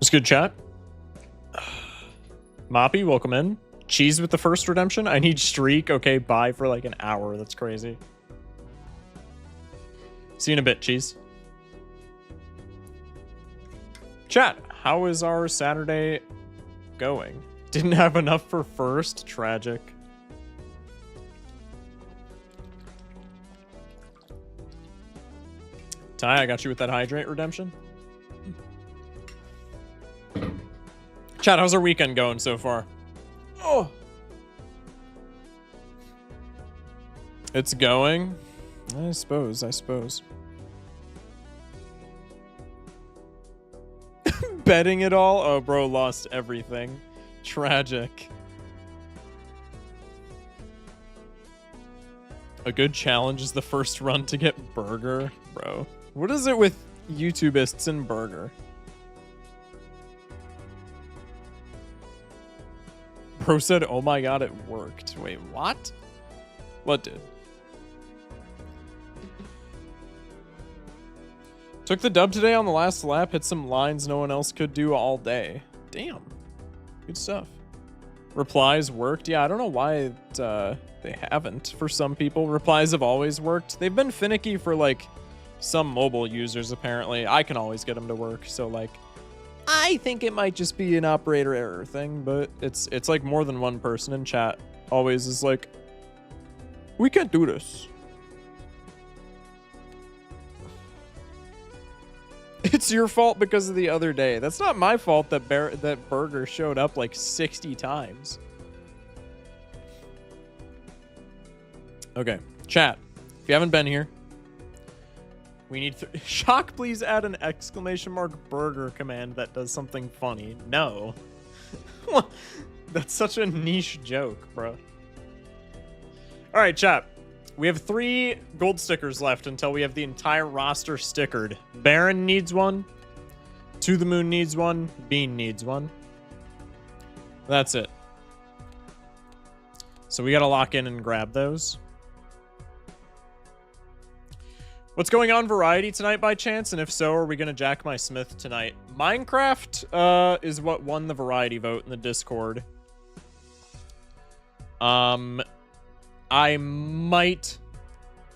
It's good chat. Moppy, welcome in. Cheese with the first redemption. I need streak. Okay, bye for like an hour. That's crazy. See you in a bit, Cheese. Chat, how is our Saturday going? Didn't have enough for first. Tragic. Ty, I got you with that hydrate redemption. Chat, how's our weekend going so far? Oh, it's going. I suppose. Betting it all? Oh, bro, lost everything. Tragic. A good challenge is the first run to get burger, bro. What is it with YouTubeists and burger? Bro said, oh my god, it worked. Wait, what? What did? Took the dub today on the last lap, hit some lines no one else could do all day. Damn. Good stuff. Replies worked. Yeah, I don't know why they haven't. For some people, replies have always worked. They've been finicky for, like, some mobile users, apparently. I can always get them to work, so, like, I think it might just be an operator error thing, but it's like more than one person in chat always is like, we can't do this. It's your fault because of the other day. That's not my fault that that burger showed up like 60 times. Okay, chat. If you haven't been here, we need Shock, please add an exclamation mark burger command that does something funny. No. That's such a niche joke, bro. All right, chat. We have 3 gold stickers left until we have the entire roster stickered. Baron needs one. To the Moon needs one. Bean needs one. That's it. So we got to lock in and grab those. What's going on Variety tonight by chance? And if so, are we going to Jack My Smith tonight? Minecraft is what won the Variety vote in the Discord. I might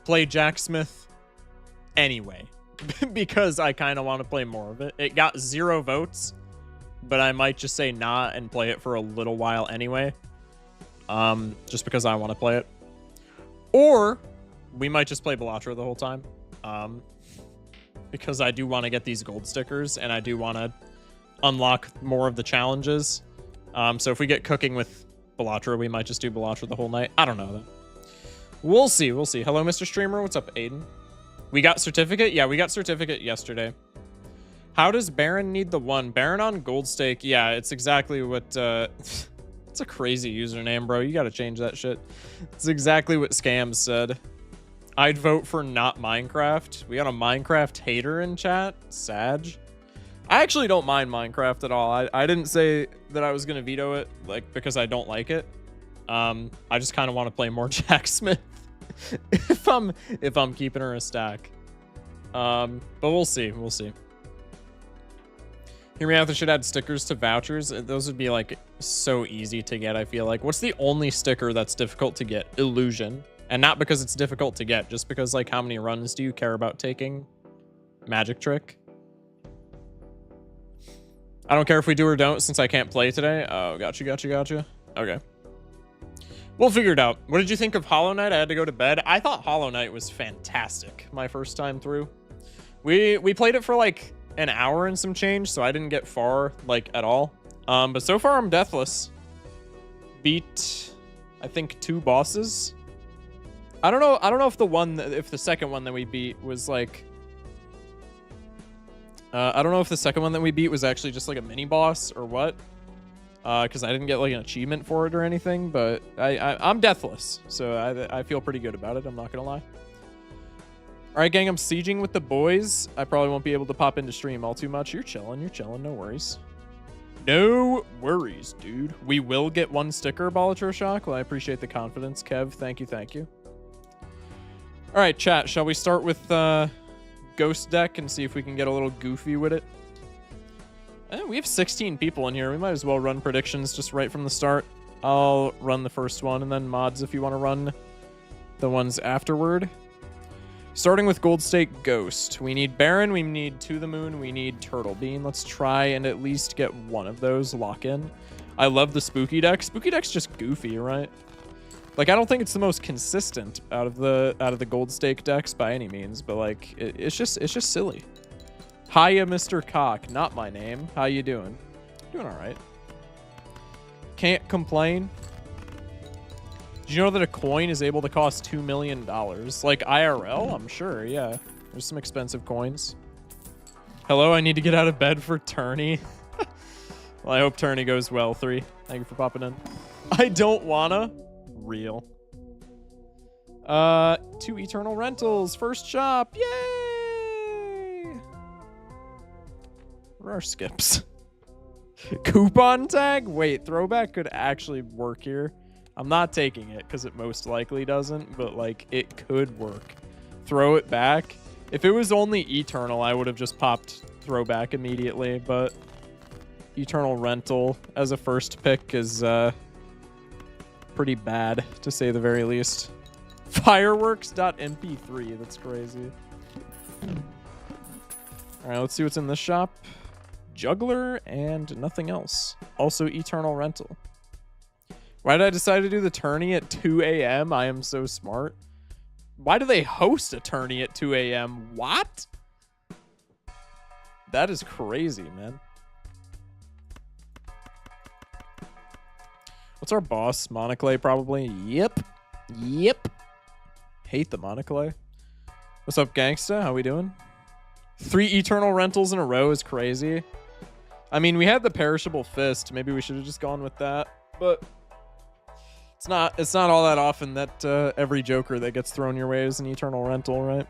play Jack Smith anyway, because I kind of want to play more of it. It got 0 votes, but I might just say nah and play it for a little while anyway. Just because I want to play it. Or we might just play Balatro the whole time. Because I do want to get these gold stickers and I do want to unlock more of the challenges. So if we get cooking with Balatro, we might just do Balatro the whole night. I don't know though. We'll see. Hello, Mr. Streamer. What's up, Aiden? We got certificate? Yeah, we got certificate yesterday. How does Baron need the 1? Baron on gold stake. Yeah, it's exactly what, it's a crazy username, bro. You got to change that shit. It's exactly what Scams said. I'd vote for not Minecraft. We got a Minecraft hater in chat. Sag. I actually don't mind Minecraft at all. I didn't say that I was going to veto it, like, because I don't like it. I just kind of want to play more Jack Smith if I'm keeping her a stack. But we'll see. Hear me out. They should add stickers to vouchers. Those would be like so easy to get. I feel like. What's the only sticker that's difficult to get? Illusion. And not because it's difficult to get, just because, like, how many runs do you care about taking? Magic Trick. I don't care if we do or don't, since I can't play today. Oh, gotcha. Okay. We'll figure it out. What did you think of Hollow Knight? I had to go to bed. I thought Hollow Knight was fantastic my first time through. We played it for, like, an hour and some change, so I didn't get far, like, at all. But so far, I'm deathless. Beat, I think, 2 bosses. I don't know if the second one that we beat was like I don't know if the second one that we beat was actually just like a mini boss or what, because I didn't get like an achievement for it or anything, but I'm deathless, so I feel pretty good about it. I'm not gonna lie. All right, gang, I'm sieging with the boys. I probably won't be able to pop into stream all too much. You're chilling, no worries. No worries, dude. We will get 1 sticker, Balatro Shock. Well, I appreciate the confidence, Kev. Thank you. All right, chat, shall we start with Ghost Deck and see if we can get a little goofy with it? We have 16 people in here. We might as well run predictions just right from the start. I'll run the first one, and then mods if you want to run the ones afterward. Starting with Gold Stake Ghost. We need Baron, we need To the Moon, we need Turtle Bean. Let's try and at least get one of those lock in. I love the Spooky deck. Spooky deck's just goofy, right? Like, I don't think it's the most consistent out of the Gold Stake decks by any means, but like it's just silly. Hiya, Mr. Cock, not my name. How you doing? Doing all right. Can't complain. Did you know that a coin is able to cost $2 million? Like IRL? I'm sure, yeah. There's some expensive coins. Hello, I need to get out of bed for tourney. Well, I hope tourney goes well, 3. Thank you for popping in. I don't wanna. Real. 2 Eternal Rentals. First shop. Yay! What are our skips? Coupon tag? Wait, throwback could actually work here. I'm not taking it because it most likely doesn't, but like it could work. Throw it back. If it was only Eternal, I would have just popped throwback immediately, but Eternal Rental as a first pick is pretty bad, to say the very least. Fireworks.mp3, that's crazy. All right, let's see what's in this shop. Juggler and nothing else. Also Eternal Rental. Why did I decide to do the tourney at 2 a.m.? I am so smart. Why do they host a tourney at 2 a.m.? What? That is crazy, man. What's our boss? Monoclay, probably? Yep. Yep. Hate the Monoclay. What's up, gangsta? How we doing? 3 Eternal Rentals in a row is crazy. I mean, we had the Perishable Fist. Maybe we should have just gone with that. But it's not all that often that every Joker that gets thrown your way is an Eternal Rental, right?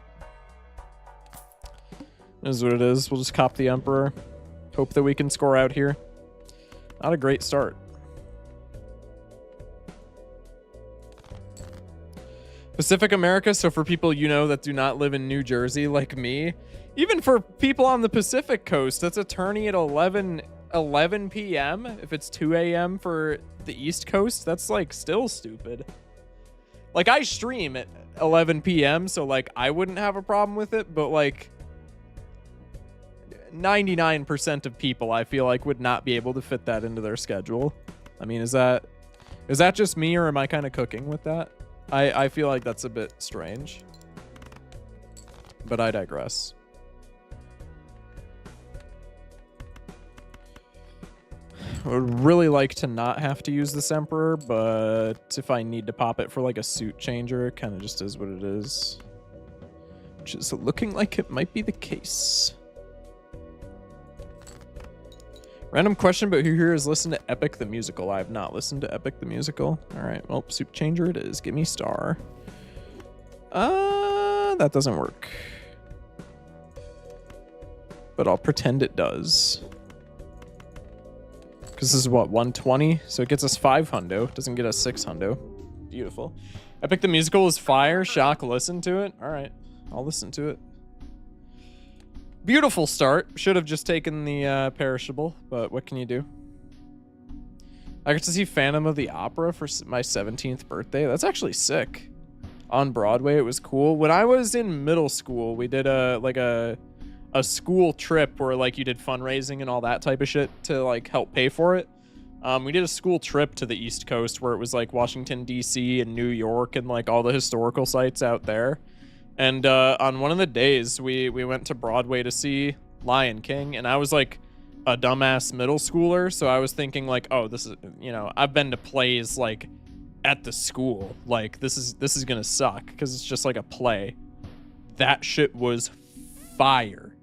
It is what it is. We'll just cop the Emperor. Hope that we can score out here. Not a great start. Pacific America, so for people you know that do not live in New Jersey like me, even for people on the Pacific coast, that's a tourney at 11 p.m. If it's 2 a.m. for the East Coast, that's like still stupid. Like I stream at 11 p.m. so like I wouldn't have a problem with it, but like 99% of people I feel like would not be able to fit that into their schedule. I mean, is that just me, or am I kind of cooking with that? I feel like that's a bit strange, but I digress. I would really like to not have to use this Emperor, but if I need to pop it for like a suit changer, it kind of just is what it is. Which is looking like it might be the case. Random question, but who here has listened to Epic the Musical? I have not listened to Epic the Musical. All right, well, suit changer it is. Give me star. That doesn't work. But I'll pretend it does. Because this is what, 120? So it gets us 5 hundo. Doesn't get us 6 hundo. Beautiful. Epic the Musical is fire. Shock, listen to it. All right, I'll listen to it. Beautiful start. Should have just taken the perishable, but what can you do? I got to see Phantom of the Opera for my 17th birthday. That's actually sick. On Broadway, it was cool. When I was in middle school, we did a school trip where like you did fundraising and all that type of shit to like help pay for it. We did a school trip to the East Coast where it was like Washington, D.C. and New York and like all the historical sites out there. And on one of the days, we went to Broadway to see Lion King, and I was like a dumbass middle schooler, so I was thinking like, oh, this is, you know, I've been to plays like at the school, like this is gonna suck because it's just like a play. That shit was fire.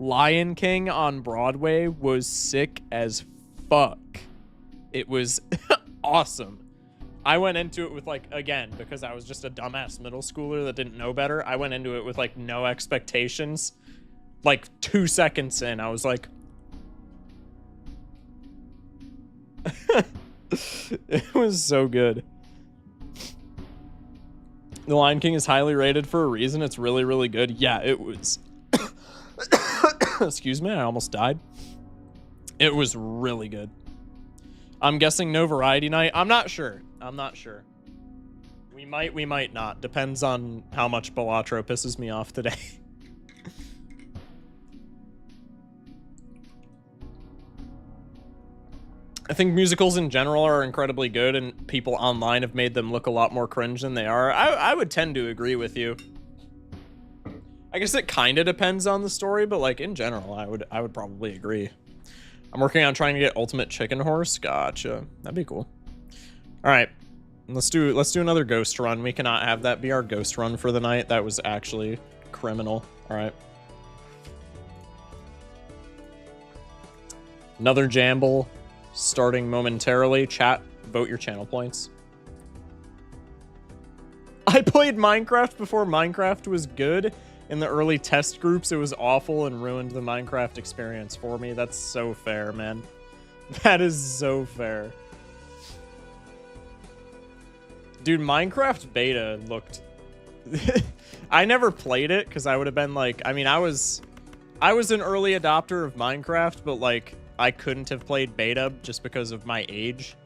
Lion King on Broadway was sick as fuck. It was awesome. I went into it with like, again, because I was just a dumbass middle schooler that didn't know better, I went into it with like no expectations. Like 2 seconds in, I was like, it was so good. The Lion King is highly rated for a reason. It's really, really good. Yeah, it was. Excuse me, I almost died. It was really good. I'm guessing no variety night. I'm not sure. I'm not sure. We might not. Depends on how much Balatro pisses me off today. I think musicals in general are incredibly good, and people online have made them look a lot more cringe than they are. I would tend to agree with you. I guess it kind of depends on the story, but like in general, I would probably agree. I'm working on trying to get Ultimate Chicken Horse. Gotcha. That'd be cool. All right, let's do another ghost run. We cannot have that be our ghost run for the night. That was actually criminal. All right. Another Jamble starting momentarily. Chat, vote your channel points. I played Minecraft before Minecraft was good. In the early test groups, it was awful and ruined the Minecraft experience for me. That's so fair, man. That is so fair. Dude, Minecraft beta looked... I never played it because I would have been like... I mean, I was an early adopter of Minecraft, but like, I couldn't have played beta just because of my age.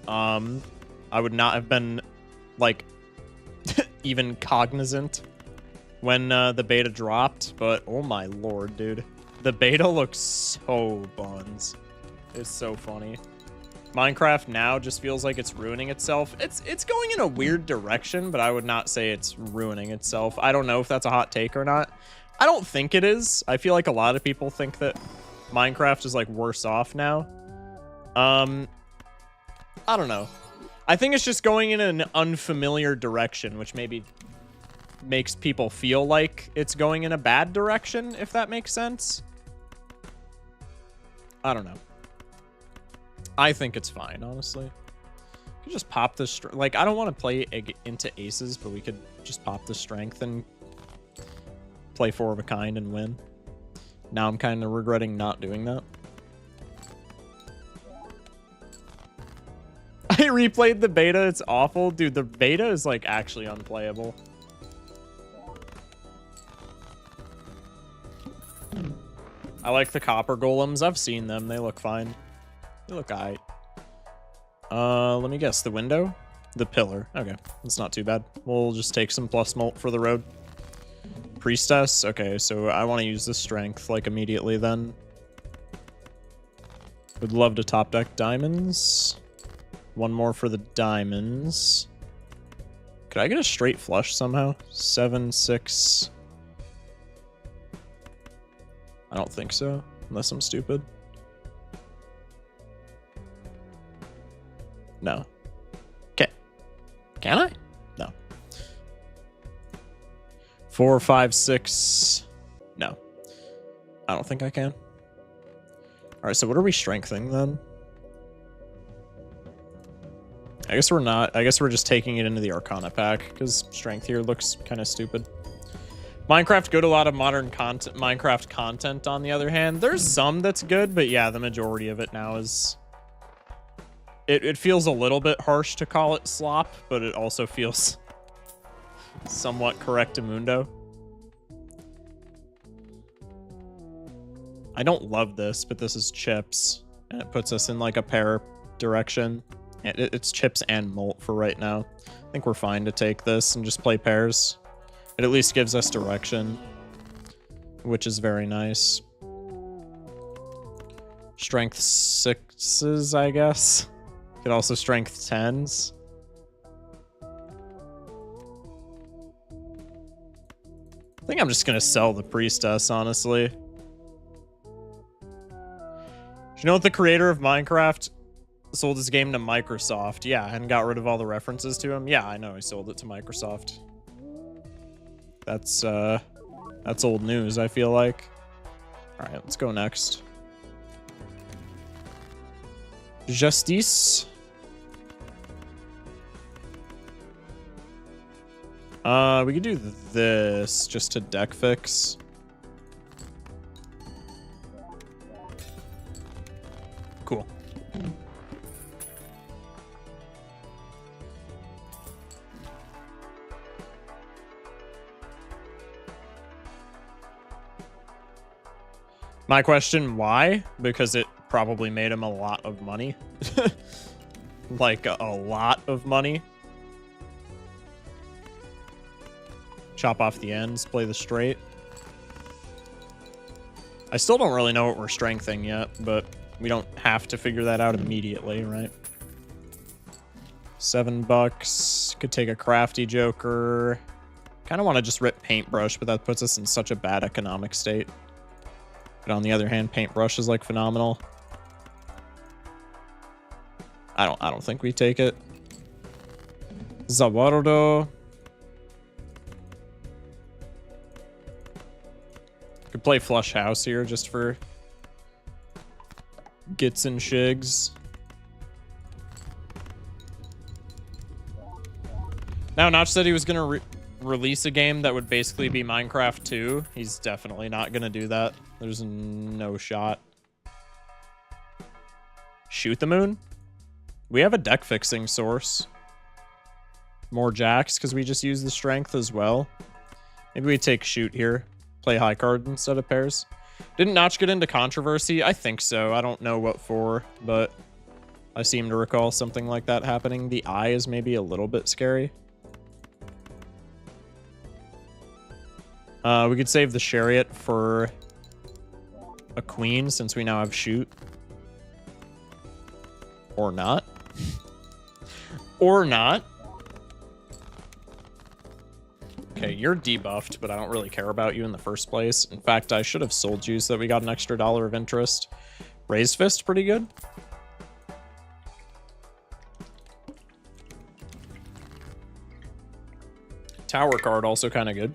I would not have been like even cognizant when the beta dropped, but oh my lord, dude. The beta looks so buns. It's so funny. Minecraft now just feels like it's ruining itself. It's going in a weird direction, but I would not say it's ruining itself. I don't know if that's a hot take or not. I don't think it is. I feel like a lot of people think that Minecraft is like worse off now. I don't know. I think it's just going in an unfamiliar direction, which maybe makes people feel like it's going in a bad direction, if that makes sense. I don't know. I think it's fine, honestly. You could just pop this... Like, I don't want to play into aces, but we could just pop the strength and play 4 of a kind and win. Now I'm kind of regretting not doing that. I replayed the beta. It's awful. Dude, the beta is, like, actually unplayable. I like the copper golems. I've seen them. They look fine. They look aight. Let me guess. The window? The pillar. Okay. That's not too bad. We'll just take some plus molt for the road. Priestess? Okay, so I want to use the strength, like, immediately then. Would love to top deck diamonds. One more for the diamonds. Could I get a straight flush somehow? 7, 6... I don't think so, unless I'm stupid. No. Okay. Can I? No. 4, 5, 6. No. I don't think I can. Alright, so what are we strengthening then? I guess we're not. I guess we're just taking it into the Arcana pack, because strength here looks kind of stupid. Minecraft good, a lot of modern content. Minecraft content, on the other hand, there's some that's good, but yeah, the majority of it now is... It feels a little bit harsh to call it slop, but it also feels somewhat correctamundo. I don't love this, but this is chips, and it puts us in like a pair direction. It's chips and molt for right now. I think we're fine to take this and just play pairs. It at least gives us direction, which is very nice. Strength 6s, I guess. Could also strength 10s. I think I'm just gonna sell the priestess, honestly. Do you know what the creator of Minecraft sold his game to Microsoft? Yeah, and got rid of all the references to him. Yeah, I know he sold it to Microsoft. That's old news, I feel like. All right, let's go next. Justice. We could do this just to deck fix. Cool. My question, why? Because it probably made him a lot of money. Like a lot of money. Chop off the ends, play the straight. I still don't really know what we're strengthening yet, but we don't have to figure that out immediately, right? $7. Could take a crafty joker. Kind of want to just rip paintbrush, but that puts us in such a bad economic state. But on the other hand, paintbrush is like phenomenal. I don't think we take it. Zawardo. Could play flush house here just for gits and shigs. Now, Notch said he was going to release a game that would basically be Minecraft 2. He's definitely not going to do that. There's no shot. Shoot the moon? We have a deck fixing source. More jacks because we just use the strength as well. Maybe we take shoot here. Play high card instead of pairs. Didn't Notch get into controversy? I think so. I don't know what for, but I seem to recall something like that happening. The eye is maybe a little bit scary. We could save the chariot for a queen since we now have shoot. Or not. Or not. Okay, you're debuffed, but I don't really care about you in the first place. In fact, I should have sold you so that we got an extra $1 of interest. Raised fist, pretty good. Tower card, also kind of good.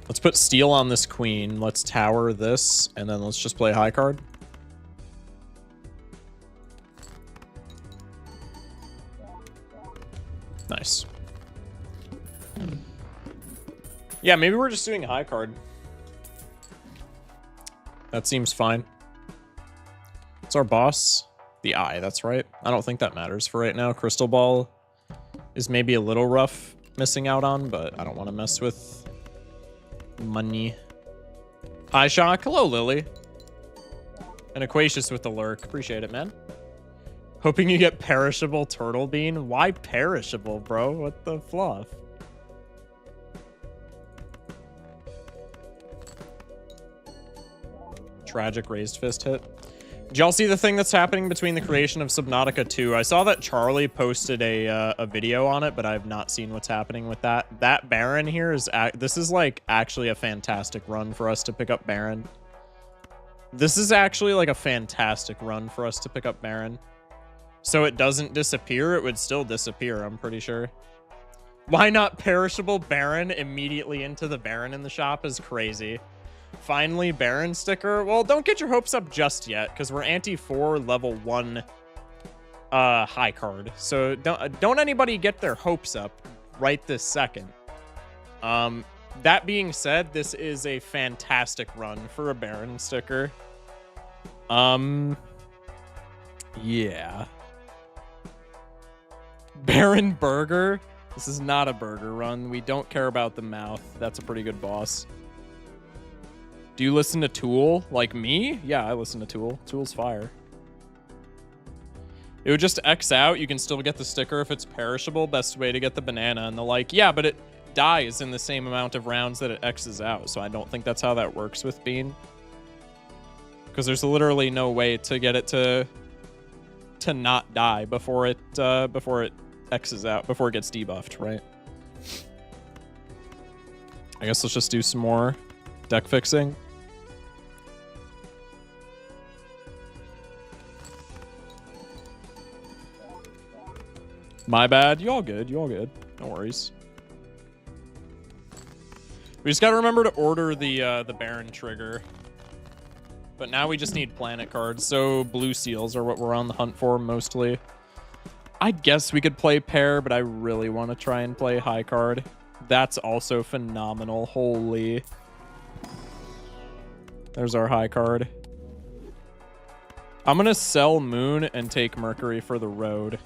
Let's put steel on this queen. Let's tower this, and then let's just play high card. Nice. Yeah, maybe we're just doing high card. That seems fine. It's our boss. The eye, that's right. I don't think that matters for right now. Crystal ball is maybe a little rough missing out on, but I don't want to mess with money. Hi, Shock. Hello, Lily. And Aquatius with the lurk. Appreciate it, man. Hoping you get perishable turtle bean. Why perishable, bro? What the fluff? Tragic raised fist hit. Did y'all see the thing that's happening between the creation of Subnautica 2? I saw that Charlie posted a video on it, but I've not seen what's happening with that. That Baron here is... This is, like, actually a fantastic run for us to pick up Baron. This is actually, like, a fantastic run for us to pick up Baron. So it doesn't disappear. It would still disappear, I'm pretty sure. Why not perishable Baron immediately into the Baron in the shop is crazy. Finally, Baron sticker. Well, don't get your hopes up just yet, because we're anti-4 level 1 high card. So don't anybody get their hopes up right this second. That being said, this is a fantastic run for a Baron sticker. Yeah. Baron Burger. This is not a burger run. We don't care about the mouth. That's a pretty good boss. Do you listen to Tool like me? Yeah, I listen to Tool. Tool's fire. It would just X out. You can still get the sticker if it's perishable. Best way to get the banana. And the like, yeah, but it dies in the same amount of rounds that it X's out. So I don't think that's how that works with Bean. Because there's literally no way to get it to not die before it X's out, before it gets debuffed, right? I guess let's just do some more deck fixing. My bad. You all good. You all good. No worries. We just got to remember to order the Baron trigger. But now we just need planet cards. So blue seals are what we're on the hunt for mostly. I guess we could play pair, but I really want to try and play high card. That's also phenomenal. Holy. There's our high card. I'm going to sell Moon and take Mercury for the road.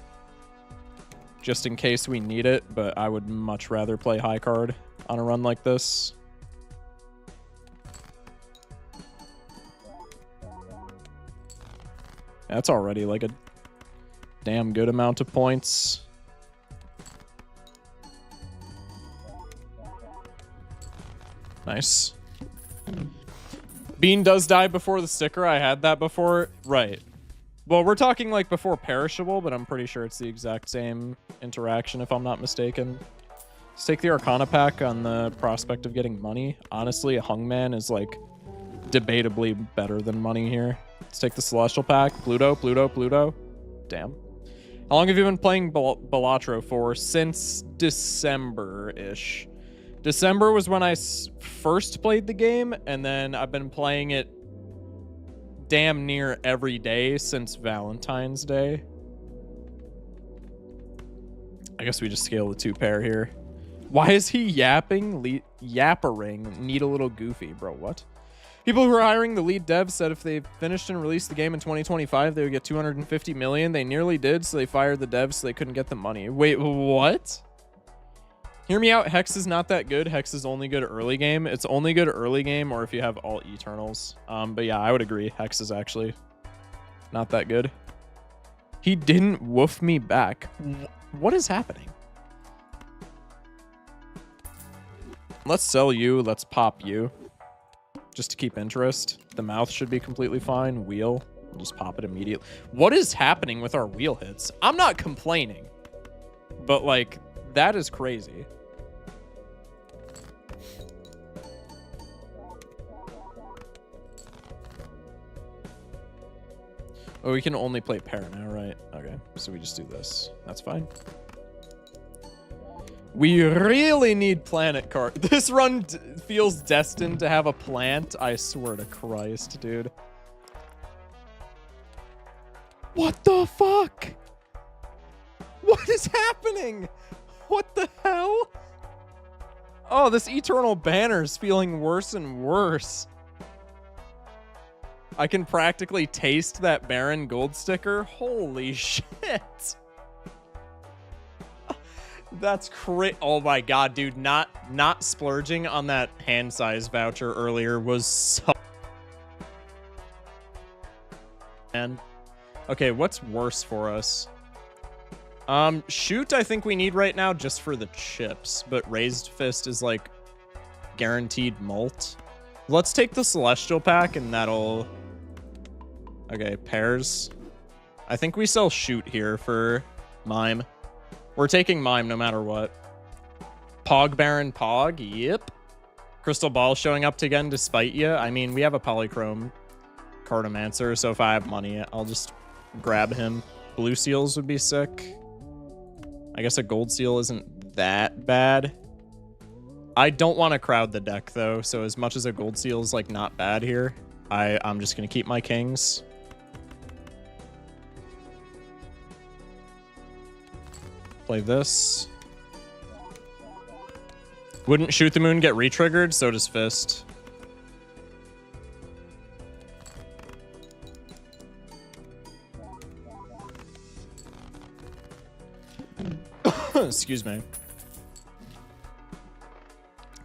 Just in case we need it, but I would much rather play high card on a run like this. That's already like a damn good amount of points. Nice. Bean does die before the sticker. I had that before. Right. Well, we're talking like before perishable, but I'm pretty sure it's the exact same interaction if I'm not mistaken. Let's take the Arcana pack on the prospect of getting money. Honestly, a Hungman is like debatably better than money here. Let's take the Celestial pack. Pluto, Pluto, Pluto. Damn. How long have you been playing Balatro for? Since December-ish. December was when I first played the game, and then I've been playing it damn near every day since Valentine's Day. I guess we just scale the 2 pair here. Why is he yapping? Yappering. Need a little goofy, bro. What? People who are hiring the lead dev said if they finished and released the game in 2025, they would get 250 million. They nearly did, so they fired the devs so they couldn't get the money. Wait, what? Hear me out. Hex is not that good. Hex is only good early game. It's only good early game or if you have all Eternals. But yeah, I would agree. Hex is actually not that good. He didn't woof me back. What is happening? Let's sell you. Let's pop you. Just to keep interest. The mouth should be completely fine. Wheel. We'll just pop it immediately. What is happening with our wheel hits? I'm not complaining. But like, that is crazy. Oh, we can only play pair now, right? Okay, so we just do this. That's fine. We really need planet card. This run feels destined to have a plant. I swear to Christ, dude. What the fuck? What is happening? What the hell? Oh, this Eternal Banner is feeling worse and worse. I can practically taste that Baron gold sticker. Holy shit. That's crazy. Oh my god, dude. Not splurging on that hand size voucher earlier was so... Man. Okay, what's worse for us? Shoot, I think we need right now just for the chips, but Raised Fist is like guaranteed mult. Let's take the Celestial pack and that'll... Okay, pairs. I think we sell Shoot here for Mime. We're taking Mime no matter what. Pog Baron Pog, yep. Crystal Ball showing up again to spite you. I mean, we have a Polychrome Cartomancer, so if I have money, I'll just grab him. Blue Seals would be sick. I guess a Gold Seal isn't that bad. I don't want to crowd the deck, though, so as much as a Gold Seal is, like, not bad here, I'm just going to keep my kings. Play this. Wouldn't Shoot the Moon get re-triggered? So does Fist. Excuse me.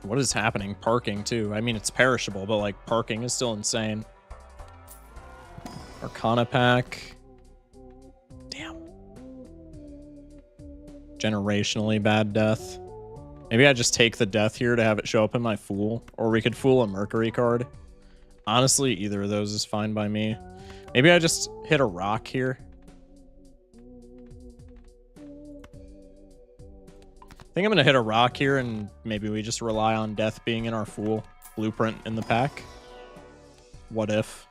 What is happening? Parking, too. I mean, it's perishable, but, like, parking is still insane. Arcana pack. Damn. Generationally bad death. Maybe I just take the death here to have it show up in my Fool. Or we could Fool a Mercury card. Honestly, either of those is fine by me. Maybe I just hit a rock here. I think I'm going to hit a rock here, and maybe we just rely on death being in our Fool blueprint in the pack. What if?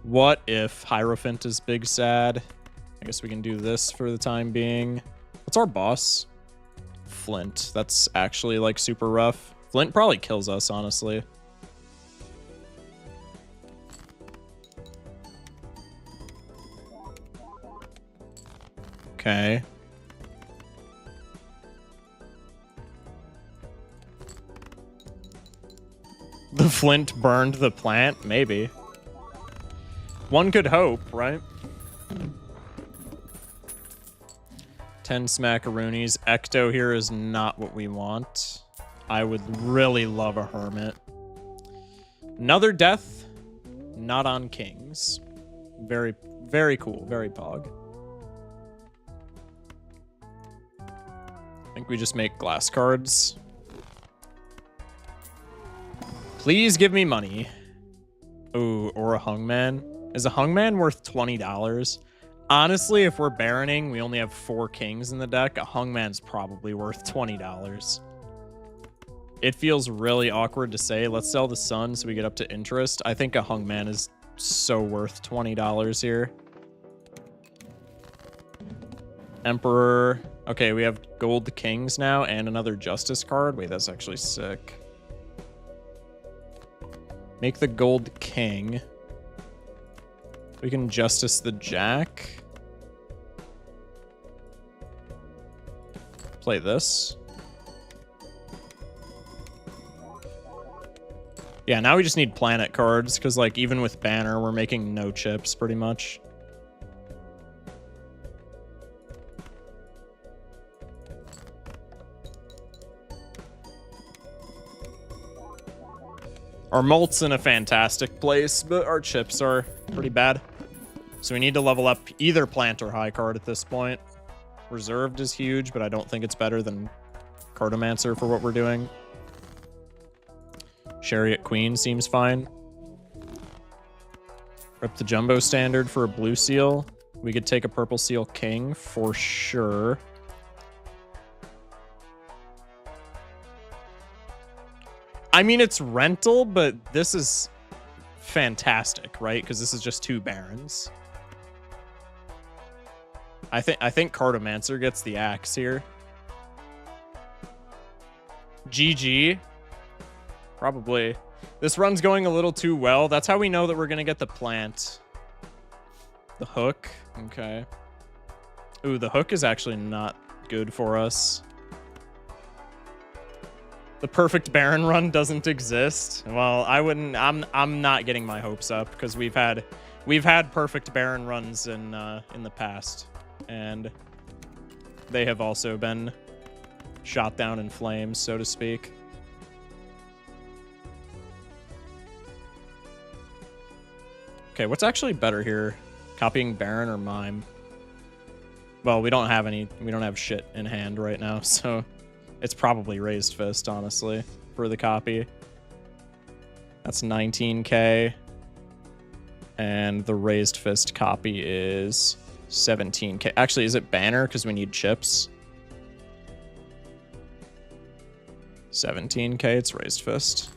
What if Hierophant is big sad? I guess we can do this for the time being. What's our boss? Flint. That's actually, like, super rough. Flint probably kills us, honestly. Okay. The Flint burned the plant? Maybe. One could hope, right? 10 smackaroonies. Ecto here is not what we want. I would really love a Hermit. Another death. not on kings. Very, very cool. Very pog. I think we just make glass cards. Please give me money. Ooh, or a hungman. Is a hungman worth $20? Honestly, if we're baroning, we only have 4 kings in the deck. A hungman's probably worth $20. It feels really awkward to say, let's sell the sun so we get up to interest. I think a hungman is so worth $20 here. Emperor. Okay, we have gold kings now and another justice card. Wait, that's actually sick. Make the gold king. We can justice the jack. Play this. Yeah, now we just need planet cards, because, like, even with banner, we're making no chips, pretty much. Our mult's in a fantastic place, but our chips are pretty bad. So we need to level up either plant or high card at this point. Reserved is huge, but I don't think it's better than Cartomancer for what we're doing. Chariot Queen seems fine. Rip the Jumbo Standard for a blue seal. We could take a purple seal king for sure. I mean, it's rental, but this is fantastic, right? Because this is just 2 barons. I think Cartomancer gets the axe here. GG. Probably. This run's going a little too well. That's how we know that we're going to get the plant. The hook. Okay. Ooh, the hook is actually not good for us. The perfect Baron run doesn't exist. Well, I wouldn't. I'm not getting my hopes up because we've had perfect Baron runs in the past, and they have also been shot down in flames, so to speak. Okay, what's actually better here? Copying Baron or Mime? Well, we don't have shit in hand right now, so it's probably Raised Fist, honestly, for the copy. That's 19k. And the Raised Fist copy is 17k. Actually, is it Banner? Because we need chips. 17k, it's Raised Fist.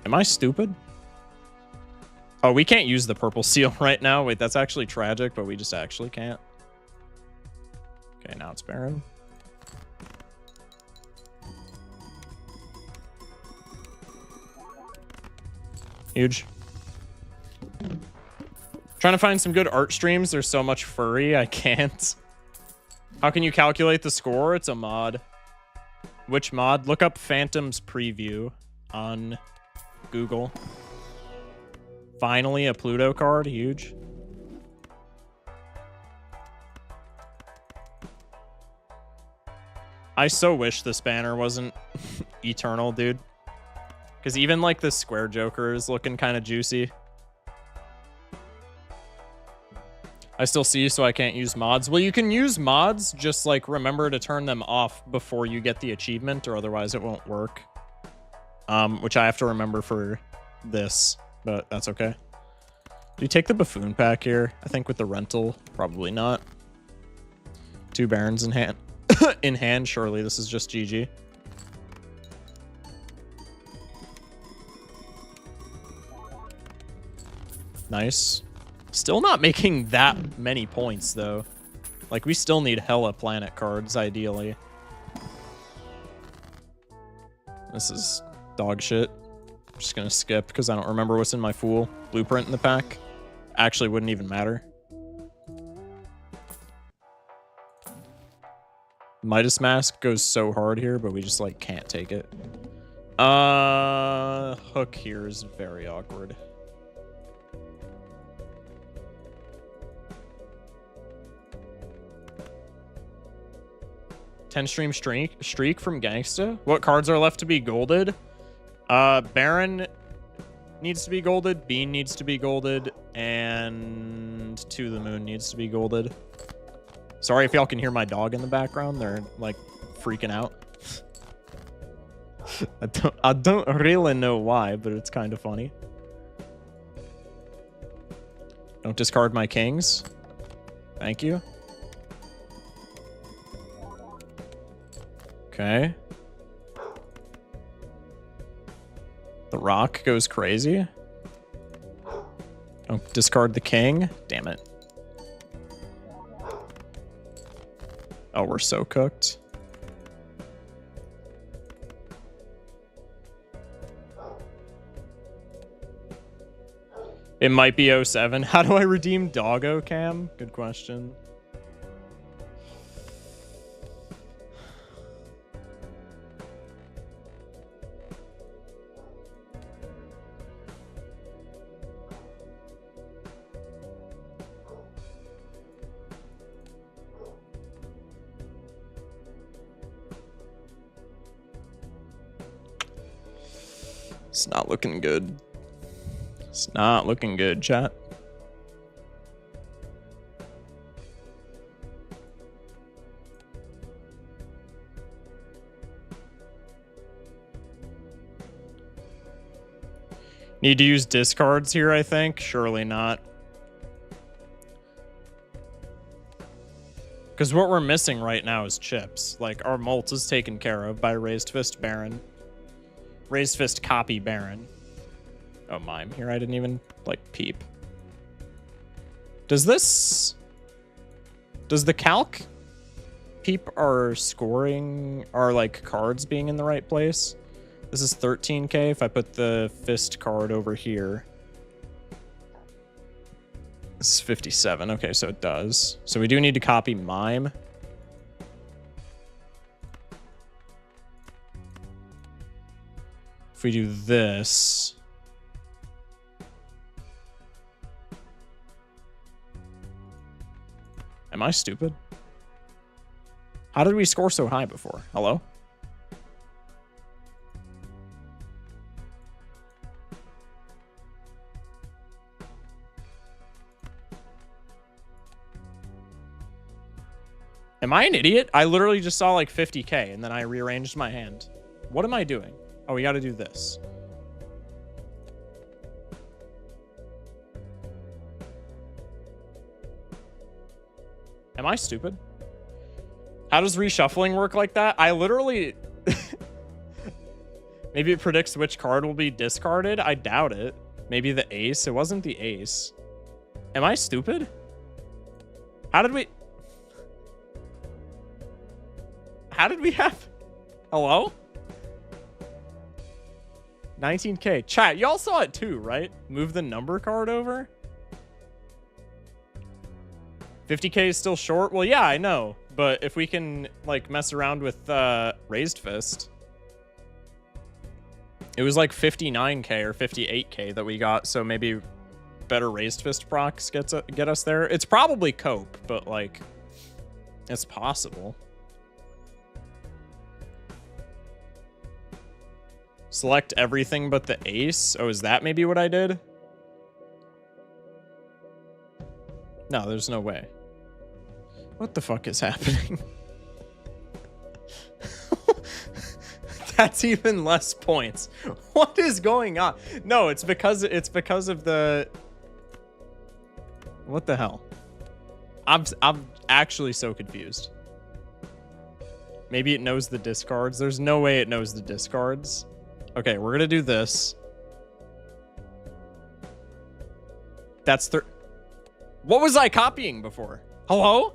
Am I stupid? Oh, we can't use the purple seal right now. Wait, that's actually tragic, but we just actually can't. Okay, now it's Baron. Huge. Trying to find some good art streams. There's so much furry, I can't. How can you calculate the score? It's a mod. Which mod? Look up Phantom's Preview on Google. Finally, a Pluto card. Huge. I so wish this banner wasn't eternal, dude. Because even, like, the square Joker is looking kind of juicy. I still see, so I can't use mods. Well, you can use mods, just, like, remember to turn them off before you get the achievement, or otherwise it won't work. Which I have to remember for this, but that's okay. Do you take the Buffoon pack here? I think with the rental, probably not. 2 Barons in hand. In hand, surely this is just GG. Nice. Still not making that many points, though. Like, we still need hella planet cards, ideally. This is dog shit. I'm just gonna skip, because I don't remember what's in my Fool blueprint in the pack. Actually, wouldn't even matter. Midas Mask goes so hard here, but we just, like, can't take it. Hook here is very awkward. 10 stream streak from Gangsta. What cards are left to be golded? Baron needs to be golded. Bean needs to be golded. And To the Moon needs to be golded. Sorry if y'all can hear my dog in the background. They're like freaking out. I don't really know why, but it's kind of funny. Don't discard my kings. Thank you. Okay. The rock goes crazy. Don't discard the king. Damn it. Oh, we're so cooked. It might be 07. How do I redeem Doggo Cam? Good question. It's not looking good. It's not looking good, chat. Need to use discards here, I think? Surely not. Because what we're missing right now is chips. Like, our Molt is taken care of by Raised Fist Baron. Raised Fist copy Baron. Oh, mime here. I didn't even, like, peep. Does this... Does the calc peep our scoring, our, like, cards being in the right place? This is 13k. If I put the fist card over here. This is 57. Okay, so it does. So we do need to copy mime. If we do this... Am I stupid? How did we score so high before? Hello? Am I an idiot? I literally just saw like 50k and then I rearranged my hand. What am I doing? Oh, we got to do this. Am I stupid? How does reshuffling work like that? I literally... Maybe it predicts which card will be discarded? I doubt it. Maybe the ace? It wasn't the ace. Am I stupid? How did we... How did we have... Hello? 19k. Chat, y'all saw it too, right? Move the number card over? 50k is still short? Well, yeah, I know. But if we can, like, mess around with Raised Fist... It was like 59k or 58k that we got, so maybe better Raised Fist procs get us there. It's probably Cope, but, like, it's possible. Select everything but the ace. Oh, is that maybe what I did? No, there's no way. What the fuck is happening? That's even less points. What is going on? No, it's because of the... What the hell? I'm actually so confused. Maybe it knows the discards. There's no way it knows the discards. Okay, we're gonna do this. That's What was I copying before? Hello?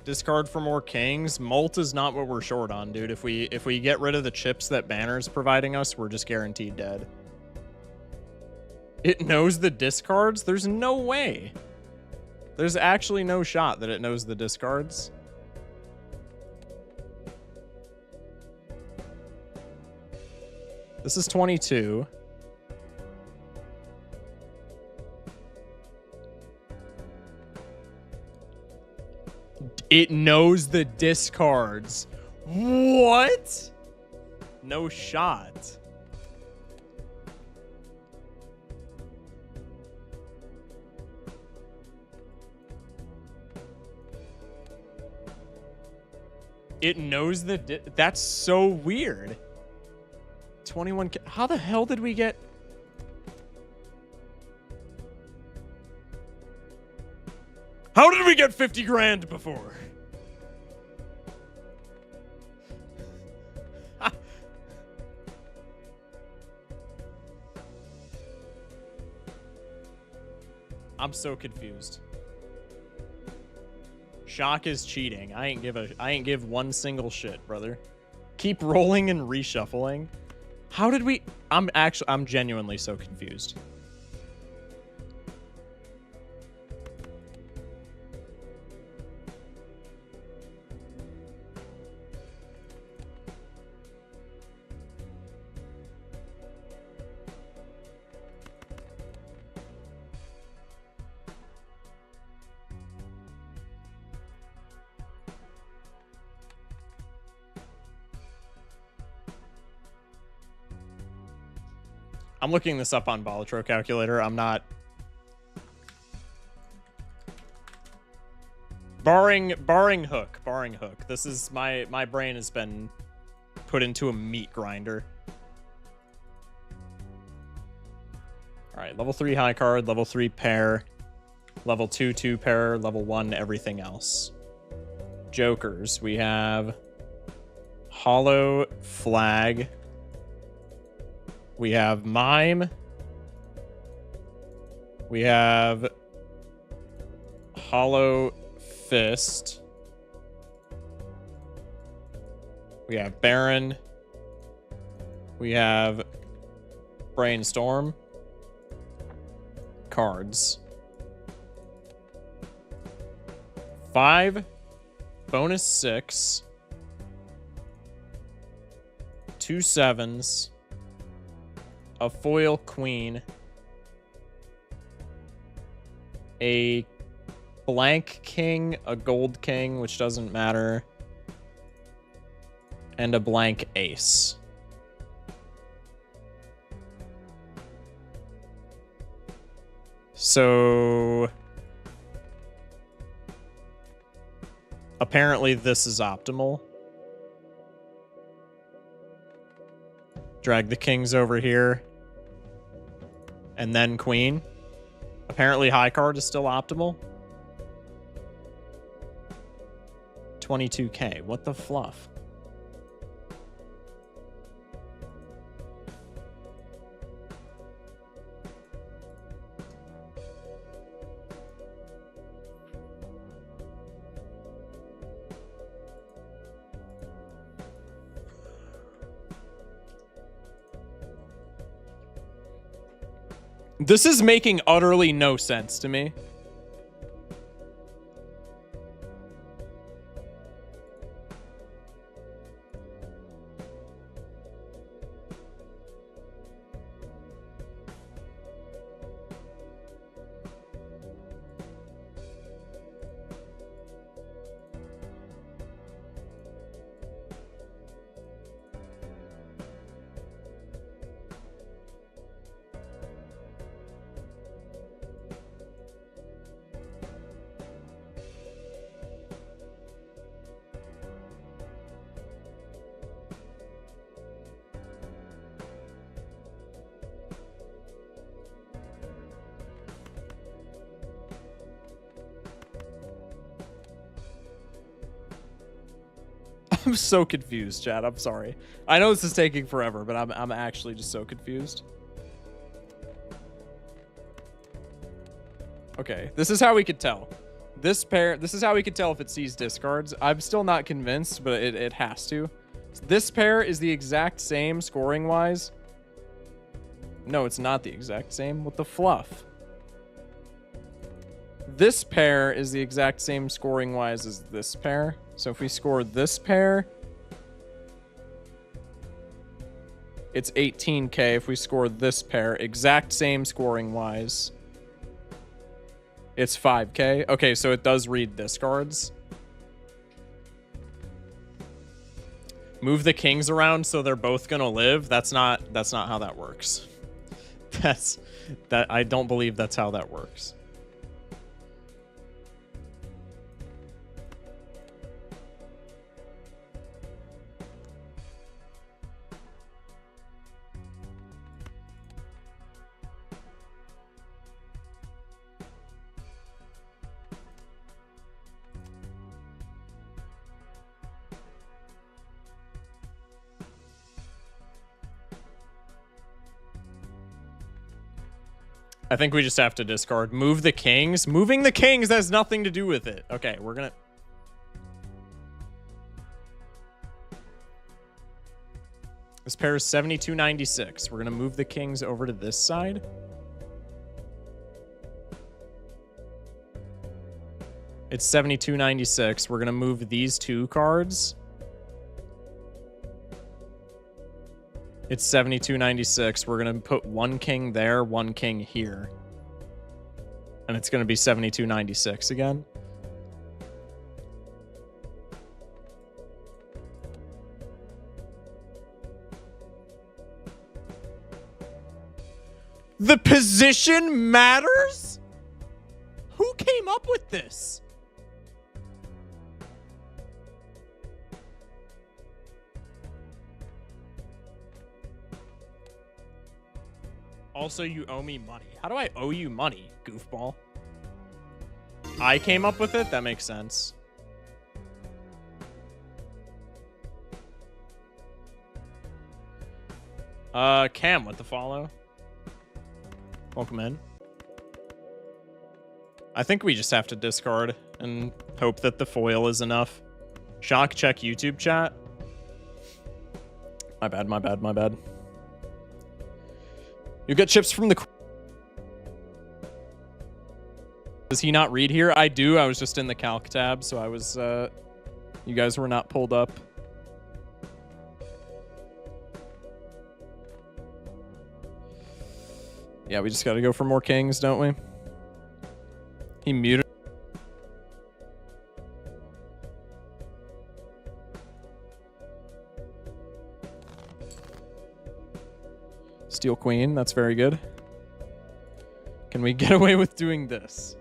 Discard for more kings. Molt is not what we're short on, dude. If we get rid of the chips that Banner's providing us, we're just guaranteed dead. It knows the discards? There's no way. There's actually no shot that it knows the discards. This is 22. It knows the discards. What? No shot. It knows the that's so weird. 21. How the hell did we get? How did we get 50 grand before? I'm so confused. Shock is cheating. I ain't give one single shit, brother. Keep rolling and reshuffling. How did we? I'm genuinely so confused. I'm looking this up on Balatro calculator. I'm not. Barring hook. This is my brain has been put into a meat grinder. All right, level 3 high card, level 3 pair, level 2 2 pair, level 1 everything else. Jokers. We have Hollow Flag. We have Mime. We have Hollow Fist. We have Baron. We have Brainstorm. Cards. 5. Bonus 6. 2 7s. A foil queen, a blank king, a gold king, which doesn't matter, and a blank ace. So apparently this is optimal. Drag the kings over here. And then queen. Apparently high card is still optimal. 22k. What the fluff? This is making utterly no sense to me. I'm so confused, Chad. I'm sorry. I know this is taking forever, but I'm actually just so confused. Okay, this is how we could tell. This is how we could tell if it sees discards. I'm still not convinced, but it has to. This pair is the exact same scoring-wise. No, it's not the exact same. What the fluff? This pair is the exact same scoring-wise as this pair. So if we score this pair... It's 18k if we score this pair. Exact same scoring wise. It's 5k. Okay, so it does read discards. Move the kings around so they're both gonna live. That's not how that works. I don't believe that's how that works. I think we just have to discard. Move the kings. Moving the kings has nothing to do with it. Okay, we're gonna... This pair is 7296. We're gonna move the kings over to this side. It's 7296. We're gonna move these two cards. It's 7296. We're going to put one king there, one king here. And it's going to be 7296 again. The position matters? Who came up with this? Also, you owe me money. How do I owe you money, goofball? I came up with it? That makes sense. Cam with the follow. Welcome in. I think we just have to discard and hope that the foil is enough. Shock check YouTube chat. My bad, my bad, my bad. You get chips from the... Does he not read here? I do. I was just in the calc tab, so I was... you guys were not pulled up. Yeah, we just got to go for more kings, don't we? He muted. Steel queen, that's very good. Can we get away with doing this?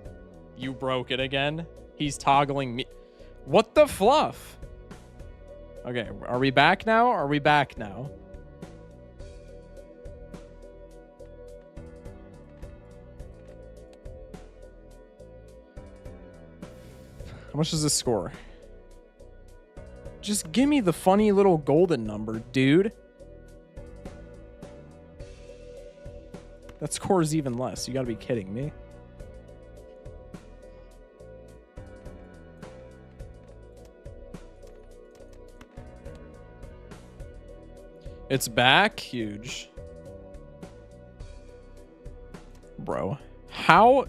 You broke it again? He's toggling me. What the fluff? Okay, are we back now? Are we back now? How much does this score? Just give me the funny little golden number, dude. That score is even less. You gotta be kidding me. It's back. Huge. Bro. How?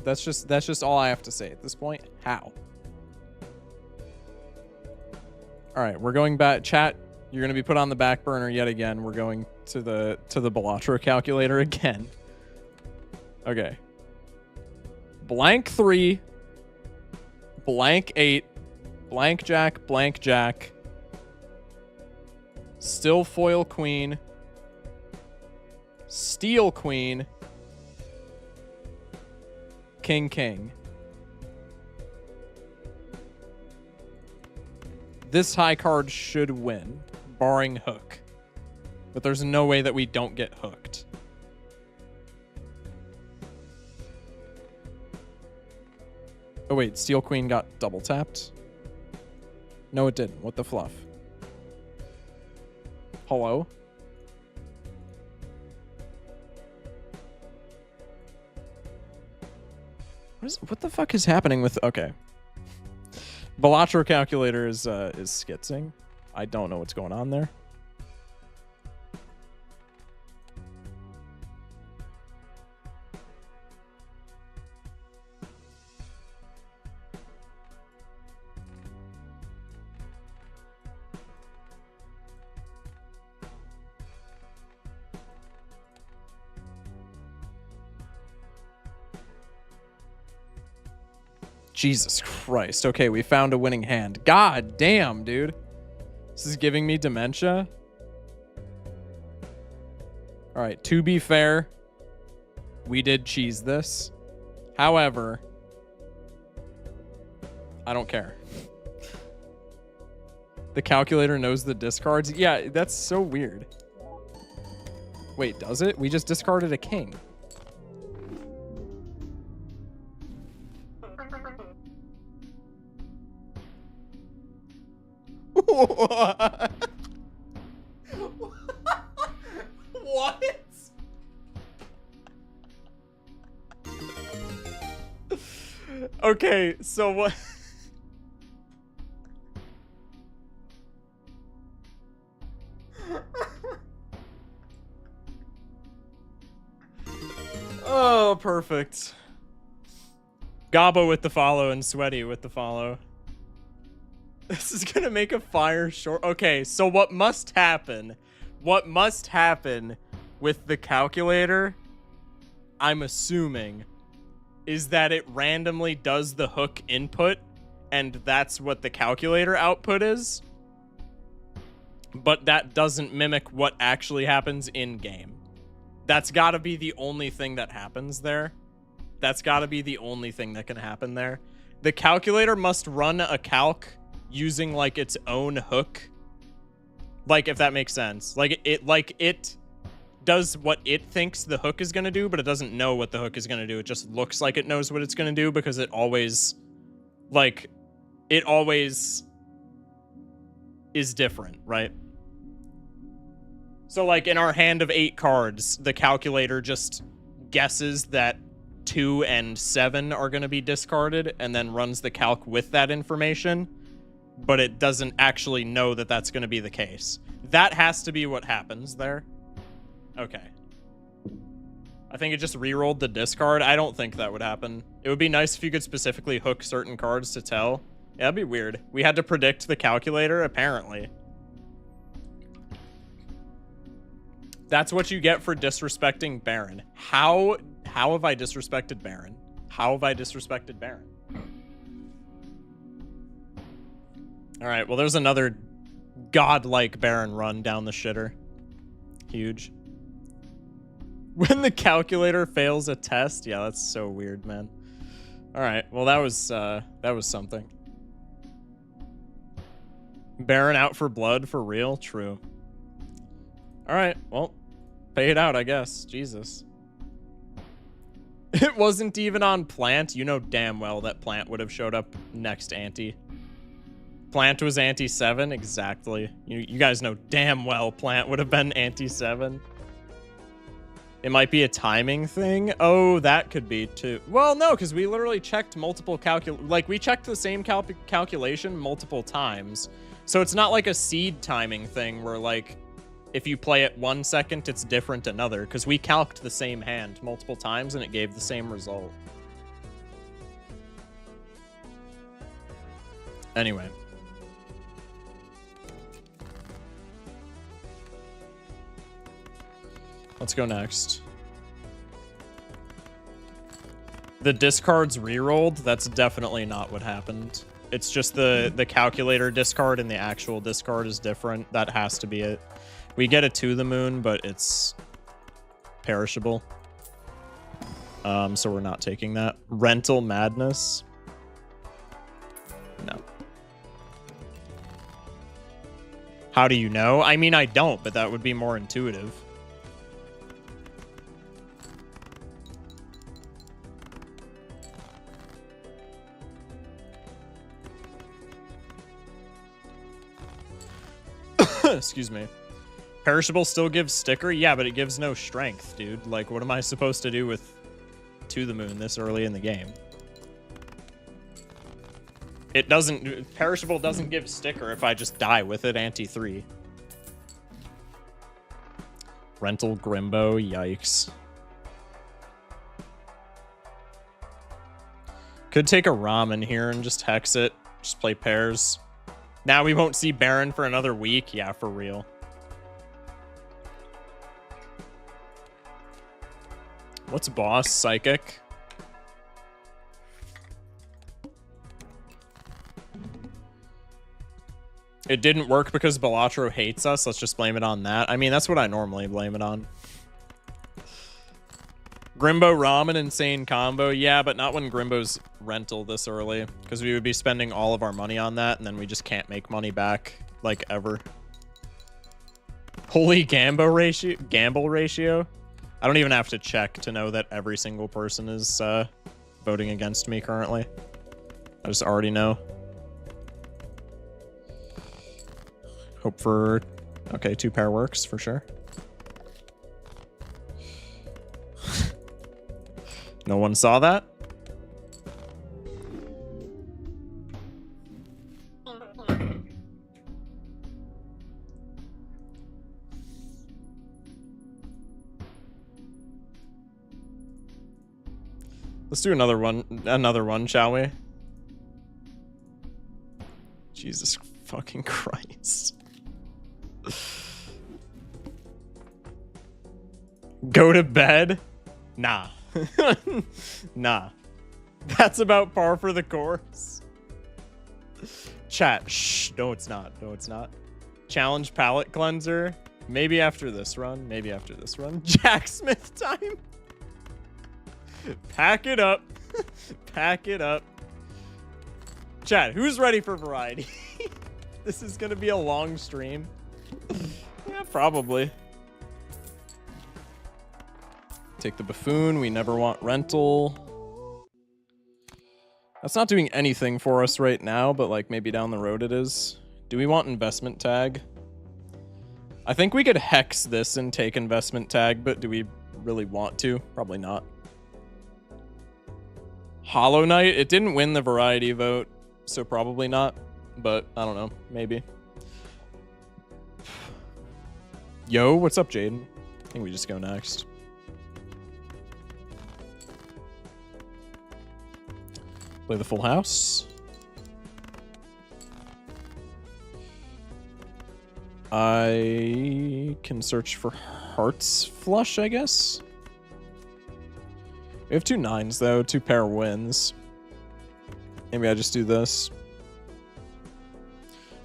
That's just all I have to say at this point. How? All right, we're going back. Chat, you're going to be put on the back burner yet again. We're going to the Balatro calculator again. Okay. Blank 3, blank 8, blank jack, still foil queen, steel queen, king. This high card should win, barring hook. But there's no way that we don't get hooked. Oh wait, steel queen got double tapped? No, it didn't. What the fluff? Hello? What the fuck is happening with... Okay. Balatro calculator is skitzing. I don't know what's going on there. Jesus Christ. Okay, we found a winning hand. God damn, dude. This is giving me dementia. All right, to be fair, we did cheese this. However, I don't care. The calculator knows the discards. Yeah, that's so weird. Wait, does it? We just discarded a king. What? What? Okay, so what? Oh, perfect. Gabo with the follow and Sweaty with the follow. This is gonna make a fire short. Okay, so what must happen with the calculator, I'm assuming, is that it randomly does the hook input, and that's what the calculator output is. But that doesn't mimic what actually happens in game. That's gotta be the only thing that happens there. That's gotta be the only thing that can happen there. The calculator must run a calc using like its own hook. Like, if that makes sense. Like it does what it thinks the hook is gonna do, but it doesn't know what the hook is gonna do. It just looks like it knows what it's gonna do because it always is different, right? So like in our hand of 8 cards, the calculator just guesses that 2 and 7 are going to be discarded and then runs the calc with that information, but it doesn't actually know that that's going to be the case. That has to be what happens there. Okay. I think it just re-rolled the discard. I don't think that would happen. It would be nice if you could specifically hook certain cards to tell. Yeah, that'd be weird. We had to predict the calculator, apparently. That's what you get for disrespecting Baron. How have I disrespected Baron? How have I disrespected Baron? All right, well, there's another godlike Baron run down the shitter. Huge. When the calculator fails a test? Yeah, that's so weird, man. All right, well, that was something. Baron out for blood, for real? True. All right, well, pay it out, I guess. Jesus. It wasn't even on Plant. You know damn well that Plant would have showed up next ante. Plant was ante 7, exactly. You guys know damn well Plant would have been ante 7. It might be a timing thing. Oh, that could be too. Well, no, because we literally checked multiple we checked the same calculation multiple times. So it's not like a seed timing thing where like, if you play it 1 second, it's different another, because we calced the same hand multiple times and it gave the same result. Anyway. Let's go next. The discards re-rolled? That's definitely not what happened. It's just the calculator discard and the actual discard is different. That has to be it. We get it to the moon, but it's perishable. So we're not taking that. Rental Madness? No. How do you know? I mean, I don't, but that would be more intuitive. Excuse me. Perishable still gives sticker? Yeah, but it gives no strength, dude. Like, what am I supposed to do with To the Moon this early in the game? It doesn't... Perishable doesn't give sticker if I just die with it, ante 3. Rental Grimbo, yikes. Could take a Ramen here and just hex it. Just play pairs. Now we won't see Baron for another week? Yeah, for real. What's boss? Psychic? It didn't work because Balatro hates us. Let's just blame it on that. I mean, that's what I normally blame it on. Grimbo Ramen insane combo. Yeah, but not when Grimbo's rental this early. Because we would be spending all of our money on that, and then we just can't make money back, like, ever. Holy gamble ratio? I don't even have to check to know that every single person is voting against me currently. I just already know. Hope for... Okay, 2 pair works for sure. No one saw that? Let's do another one, shall we? Jesus fucking Christ. Go to bed? Nah. Nah. That's about par for the course. Chat, shh. No, it's not. No, it's not. Challenge palette cleanser. Maybe after this run. Maybe after this run. Jack Smith time. Pack it up. Pack it up. Chat, who's ready for variety? This is gonna be a long stream. Yeah, probably. Take the buffoon. We never want rental. That's not doing anything for us right now, but like maybe down the road it is. Do we want investment tag? I think we could hex this and take investment tag, but do we really want to? Probably not. Hollow Knight, it didn't win the variety vote, so probably not, but I don't know, maybe. Yo, what's up, Jaden? I think we just go next. Play the full house. I can search for hearts flush, I guess. We have 2 9s though, 2 pair wins. Maybe I just do this.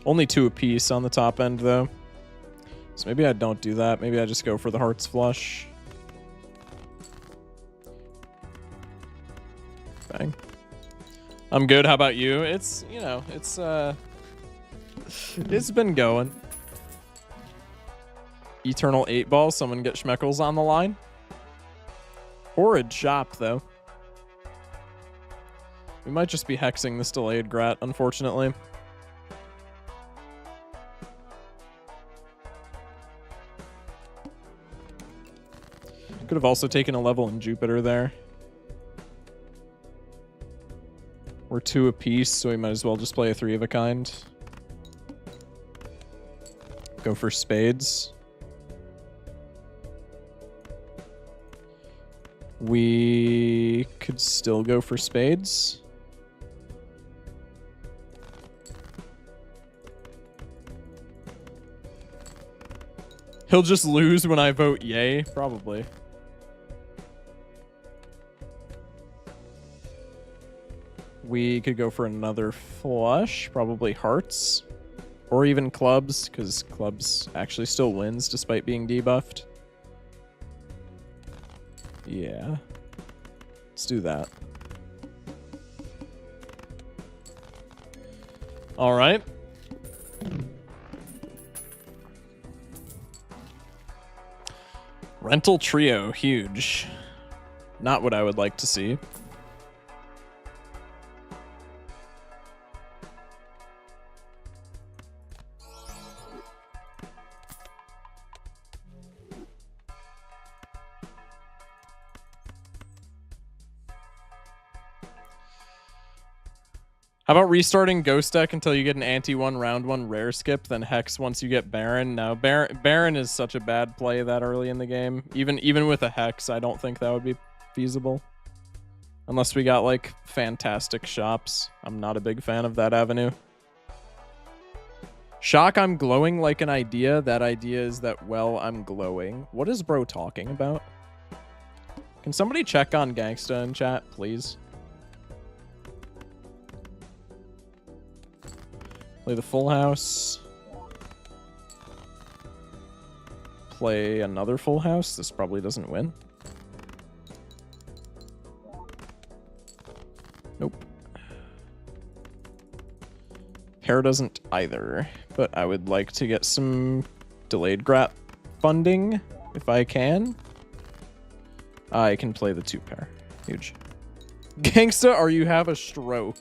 Only 2 apiece on the top end though. So maybe I don't do that. Maybe I just go for the hearts flush. Bang. I'm good. How about you? It's, you know, it's been going. Eternal 8 ball. Someone get Schmeckles on the line. Horrid shop, though. We might just be hexing this delayed grat, unfortunately. Could have also taken a level in Jupiter there. We're 2 apiece, so we might as well just play a 3 of a kind. Go for spades. We could still go for spades. He'll just lose when I vote yay, probably. We could go for another flush, probably hearts, or even clubs, because clubs actually still wins despite being debuffed. Yeah. Let's do that. All right. Rental trio, huge. Not what I would like to see. How about restarting Ghost Deck until you get an anti-1 round 1 rare skip, then Hex once you get Baron? No, Baron is such a bad play that early in the game. Even with a Hex, I don't think that would be feasible. Unless we got, like, fantastic shops. I'm not a big fan of that avenue. Shock, I'm glowing like an idea. That idea is that, well, I'm glowing. What is bro talking about? Can somebody check on Gangsta in chat, please? Play the full house. play another full house. This probably doesn't win. Nope. Pair doesn't either, but I would like to get some delayed grap funding if I can. I can play the 2 pair. Huge. Gangsta, or you have a stroke.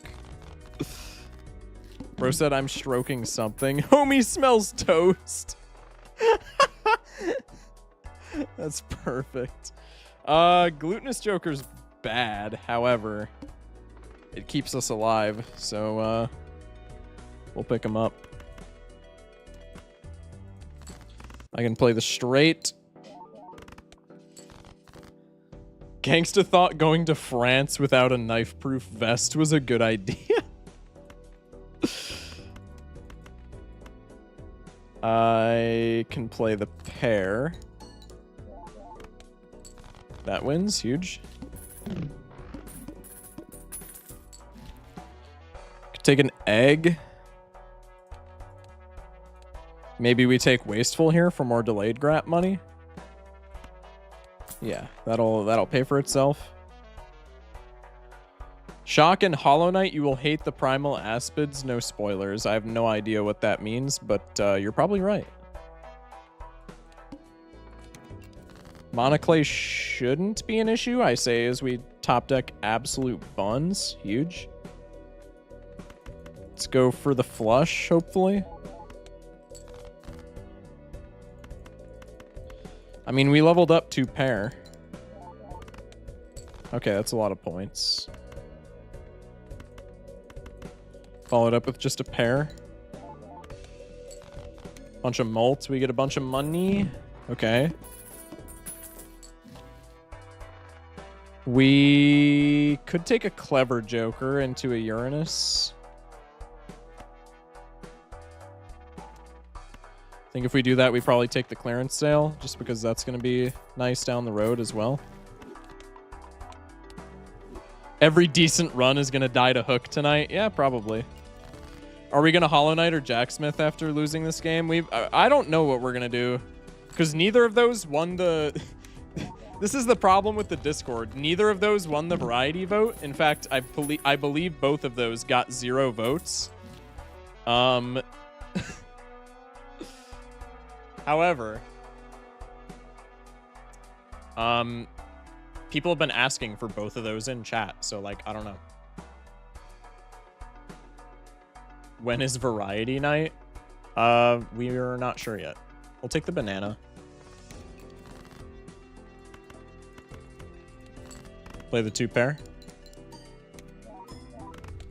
Bro said I'm stroking something. Homie smells toast. That's perfect. Glutinous Joker's bad. However, it keeps us alive. So, we'll pick him up. I can play the straight. Gangsta thought going to France without a knife-proof vest was a good idea. I can play the pair. That wins. Huge. Could take an egg. Maybe we take Wasteful here for more delayed grap money. Yeah, that'll pay for itself. Shock and Hollow Knight, you will hate the Primal Aspids. No spoilers. I have no idea what that means, but you're probably right. Monoclay shouldn't be an issue, I say, as we top deck Absolute Buns. Huge. Let's go for the flush, hopefully. I mean, we leveled up 2 pair. Okay, that's a lot of points. Followed up with just a pair. Bunch of mults. We get a bunch of money. Okay. We could take a Clever Joker into a Uranus. I think if we do that, we probably take the clearance sale, just because that's going to be nice down the road as well. Every decent run is going to die to Hook tonight. Yeah, probably. Are we going to Hollow Knight or Jacksmith after losing this game? I don't know what we're going to do, because neither of those won the... This is the problem with the Discord. Neither of those won the variety vote. In fact, I believe both of those got 0 votes. However, people have been asking for both of those in chat, so, like, I don't know. When is variety night? We are not sure yet. We'll take the banana. Play the 2 pair.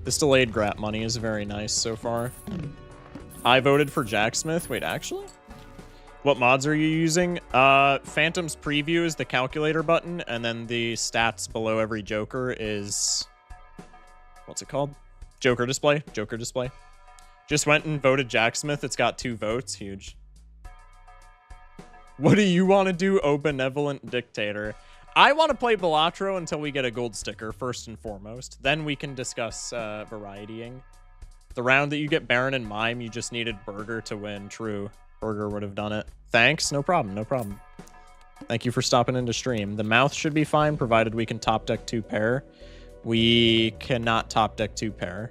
This delayed grap money is very nice so far. I voted for Jacksmith. Wait, actually? What mods are you using? Phantom's Preview is the calculator button, and then the stats below every Joker is... What's it called? Joker display. Joker display. Just went and voted Jacksmith. It's got 2 votes. Huge. What do you want to do, oh benevolent dictator? I want to play Balatro until we get a gold sticker, first and foremost. Then we can discuss varietying. The round that you get Baron and Mime, you just needed Burger to win. True. Burger would have done it. Thanks. No problem. No problem. Thank you for stopping into stream. The mouth should be fine, provided we can top deck 2 pair. We cannot top deck 2 pair.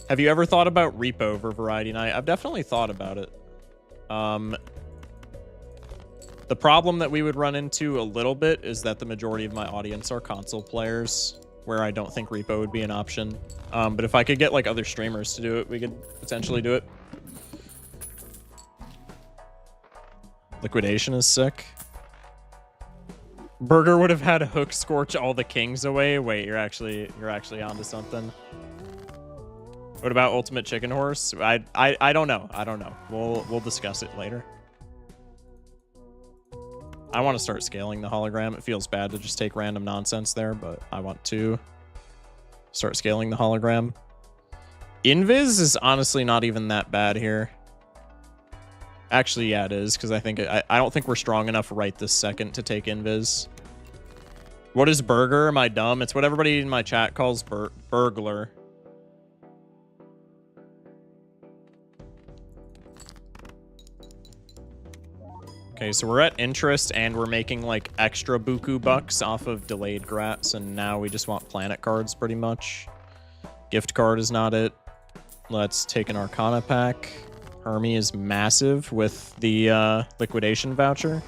Have you ever thought about Repo over Variety Night? I've definitely thought about it. The problem that we would run into a little bit is that the majority of my audience are console players, where I don't think Repo would be an option. But if I could get, like, other streamers to do it, we could potentially do it. Liquidation is sick. Burger would have had a Hook scorch all the kings away. Wait, you're actually onto something. What about Ultimate Chicken Horse? I don't know. I don't know. We'll discuss it later. I want to start scaling the hologram. It feels bad to just take random nonsense there, but I want to start scaling the hologram. Invis is honestly not even that bad here. Actually, yeah, it is, because I don't think we're strong enough right this second to take Invis. What is Burger? Am I dumb? It's what everybody in my chat calls burglar. Okay, so we're at interest and we're making like extra buku bucks off of delayed grats, and now we just want planet cards pretty much. Gift card is not it. Let's take an Arcana pack. Hermie is massive with the liquidation voucher.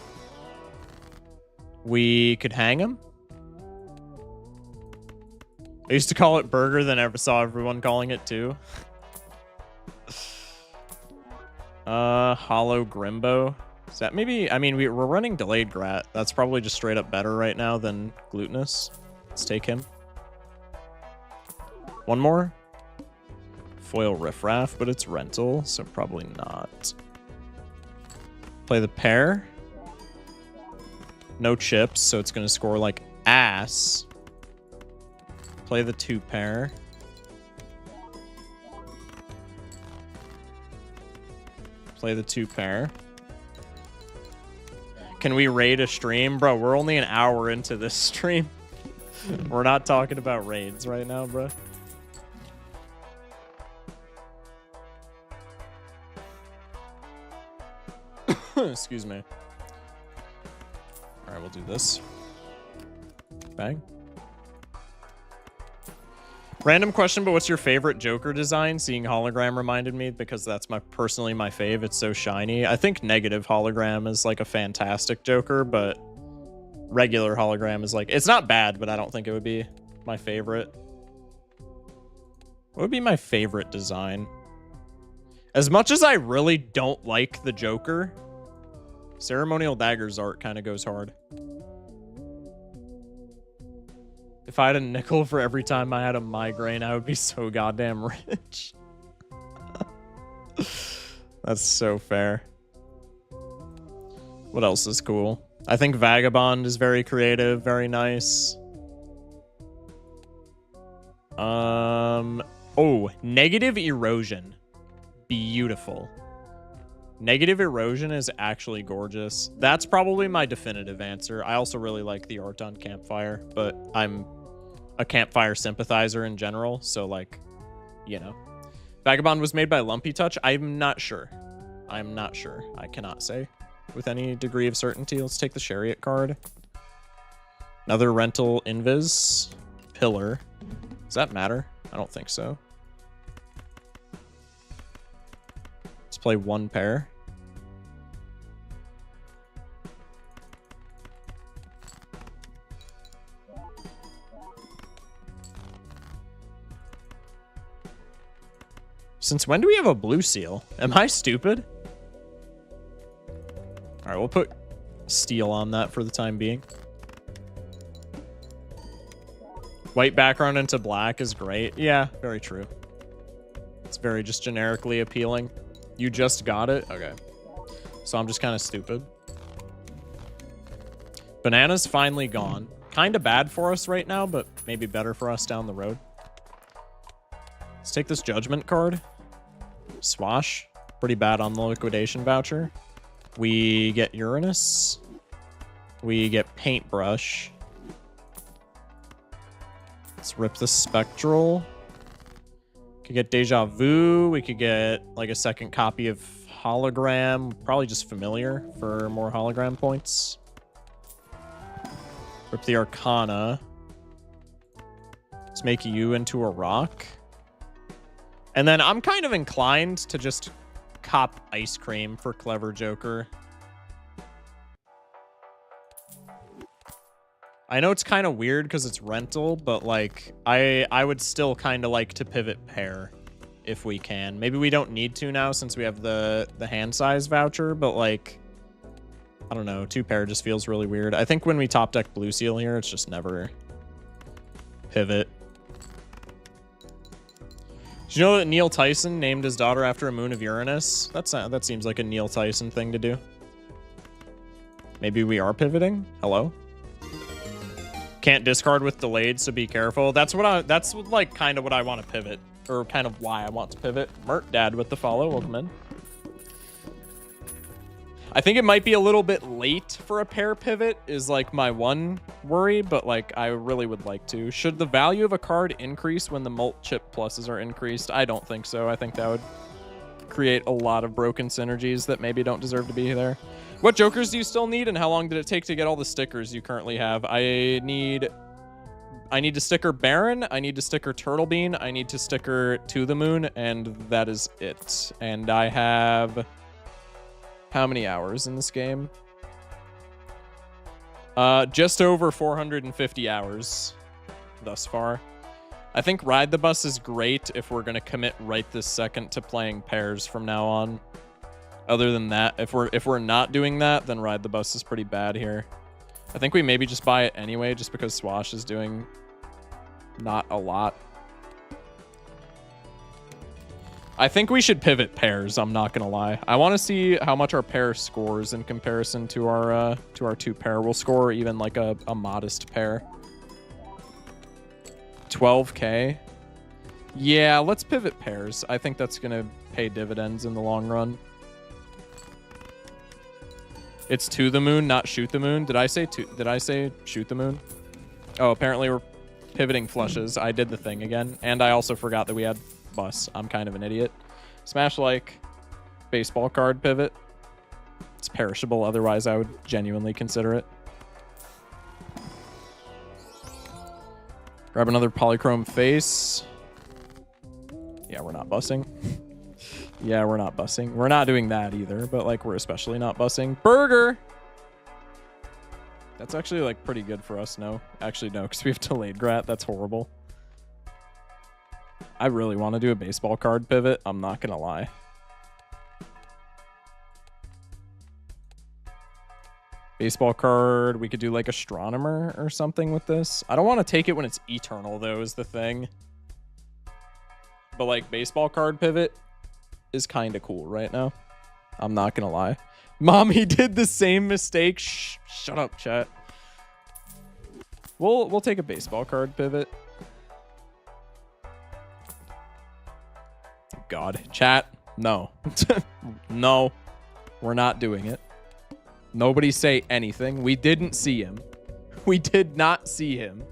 We could hang him. I used to call it burger, then I saw everyone calling it too. Hollow Grimbo. Is that maybe? I mean, we're running delayed grat. That's probably just straight up better right now than glutinous. Let's take him. One more. Foil riffraff, but it's rental, so probably not. Play the pair. No chips, so it's going to score like ass. Play the 2 pair. Play the 2 pair. Can we raid a stream? Bro, we're only an hour into this stream. We're not talking about raids right now, bro. Excuse me. All right, we'll do this. Bang. Random question, but what's your favorite Joker design? Seeing hologram reminded me because that's personally my fave. It's so shiny. I think negative hologram is like a fantastic Joker, but regular hologram is like, it's not bad, but I don't think it would be my favorite. What would be my favorite design? As much as I really don't like the Joker, Ceremonial Dagger's art kind of goes hard. If I had a nickel for every time I had a migraine, I would be so goddamn rich. That's so fair. What else is cool? I think Vagabond is very creative, very nice. Oh, Negative Erosion. Beautiful. Negative Erosion is actually gorgeous. That's probably my definitive answer. I also really like the art on Campfire, but I'm a Campfire sympathizer in general, so like, you know. Vagabond was made by Lumpy Touch. I'm not sure. I'm not sure. I cannot say with any degree of certainty. Let's take the Chariot card. Another rental invis. Pillar. Does that matter? I don't think so. Let's play 1 pair. Since when do we have a blue seal? Am I stupid? All right, we'll put steel on that for the time being. White background into black is great. Yeah, very true. It's very just generically appealing. You just got it? Okay. So I'm just kind of stupid. Banana's finally gone. Kind of bad for us right now, but maybe better for us down the road. Let's take this Judgment card. Swash. Pretty bad on the liquidation voucher. We get Uranus. We get Paintbrush. Let's rip the Spectral. Could get Deja Vu. We could get like a second copy of Hologram. Probably just Familiar for more hologram points. Rip the Arcana. Let's make you into a rock. And then I'm kind of inclined to just cop Ice Cream for Clever Joker. I know it's kind of weird because it's rental, but like I would still kind of like to pivot pair if we can. Maybe we don't need to now since we have the hand size voucher, but like I don't know, 2 pair just feels really weird. I think when we top deck blue seal here, it's just never pivot. Did you know that Neil Tyson named his daughter after a moon of Uranus? That seems like a Neil Tyson thing to do. Maybe we are pivoting? Hello? Can't discard with delayed, so be careful. That's like kind of what I want to pivot, or kind of why I want to pivot. Mert Dad with the follow, welcome in. I think it might be a little bit late for a pair pivot is like my one worry, but like I really would like to. Should the value of a card increase when the mult chip pluses are increased? I don't think so. I think that would create a lot of broken synergies that maybe don't deserve to be there. What jokers do you still need, and how long did it take to get all the stickers you currently have? I need to sticker Baron, I need to sticker Turtle Bean, I need to sticker To the Moon, and that is it. And I have how many hours in this game? Just over 450 hours thus far. I think Ride the Bus is great if we're gonna commit right this second to playing pairs from now on. Other than that, if we're not doing that, then Ride the Bus is pretty bad here. I think we maybe just buy it anyway, just because Swash is doing not a lot. I think we should pivot pairs, I'm not gonna lie. I want to see how much our pair scores in comparison to our 2-pair. We'll score even like a modest pair. 12k. Yeah, let's pivot pairs. I think that's gonna pay dividends in the long run. It's To the Moon, not Shoot the Moon. Did I say Shoot the Moon? Oh, apparently we're pivoting flushes. I did the thing again. And I also forgot that we had Bus. I'm kind of an idiot. Smash like baseball card pivot. It's perishable, otherwise I would genuinely consider it. Grab another polychrome face. Yeah, we're not bussing. Yeah, we're not bussing. We're not doing that either, but like we're especially not bussing. Burger! That's actually like pretty good for us, no? Actually, no, because we have delayed grat. That's horrible. I really want to do a baseball card pivot. I'm not going to lie. Baseball card. We could do like Astronomer or something with this. I don't want to take it when it's Eternal, though, is the thing. But like baseball card pivot is kind of cool right now. I'm not gonna lie. Mom, he did the same mistake. Shh, shut up, chat. We'll take a baseball card pivot. God, chat, no. No, we're not doing it. Nobody say anything. We didn't see him. We did not see him.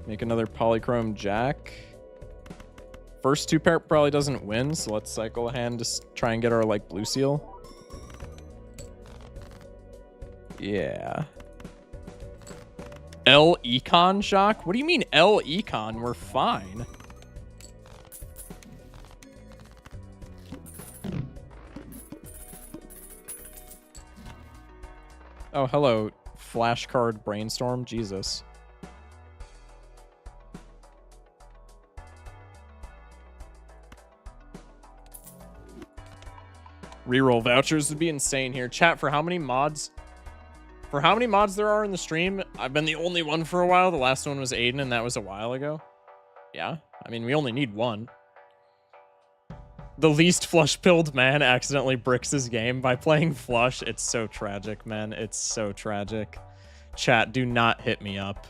Make another polychrome jack. First 2-pair probably doesn't win, so let's cycle a hand to try and get our like blue seal. Yeah. L Econ shock? What do you mean L Econ? We're fine. Oh, hello. Flashcard brainstorm. Jesus. Reroll vouchers would be insane here. Chat, for how many mods? For how many mods there are in the stream? I've been the only one for a while. The last one was Aiden, and that was a while ago. Yeah, I mean, we only need one. The least flush-pilled man accidentally bricks his game by playing flush. It's so tragic, man. It's so tragic. Chat, do not hit me up.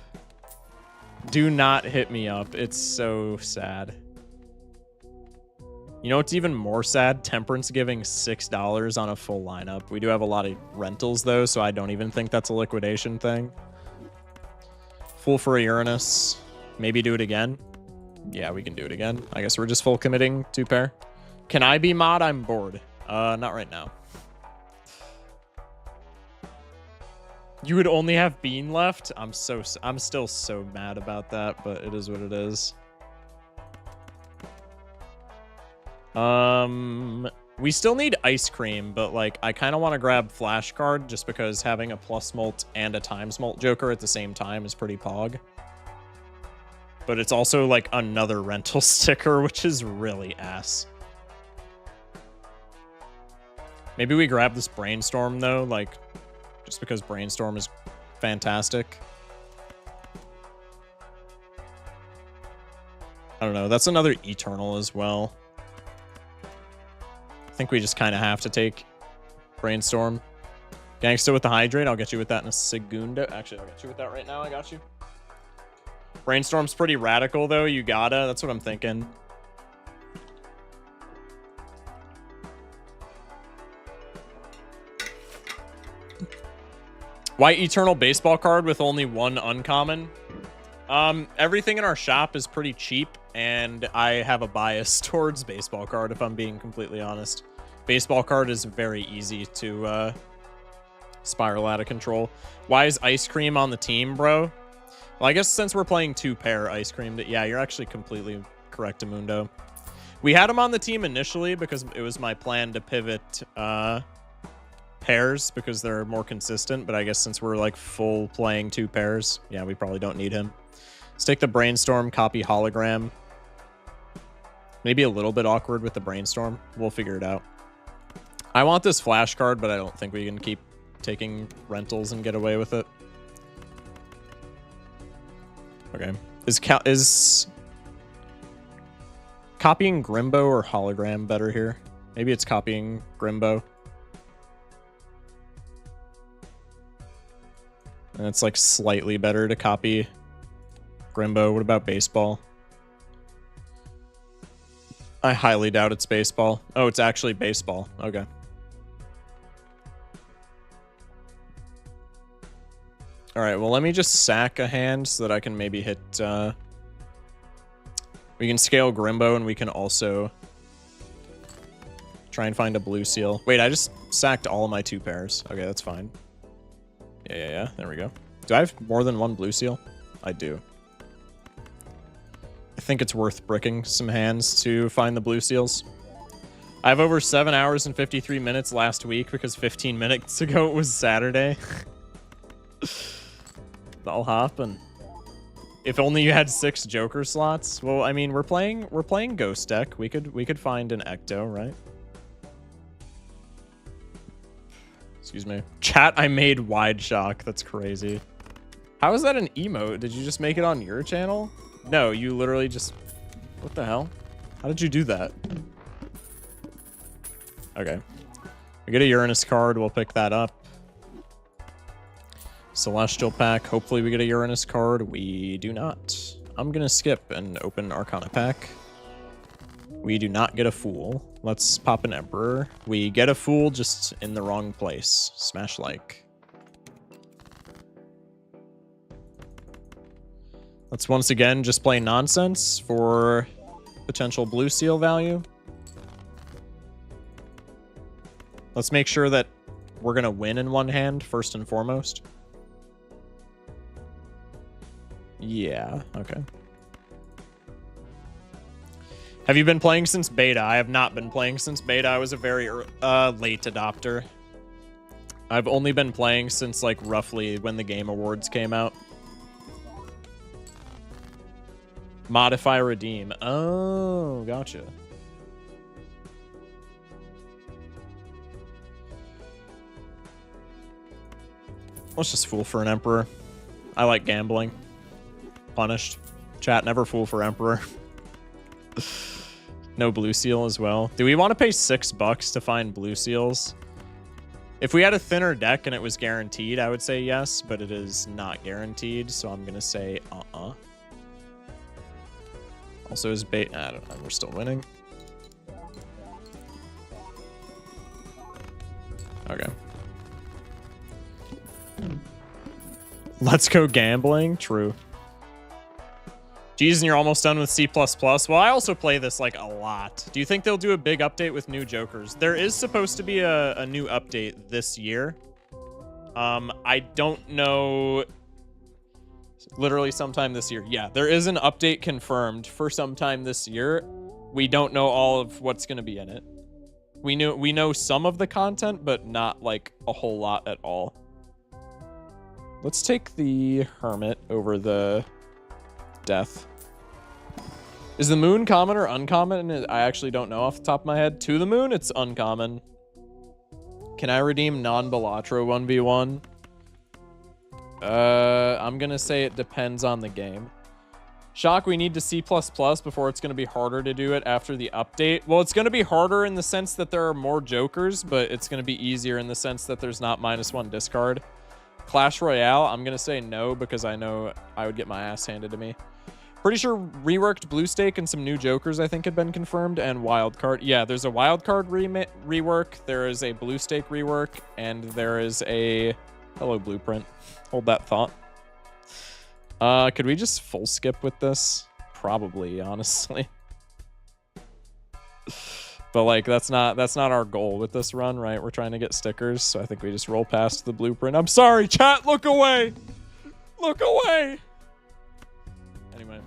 Do not hit me up. It's so sad. You know what's even more sad? Temperance giving $6 on a full lineup. We do have a lot of rentals, though, so I don't even think that's a liquidation thing. Full for a Uranus. Maybe do it again? Yeah, we can do it again. I guess we're just full committing 2-pair. Can I be mod? I'm bored. Not right now. You would only have Bean left? I'm still so mad about that, but it is what it is. We still need ice cream, but like I kind of want to grab flash card just because having a plus molt and a times molt joker at the same time is pretty pog. But it's also like another rental sticker, which is really ass. Maybe we grab this brainstorm though, like just because brainstorm is fantastic. I don't know. That's another eternal as well. I think we just kind of have to take brainstorm. Gangsta with the hydrate. I'll get you with that in a segundo. Actually, I'll get you with that right now. I got you. Brainstorm's pretty radical, though. You gotta. That's what I'm thinking. Why Eternal Baseball card with only one uncommon? Everything in our shop is pretty cheap, and I have a bias towards baseball card, if I'm being completely honest. Baseball card is very easy to spiral out of control. Why is Ice Cream on the team, bro? Well, I guess since we're playing 2-pair Ice Cream, yeah, you're actually completely correct, Amundo. We had him on the team initially because it was my plan to pivot pairs because they're more consistent, but I guess since we're like full playing 2 pairs, yeah, we probably don't need him. Let's take the Brainstorm, copy Hologram. Maybe a little bit awkward with the Brainstorm. We'll figure it out. I want this flash card, but I don't think we can keep taking rentals and get away with it. Okay. Is copying Grimbo or Hologram better here? Maybe it's copying Grimbo. And it's like slightly better to copy Grimbo. What about baseball? I highly doubt it's baseball. Oh, it's actually baseball. Okay. All right, well, let me just sack a hand so that I can maybe hit... we can scale Grimbo, and we can also try and find a blue seal. Wait, I just sacked all of my 2 pairs. Okay, that's fine. Yeah. There we go. Do I have more than 1 blue seal? I do. I think it's worth bricking some hands to find the blue seals. I have over 7 hours and 53 minutes last week because 15 minutes ago it was Saturday. That'll happen. If only you had 6 Joker slots. Well, I mean, we're playing Ghost deck. We could find an Ecto, right? Excuse me. Chat, I made Wide Shock. That's crazy. How is that an emote? Did you just make it on your channel? No, you literally just... What the hell? How did you do that? Okay. We get a Uranus card. We'll pick that up. Celestial pack. Hopefully we get a Uranus card. We do not. I'm going to skip and open Arcana pack. We do not get a Fool. Let's pop an Emperor. We get a Fool just in the wrong place. Smash like. Let's once again just play nonsense for potential blue seal value. Let's make sure that we're going to win in one hand first and foremost. Yeah, okay. Have you been playing since beta? I have not been playing since beta. I was a very late adopter. I've only been playing since like roughly when the Game Awards came out. Modify, redeem. Oh, gotcha. Let's just fool for an Emperor. I like gambling. Punished. Chat, never fool for Emperor. No blue seal as well. Do we want to pay $6 to find blue seals? If we had a thinner deck and it was guaranteed, I would say yes, but it is not guaranteed, so I'm going to say Also, is bait... I don't know. We're still winning. Okay. Let's go gambling. True. Geez, and you're almost done with C++. Well, I also play this, like, a lot. Do you think they'll do a big update with new Jokers? There is supposed to be a new update this year. I don't know... Literally sometime this year. Yeah, there is an update confirmed for sometime this year. We don't know all of what's going to be in it. We know some of the content, but not, like, a whole lot at all. Let's take the Hermit over the Death. Is the Moon common or uncommon? I actually don't know off the top of my head. To the Moon, it's uncommon. Can I redeem non-Balatro 1v1? I'm gonna say it depends on the game. Shock, we need to C++ before it's gonna be harder to do it after the update. Well, it's gonna be harder in the sense that there are more Jokers, but it's gonna be easier in the sense that there's not -1 discard. Clash Royale, I'm gonna say no because I know I would get my ass handed to me. Pretty sure reworked Blue Stake and some new Jokers I think had been confirmed, and Wildcard. Yeah, there's a Wildcard rework, there is a Blue Stake rework, and there is a... Hello, Blueprint. Hold that thought. Could we just full skip with this? Probably, honestly. But like that's not our goal with this run, right? We're trying to get stickers, so I think we just roll past the blueprint. I'm sorry, chat. Look away. Look away. Anyway.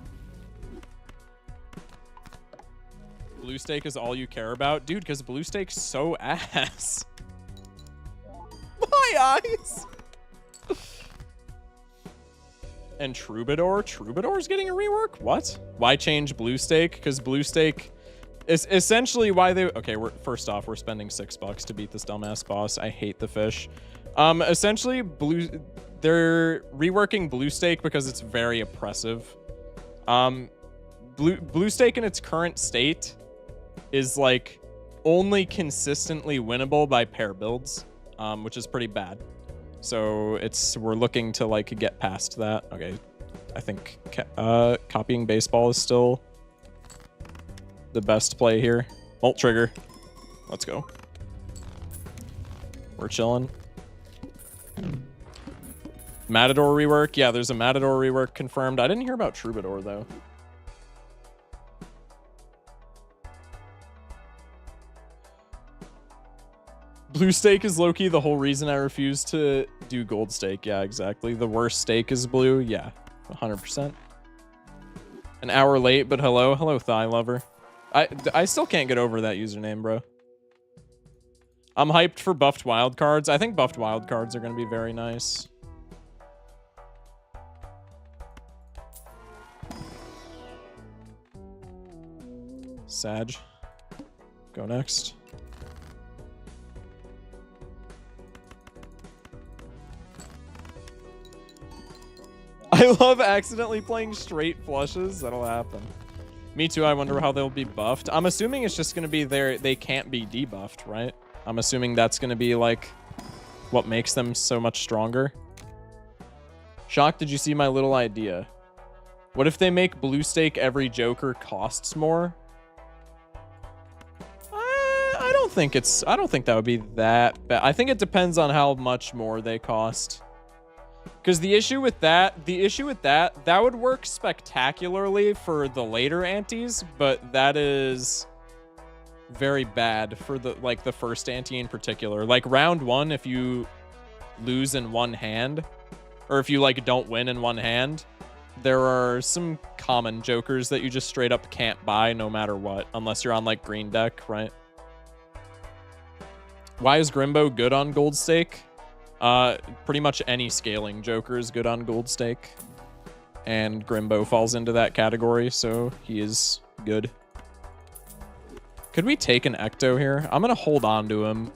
Blue steak is all you care about? Dude, because blue steak's so ass. My eyes. And Troubadour? Troubadour's getting a rework? What? Why change blue steak? Because blue steak is essentially why they... Okay, first off, we're spending $6 to beat this dumbass boss. I hate the fish. Essentially, they're reworking blue steak because it's very oppressive. Blue steak in its current state is like only consistently winnable by pair builds, which is pretty bad. So we're looking to like get past that. Okay, I think copying baseball is still the best play here. Molt trigger. Let's go. We're chilling. Matador rework. Yeah, there's a Matador rework confirmed. I didn't hear about Troubadour though. Blue steak is low-key the whole reason I refuse to do gold steak. Yeah, exactly. The worst steak is blue. Yeah, 100%. An hour late, but hello. Hello, thigh lover. I still can't get over that username, bro. I'm hyped for buffed wildcards. I think buffed wildcards are going to be very nice. Sag. Go next. I love accidentally playing straight flushes. That'll happen. Me too. I wonder how they'll be buffed. I'm assuming it's just going to be they can't be debuffed, right? I'm assuming that's going to be like what makes them so much stronger. Shock, did you see my little idea? What if they make blue steak every Joker costs more? I don't think that would be that bad. I think it depends on how much more they cost. Because the issue with that would work spectacularly for the later antes, but that is very bad for the first ante in particular. Like round 1, if you lose in one hand, or if you like don't win in one hand, there are some common Jokers that you just straight up can't buy no matter what, unless you're on like green deck, right? Why is Grimbo good on gold stake? Pretty much any scaling Joker is good on gold stake, and Grimbo falls into that category, so he is good. Could we take an Ecto here? I'm gonna hold on to him.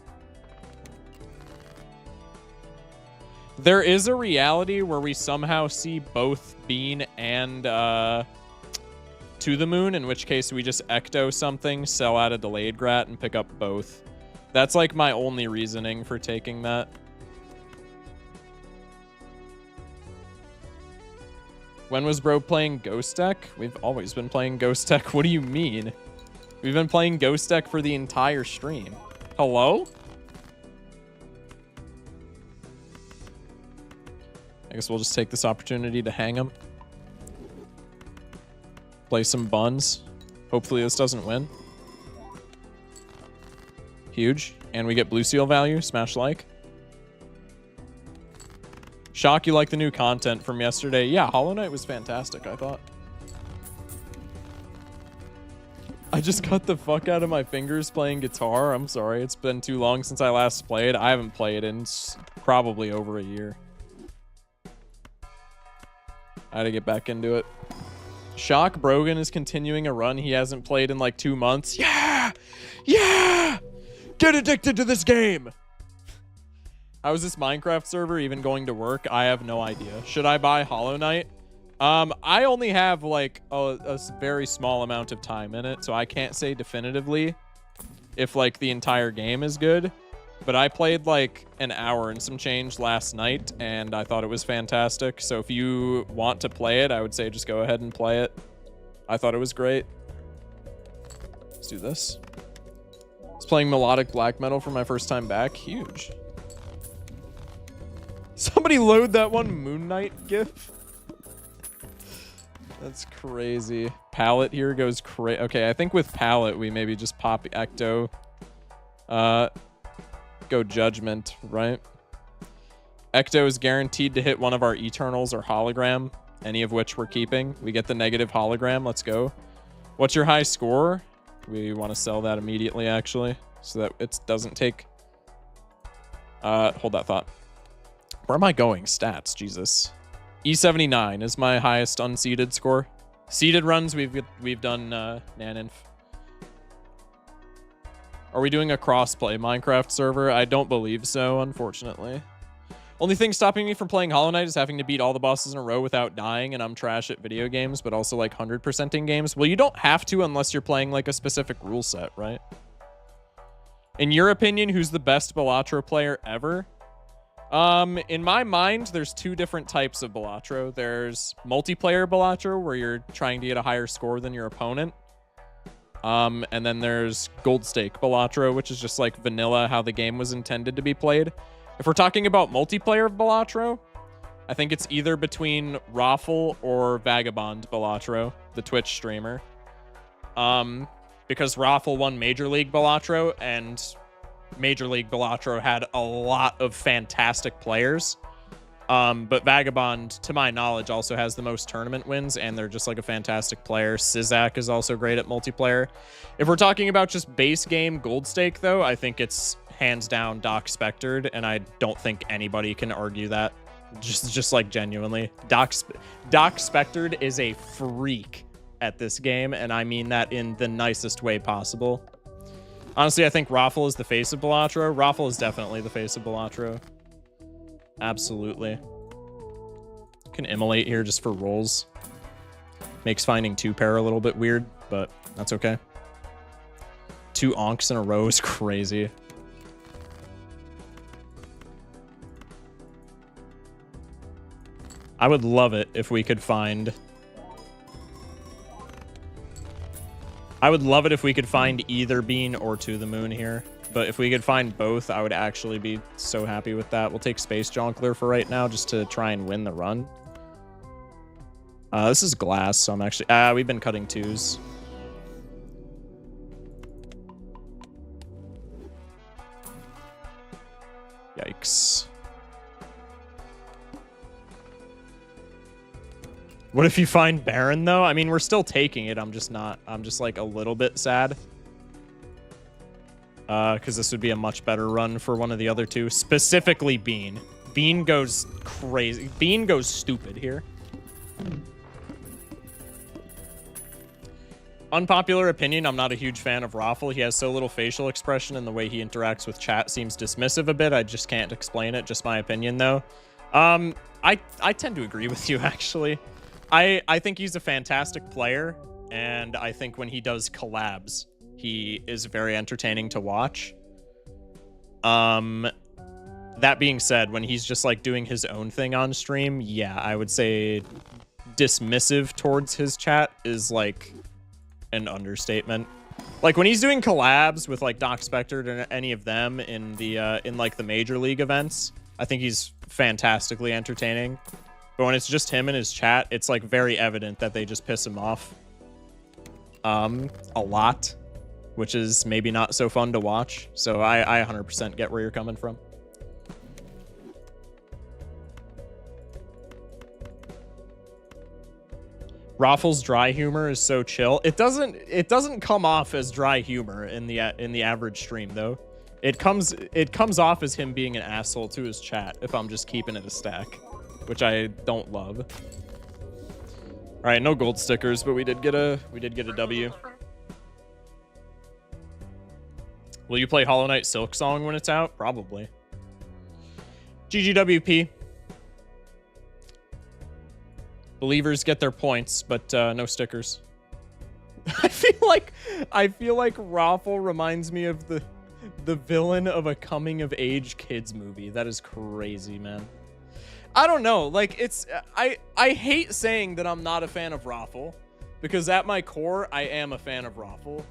There is a reality where we somehow see both Bean and To the Moon, in which case we just Ecto something, sell out a delayed grat, and pick up both. That's like my only reasoning for taking that. When was bro playing Ghost Deck? We've always been playing Ghost Deck. What do you mean? We've been playing Ghost Deck for the entire stream. Hello? I guess we'll just take this opportunity to hang him. Play some buns. Hopefully this doesn't win. Huge. And we get blue seal value. Smash like. Shock, you like the new content from yesterday? Yeah, Hollow Knight was fantastic, I thought. I just cut the fuck out of my fingers playing guitar. I'm sorry, it's been too long since I last played. I haven't played in probably over a year. I had to get back into it. Shock, Brogan is continuing a run he hasn't played in like 2 months. Yeah! Yeah! Get addicted to this game! How is this Minecraft server even going to work? I have no idea. Should I buy Hollow Knight? I only have like a very small amount of time in it, so I can't say definitively if like the entire game is good. But I played like an hour and some change last night, and I thought it was fantastic. So if you want to play it, I would say just go ahead and play it. I thought it was great. Let's do this. I was playing melodic black metal for my first time back. Huge. Somebody load that one Moon Knight gif. That's crazy. Palette here goes crazy. Okay, I think with Palette, we maybe just pop Ecto. Go Judgment, right? Ecto is guaranteed to hit one of our Eternals or Hologram, any of which we're keeping. We get the negative Hologram. Let's go. What's your high score? We want to sell that immediately, actually, so that it doesn't take... hold that thought. Where am I going? Stats, Jesus. E79 is my highest unseeded score. Seeded runs, we've done Naninf. Are we doing a cross-play Minecraft server? I don't believe so, unfortunately. Only thing stopping me from playing Hollow Knight is having to beat all the bosses in a row without dying, and I'm trash at video games, but also like 100%ing games. Well, you don't have to unless you're playing like a specific rule set, right? In your opinion, who's the best Balatro player ever? In my mind, there's two different types of Balatro. There's multiplayer Balatro, where you're trying to get a higher score than your opponent. And then there's Gold Stake Balatro, which is just like vanilla, how the game was intended to be played. If we're talking about multiplayer Balatro, I think it's either between Raffle or Vagabond Balatro, the Twitch streamer. Because Raffle won Major League Balatro, and Major League Balatro had a lot of fantastic players. But Vagabond, to my knowledge, also has the most tournament wins, and they're just like a fantastic player. Sizak is also great at multiplayer. If we're talking about just base game Gold Stake, though, I think it's hands down Doc Spectred, and I don't think anybody can argue that. Just like genuinely. Doc Spectred is a freak at this game, and I mean that in the nicest way possible. Honestly, I think Raffle is the face of Balatro. Raffle is definitely the face of Balatro. Absolutely. Can immolate here just for rolls. Makes finding 2-pair a little bit weird, but that's okay. 2 onks in a row is crazy. I would love it if we could find... I would love it if we could find either Bean or To the Moon here. But if we could find both, I would actually be so happy with that. We'll take Space Jonkler for right now just to try and win the run. This is glass, so I'm actually... we've been cutting 2s. Yikes. What if you find Baron, though? I mean, we're still taking it. I'm just not... I'm just, like, a little bit sad. Because this would be a much better run for one of the other two. Specifically Bean. Bean goes crazy. Bean goes stupid here. Unpopular opinion, I'm not a huge fan of Raffle. He has so little facial expression, and the way he interacts with chat seems dismissive a bit. I just can't explain it. Just my opinion, though. I tend to agree with you, actually. I think he's a fantastic player, and I think when he does collabs, he is very entertaining to watch. That being said, when he's just like doing his own thing on stream, yeah, I would say dismissive towards his chat is like an understatement. Like when he's doing collabs with like Doc Spectred and any of them in the in like the Major League events, I think he's fantastically entertaining. But when it's just him and his chat, it's like very evident that they just piss him off a lot, which is maybe not so fun to watch. So I 100% get where you're coming from. Raffle's dry humor is so chill. It doesn't come off as dry humor in the average stream though. It comes off as him being an asshole to his chat if I'm just keeping it a stack, which I don't love. All right, no gold stickers, but we did get a W. Will you play Hollow Knight Silk Song when it's out? Probably. GGWP. Believers get their points, but no stickers. I feel like Raffle reminds me of the villain of a coming of age kids movie. That is crazy, man. I don't know. Like I hate saying that I'm not a fan of Raffle, because at my core I am a fan of Raffle.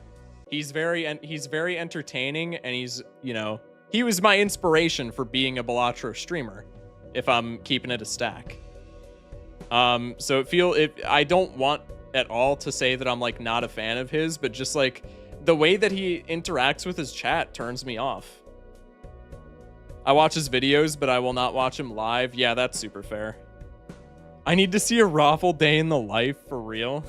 He's very entertaining, and he's, you know, he was my inspiration for being a Balatro streamer, if I'm keeping it a stack. So I don't want at all to say that I'm like not a fan of his, but just like the way that he interacts with his chat turns me off. I watch his videos, but I will not watch him live. Yeah, that's super fair. I need to see a Raffle day in the life for real.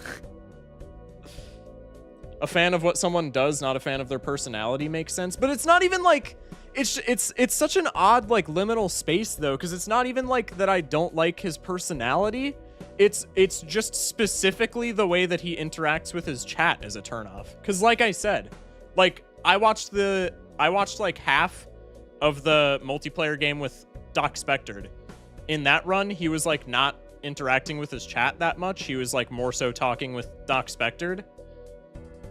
A fan of what someone does, not a fan of their personality makes sense, but it's not even like it's such an odd like liminal space though, because it's not even like that I don't like his personality. It's just specifically the way that he interacts with his chat as a turnoff. Because like I said, like I watched like half of the multiplayer game with Doc Spectored. In that run, he was like not interacting with his chat that much. He was like more so talking with Doc Spectored.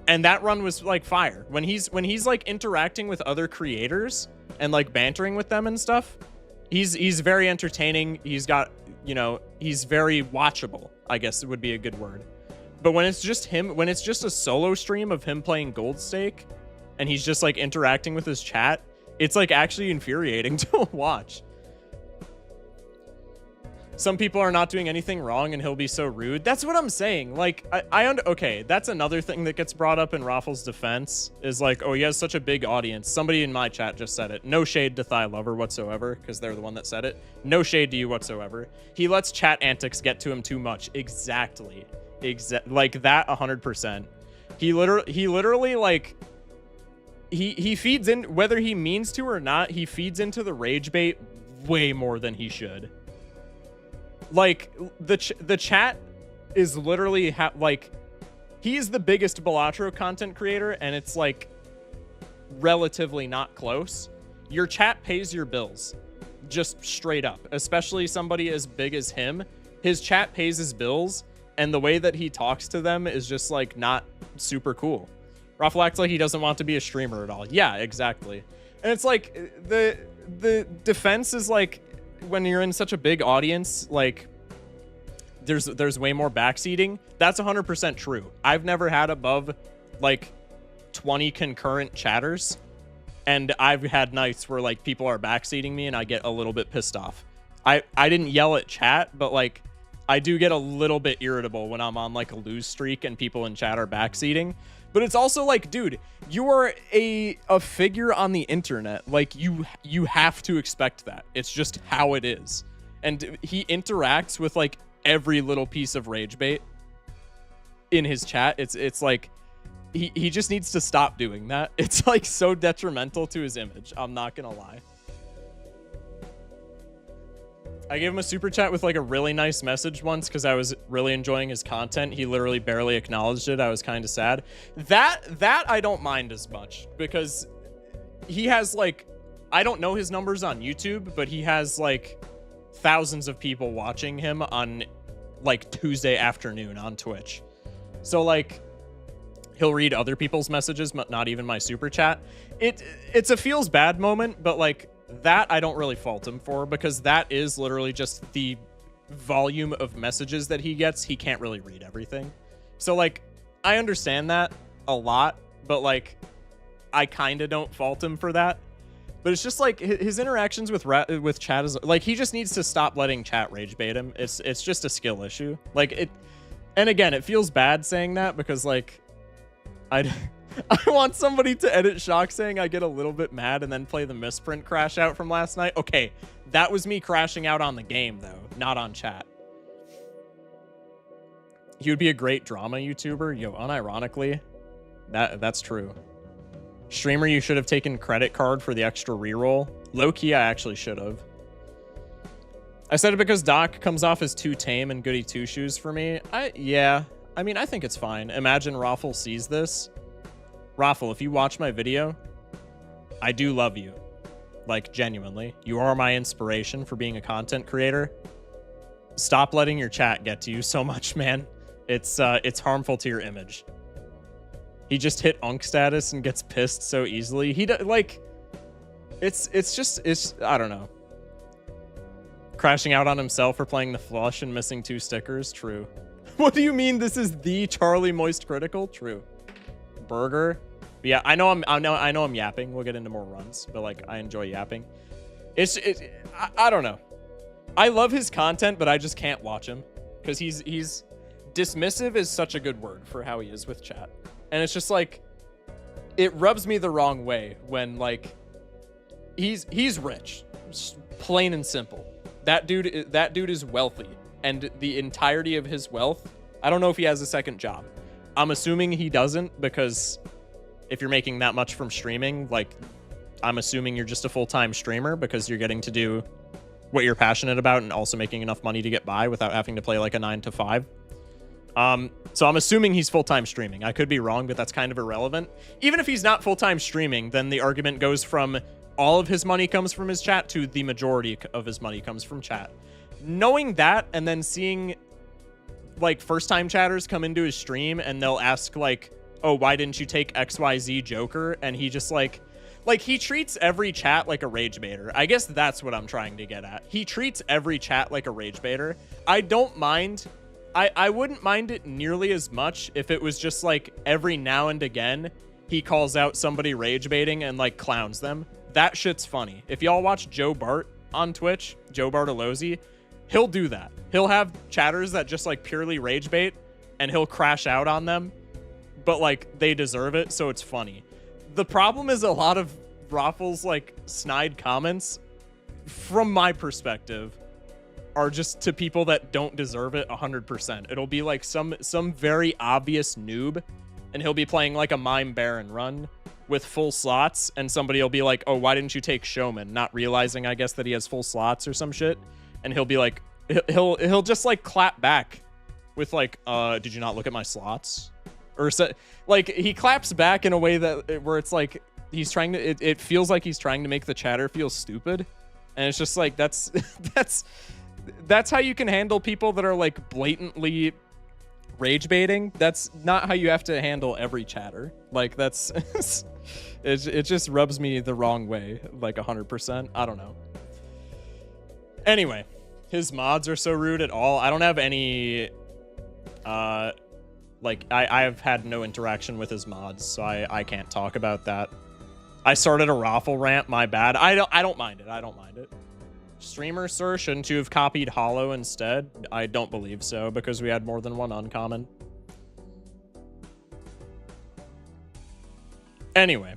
And that run was like fire. When he's like interacting with other creators and like bantering with them and stuff, he's very entertaining. He's got, you know, he's very watchable, I guess it would be a good word. But when it's just him, when it's just a solo stream of him playing Gold Stake and he's just like interacting with his chat, it's like actually infuriating to watch. Some people are not doing anything wrong and he'll be so rude. That's what I'm saying. Like, okay, that's another thing that gets brought up in Raffle's defense is like, oh, he has such a big audience. Somebody in my chat just said it. No shade to Thigh Lover whatsoever, because they're the one that said it. No shade to you whatsoever. He lets chat antics get to him too much. Exactly. Like that 100%. He literally like, he feeds in, whether he means to or not, he feeds into the rage bait way more than he should. Like, the chat is literally, like, he is the biggest Balatro content creator, and it's, like, relatively not close. Your chat pays your bills, just straight up. Especially somebody as big as him. His chat pays his bills, and the way that he talks to them is just, like, not super cool. Raffle acts like he doesn't want to be a streamer at all. Yeah, exactly. And it's, like, the defense is, like, when you're in such a big audience, like there's way more backseating. That's 100% true. I've never had above like 20 concurrent chatters, and I've had nights where like people are backseating me and I get a little bit pissed off. I didn't yell at chat, but like I do get a little bit irritable when I'm on like a lose streak and people in chat are backseating. But it's also like, dude, you are a figure on the internet. Like, you have to expect that. It's just how it is. And he interacts with, like, every little piece of rage bait in his chat. It's like, he just needs to stop doing that. It's, like, so detrimental to his image. I'm not gonna lie. I gave him a super chat with like a really nice message once because I was really enjoying his content. He literally barely acknowledged it. I was kind of sad. That I don't mind as much because he has like, I don't know his numbers on YouTube, but he has like thousands of people watching him on like Tuesday afternoon on Twitch. So like he'll read other people's messages, but not even my super chat. It's a feels bad moment, but like, that I don't really fault him for because that is literally just the volume of messages that he gets. He can't really read everything. So like, I understand that a lot, but like, I kind of don't fault him for that. But it's just like his interactions with chat is like, he just needs to stop letting chat rage bait him. It's just a skill issue. Like it, and again, it feels bad saying that because like, I want somebody to edit Shock saying I get a little bit mad and then play the misprint crash out from last night. Okay, that was me crashing out on the game, though, not on chat. He would be a great drama YouTuber. Yo, unironically, that's true. Streamer, you should have taken credit card for the extra reroll. Low-key, I actually should have. I said it because Doc comes off as too tame and goody two-shoes for me. Yeah, I mean, I think it's fine. Imagine Raffle sees this. Raffle, if you watch my video, I do love you. Like, genuinely. You are my inspiration for being a content creator. Stop letting your chat get to you so much, man. It's harmful to your image. He just hit Unk status and gets pissed so easily. Like, it's I don't know. Crashing out on himself for playing the flush and missing 2 stickers? True. What do you mean this is the Charlie Moist Critical? True. Burger. But yeah, I know I'm yapping. We'll get into more runs, but like I enjoy yapping. I don't know. I love his content, but I just can't watch him. because he's dismissive is such a good word for how he is with chat. And it's just like, it rubs me the wrong way when like he's rich, plain and simple. That dude is wealthy, and the entirety of his wealth, I don't know if he has a second job. I'm assuming he doesn't, because if you're making that much from streaming, like, I'm assuming you're just a full-time streamer because you're getting to do what you're passionate about and also making enough money to get by without having to play like a 9 to 5. So I'm assuming he's full-time streaming. I could be wrong, but that's kind of irrelevant. Even if he's not full-time streaming, then the argument goes from all of his money comes from his chat to the majority of his money comes from chat. Knowing that, and then seeing like first-time chatters come into his stream and they'll ask like, oh, why didn't you take XYZ Joker? And he just like he treats every chat like a rage baiter. I guess that's what I'm trying to get at. He treats every chat like a rage baiter. I don't mind. I wouldn't mind it nearly as much if it was just like every now and again he calls out somebody rage baiting and like clowns them. That shit's funny. If y'all watch Joe Bart on Twitch, Joe Bartolozzi, he'll do that. He'll have chatters that just like purely rage bait and he'll crash out on them, but like they deserve it, so it's funny. The problem is a lot of Raffles like snide comments, from my perspective, are just to people that don't deserve it 100%. It'll be like some very obvious noob, and he'll be playing like a Mime Baron run with full slots, and somebody will be like, oh, why didn't you take Showman? Not realizing, I guess, that he has full slots or some shit. And he'll be like, he'll just like clap back with like, did you not look at my slots? Or so, like, he claps back in a way that where it's like he's trying to, it feels like he's trying to make the chatter feel stupid. And it's just like, that's how you can handle people that are like blatantly rage baiting. That's not how you have to handle every chatter. Like, that's it just rubs me the wrong way, like 100%. I don't know. Anyway, his mods are so rude at all. I don't have any like I have had no interaction with his mods, so I can't talk about that. I started a raffle rant, my bad. I don't mind it. I don't mind it. Streamer, sir, shouldn't you have copied Hollow instead? I don't believe so, because we had more than one uncommon. Anyway,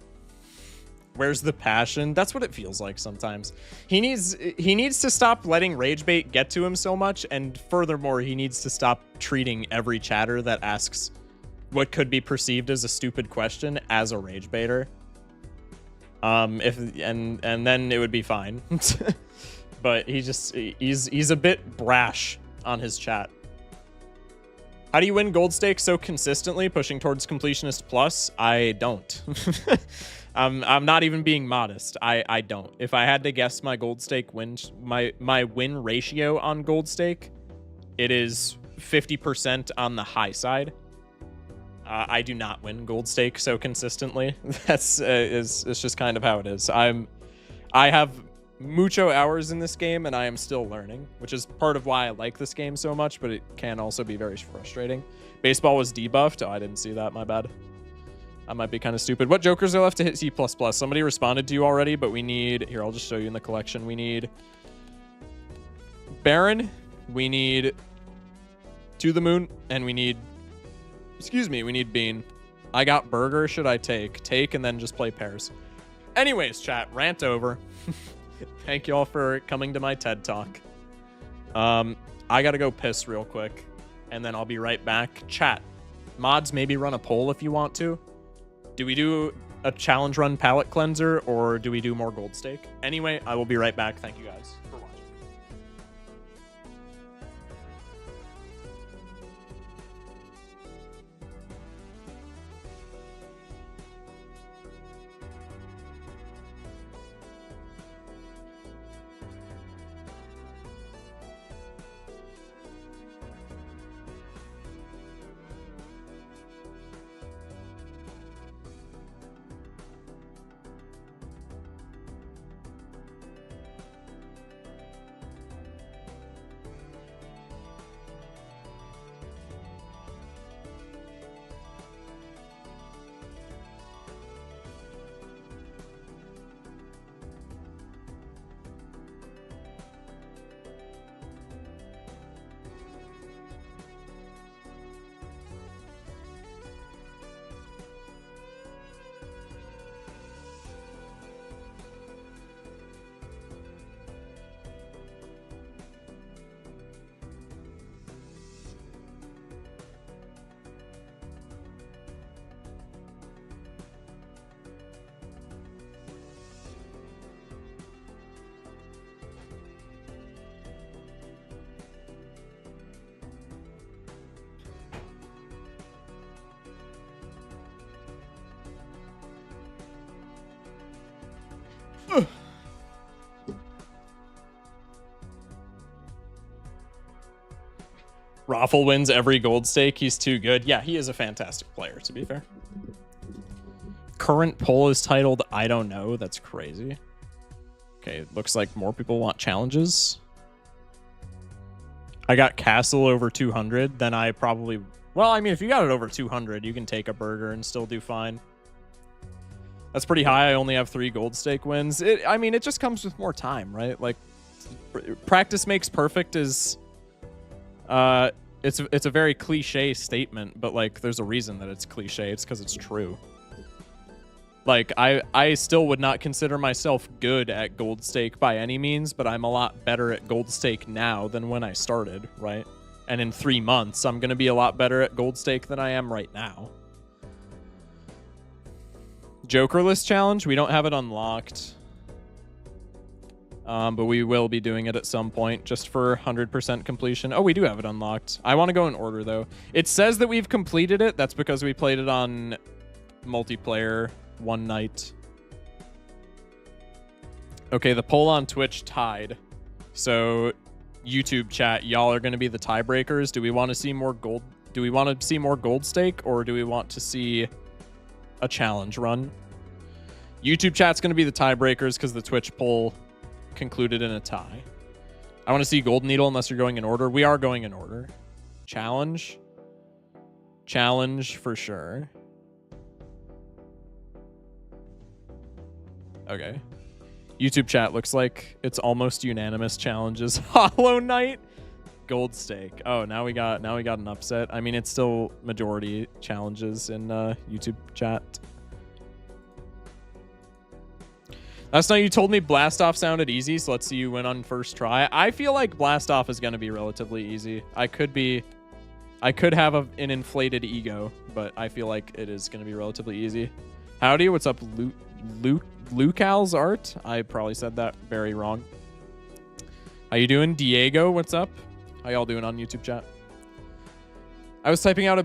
where's the passion? That's what it feels like sometimes. He needs to stop letting rage bait get to him so much, and furthermore, he needs to stop treating every chatter that asks what could be perceived as a stupid question as a rage baiter. And then it would be fine. But he's a bit brash on his chat. How do you win gold stakes so consistently, pushing towards completionist plus? I don't. I'm not even being modest. I don't. If I had to guess my gold stake win, my win ratio on gold stake, it is 50% on the high side. I do not win gold stake so consistently. That's it's just kind of how it is. I have mucho hours in this game, and I am still learning, which is part of why I like this game so much, but it can also be very frustrating. Baseball was debuffed. Oh, I didn't see that. My bad. I might be kind of stupid. What jokers are left to hit C++? Somebody responded to you already, but we need... Here, I'll just show you in the collection. We need Baron. We need To the Moon. And we need... Excuse me, we need Bean. I got Burger. Should I take? Take and then just play pairs. Anyways, chat. Rant over. Thank you all for coming to my TED Talk. I gotta go piss real quick, and then I'll be right back. Chat. Mods, maybe run a poll if you want to. Do we do a challenge run palette cleanser, or do we do more gold stake? Anyway, I will be right back. Thank you guys for watching. Raffle wins every gold stake. He's too good. Yeah, he is a fantastic player, to be fair. Current poll is titled, I don't know. That's crazy. Okay, it looks like more people want challenges. I got Castle over 200, then I probably... Well, I mean, if you got it over 200, you can take a burger and still do fine. That's pretty high. I only have 3 gold stake wins. I mean, it just comes with more time, right? Like, practice makes perfect is... It's a very cliche statement, but, like, there's a reason that it's cliche. It's because it's true. Like, I still would not consider myself good at gold stake by any means, but I'm a lot better at gold stake now than when I started, right? And in 3 months, I'm going to be a lot better at gold stake than I am right now. Jokerless challenge, we don't have it unlocked. But we will be doing it at some point just for 100% completion. Oh, we do have it unlocked. I want to go in order, though. It says that we've completed it. That's because we played it on multiplayer one night. Okay, the poll on Twitch tied. So, YouTube chat, y'all are going to be the tiebreakers. Do we want to see more gold? Do we want to see more gold stake, or do we want to see a challenge run? YouTube chat's going to be the tiebreakers because the Twitch poll concluded in a tie. I want to see gold needle unless you're going in order. We are going in order. Challenge. Challenge for sure. Okay. YouTube chat looks like it's almost unanimous challenges. Hollow Knight, gold stake. Oh, now we got an upset. I mean, it's still majority challenges in YouTube chat. Last night you told me Blast Off sounded easy, so let's see you win on first try. I feel like Blast Off is going to be relatively easy. I could have an inflated ego, but I feel like it is going to be relatively easy. Howdy, what's up, Lucal's art? I probably said that very wrong. How you doing? Diego, what's up? How y'all doing on YouTube chat? I was typing out a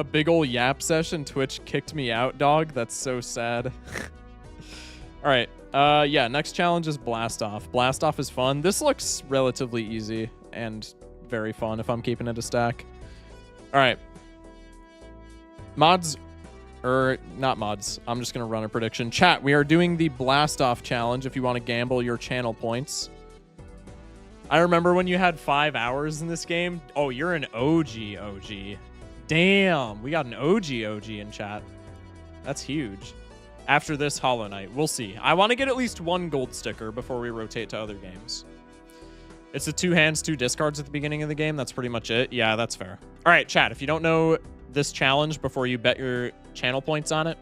big ol' yap session. Twitch kicked me out, dog. That's so sad. All right. Yeah, next challenge is Blast Off. Blast Off is fun. This looks relatively easy and very fun if I'm keeping it a stack. All right. Mods, or not mods. I'm just going to run a prediction. Chat, we are doing the Blast Off challenge if you want to gamble your channel points. I remember when you had 5 hours in this game. Oh, you're an OG. Damn, we got an OG in chat. That's huge. After this Hollow Knight, we'll see. I want to get at least 1 gold sticker before we rotate to other games. It's the 2 hands, 2 discards at the beginning of the game. That's pretty much it. Yeah, that's fair. All right, chat, if you don't know this challenge before you bet your channel points on it,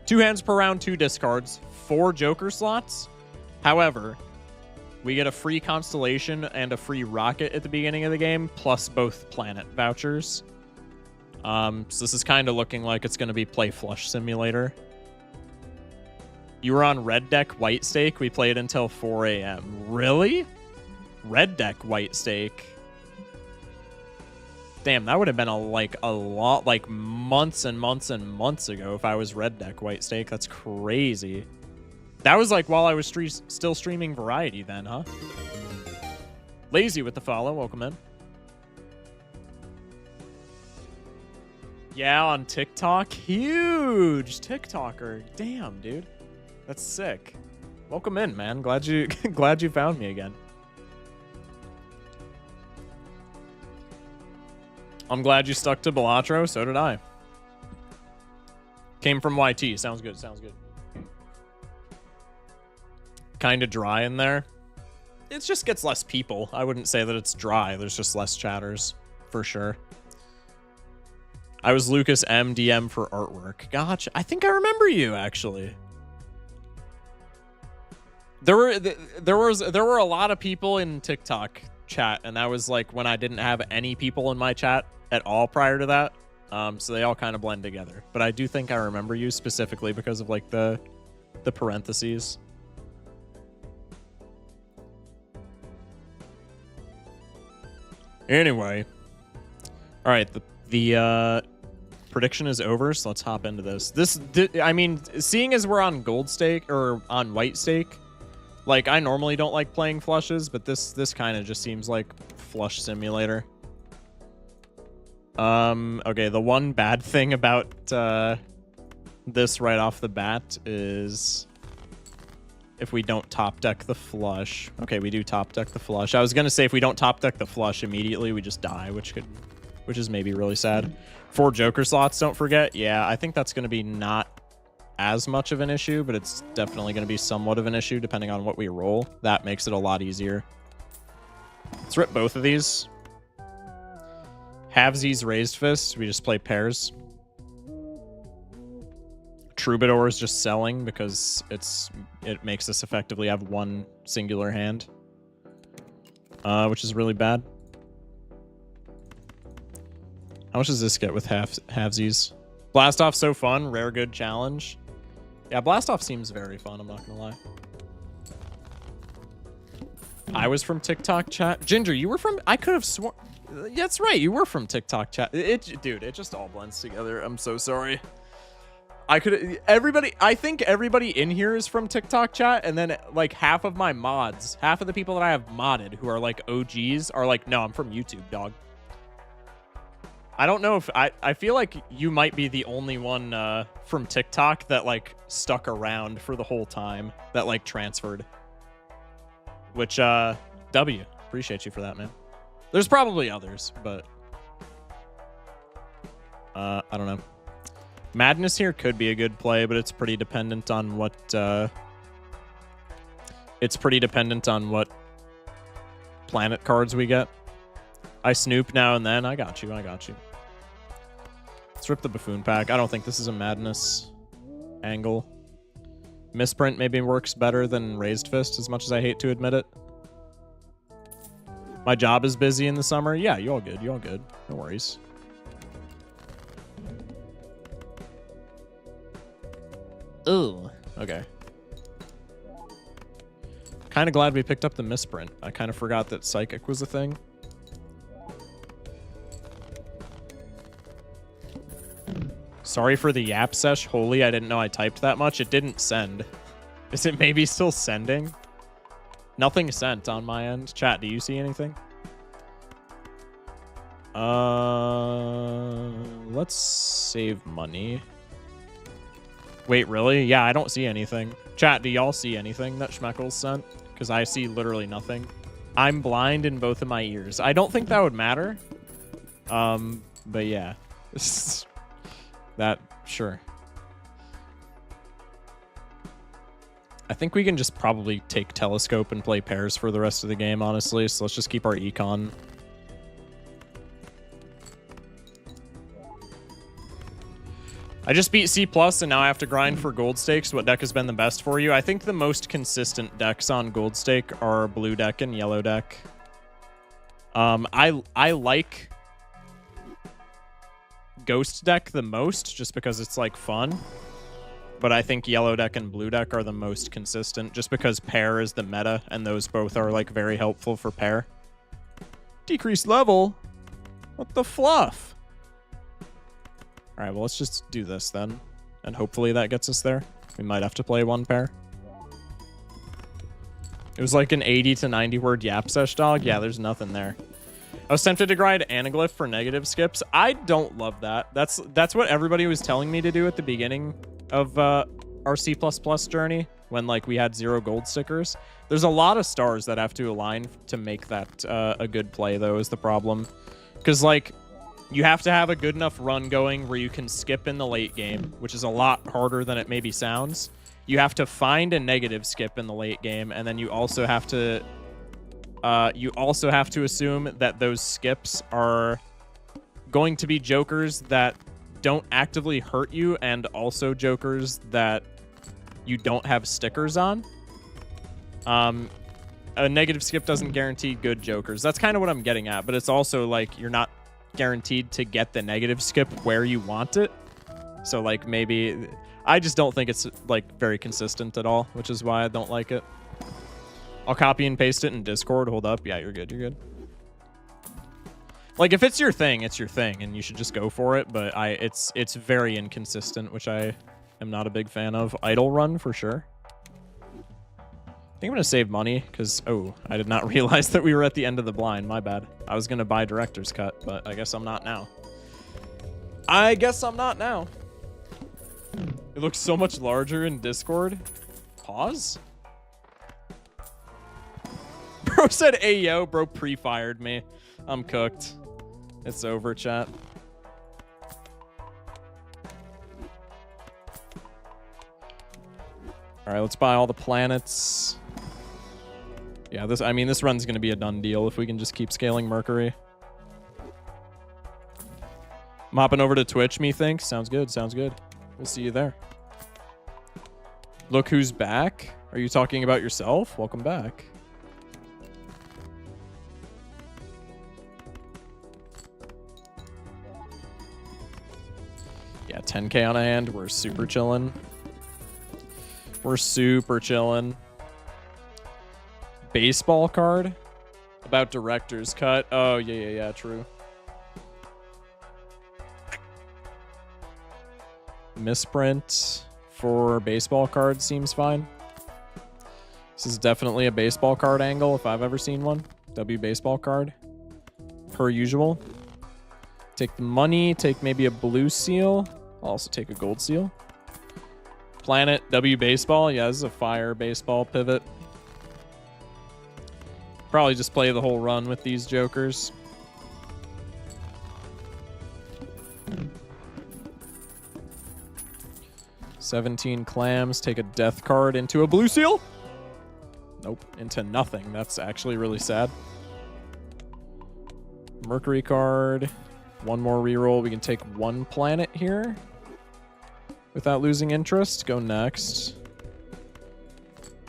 2 hands per round, 2 discards, 4 Joker slots. However, we get a free Constellation and a free Rocket at the beginning of the game, plus both planet vouchers. So this is kind of looking like it's going to be Play Flush Simulator. You were on red deck white stake. We played until 4 a.m. Really? Red deck white stake. Damn, that would have been a lot, like months and months and months ago if I was red deck white stake. That's crazy. That was like while I was still streaming Variety then, huh? Lazy with the follow. Welcome in. Yeah, on TikTok. Huge TikToker. Damn, dude. That's sick. Welcome in, man. Glad you found me again. I'm glad you stuck to Balatro. So did I. Came from YT. Sounds good. Sounds good. Kind of dry in there. It just gets less people. I wouldn't say that it's dry. There's just less chatters, for sure. I was Lucas M. DM for artwork. Gotcha. I think I remember you, actually. There were a lot of people in TikTok chat, and that was like when I didn't have any people in my chat at all prior to that. So they all kind of blend together. But I do think I remember you specifically because of like the parentheses. Anyway, all right, the prediction is over, so let's hop into this. I mean, seeing as we're on gold stake or on white stake, like I normally don't like playing flushes, but this kind of just seems like flush simulator. Okay, the one bad thing about this right off the bat is if we don't top deck the flush. Okay, we do top deck the flush. I was gonna say if we don't top deck the flush immediately, we just die, which is maybe really sad. 4 Joker slots, don't forget. Yeah, I think that's gonna be not as much of an issue, but it's definitely gonna be somewhat of an issue depending on what we roll. That makes it a lot easier. Let's rip both of these. Halvesies raised fist. We just play pairs. Troubadour is just selling because it makes us effectively have one singular hand, which is really bad. How much does this get with halvesies? Blast off so fun. Rare good challenge. Yeah, blast off seems very fun. I'm not gonna lie. I was from TikTok chat. Ginger, you were from... I could have sworn... That's right, you were from TikTok chat. Dude, it just all blends together. I'm so sorry. I think everybody in here is from TikTok chat, and then like half of my mods, half of the people that I have modded who are like OGs are like, no, I'm from YouTube, dog. I don't know if... I feel like you might be the only one from TikTok that like stuck around for the whole time, that like transferred. Which, W. Appreciate you for that, man. There's probably others, but... I don't know. Madness here could be a good play, but it's pretty dependent on what... It's pretty dependent on what planet cards we get. I snoop now and then. I got you, I got you. Let's rip the Buffoon pack. I don't think this is a Madness angle. Misprint maybe works better than Raised Fist, as much as I hate to admit it. My job is busy in the summer. Yeah, you all good. You all good. No worries. Ooh. Okay. Kind of glad we picked up the Misprint. I kind of forgot that Psychic was a thing. Sorry for the yap sesh. Holy, I didn't know I typed that much. It didn't send. Is it maybe still sending? Nothing sent on my end. Chat, do you see anything? Let's save money. Wait, really? Yeah, I don't see anything. Chat, do y'all see anything that Schmeckles sent? Because I see literally nothing. I'm blind in both of my ears. I don't think that would matter. But yeah. That, sure. I think we can just probably take Telescope and play pairs for the rest of the game, honestly. So let's just keep our econ. I just beat C+, and now I have to grind for gold stakes. What deck has been the best for you? I think the most consistent decks on gold stake are blue deck and yellow deck. I like Ghost deck the most, just because it's like fun. But I think yellow deck and blue deck are the most consistent, just because pair is the meta, and those both are like very helpful for pair. Decreased level? What the fluff? All right, well, let's just do this then, and hopefully that gets us there. We might have to play one pair. It was like an 80 to 90 word yap sesh, dog. Yeah, there's nothing there. I was tempted to grind Anaglyph for negative skips. I don't love that. That's what everybody was telling me to do at the beginning of our C++ journey, when like we had 0 gold stickers. There's a lot of stars that have to align to make that a good play, though, is the problem. Because like you have to have a good enough run going where you can skip in the late game, which is a lot harder than it maybe sounds. You have to find a negative skip in the late game, and then you also have to assume that those skips are going to be jokers that don't actively hurt you, and also jokers that you don't have stickers on. A negative skip doesn't guarantee good jokers. That's kind of what I'm getting at, but it's also like you're not guaranteed to get the negative skip where you want it. So like maybe I just don't think it's like very consistent at all, which is why I don't like it. I'll copy and paste it in Discord. Hold up. Yeah, you're good. You're good. Like if it's your thing, it's your thing, and you should just go for it. But it's very inconsistent, which I am not a big fan of. Idle run for sure. I think I'm gonna save money because I did not realize that we were at the end of the blind. My bad. I was gonna buy director's cut, but I guess I'm not now. I guess I'm not now. It looks so much larger in Discord. Pause? Bro said, "Hey, yo." Bro pre-fired me. I'm cooked. It's over, chat. All right, let's buy all the planets. Yeah, this run's going to be a done deal if we can just keep scaling Mercury. I'm hopping over to Twitch, methinks. Sounds good, sounds good. We'll see you there. Look who's back. Are you talking about yourself? Welcome back. Yeah, 10K on a hand. We're super chilling. We're super chilling. Baseball card? About director's cut. Oh, yeah, true. Misprint for baseball card seems fine. This is definitely a baseball card angle if I've ever seen one. W baseball card. Per usual. Take the money. Take maybe a blue seal. I'll also take a gold seal. Planet, W baseball. Yeah, this is a fire baseball pivot. Probably just play the whole run with these jokers. $17 clams. Take a death card into a blue seal. Nope, into nothing. That's actually really sad. Mercury card. One more reroll. We can take one planet here without losing interest. Go next.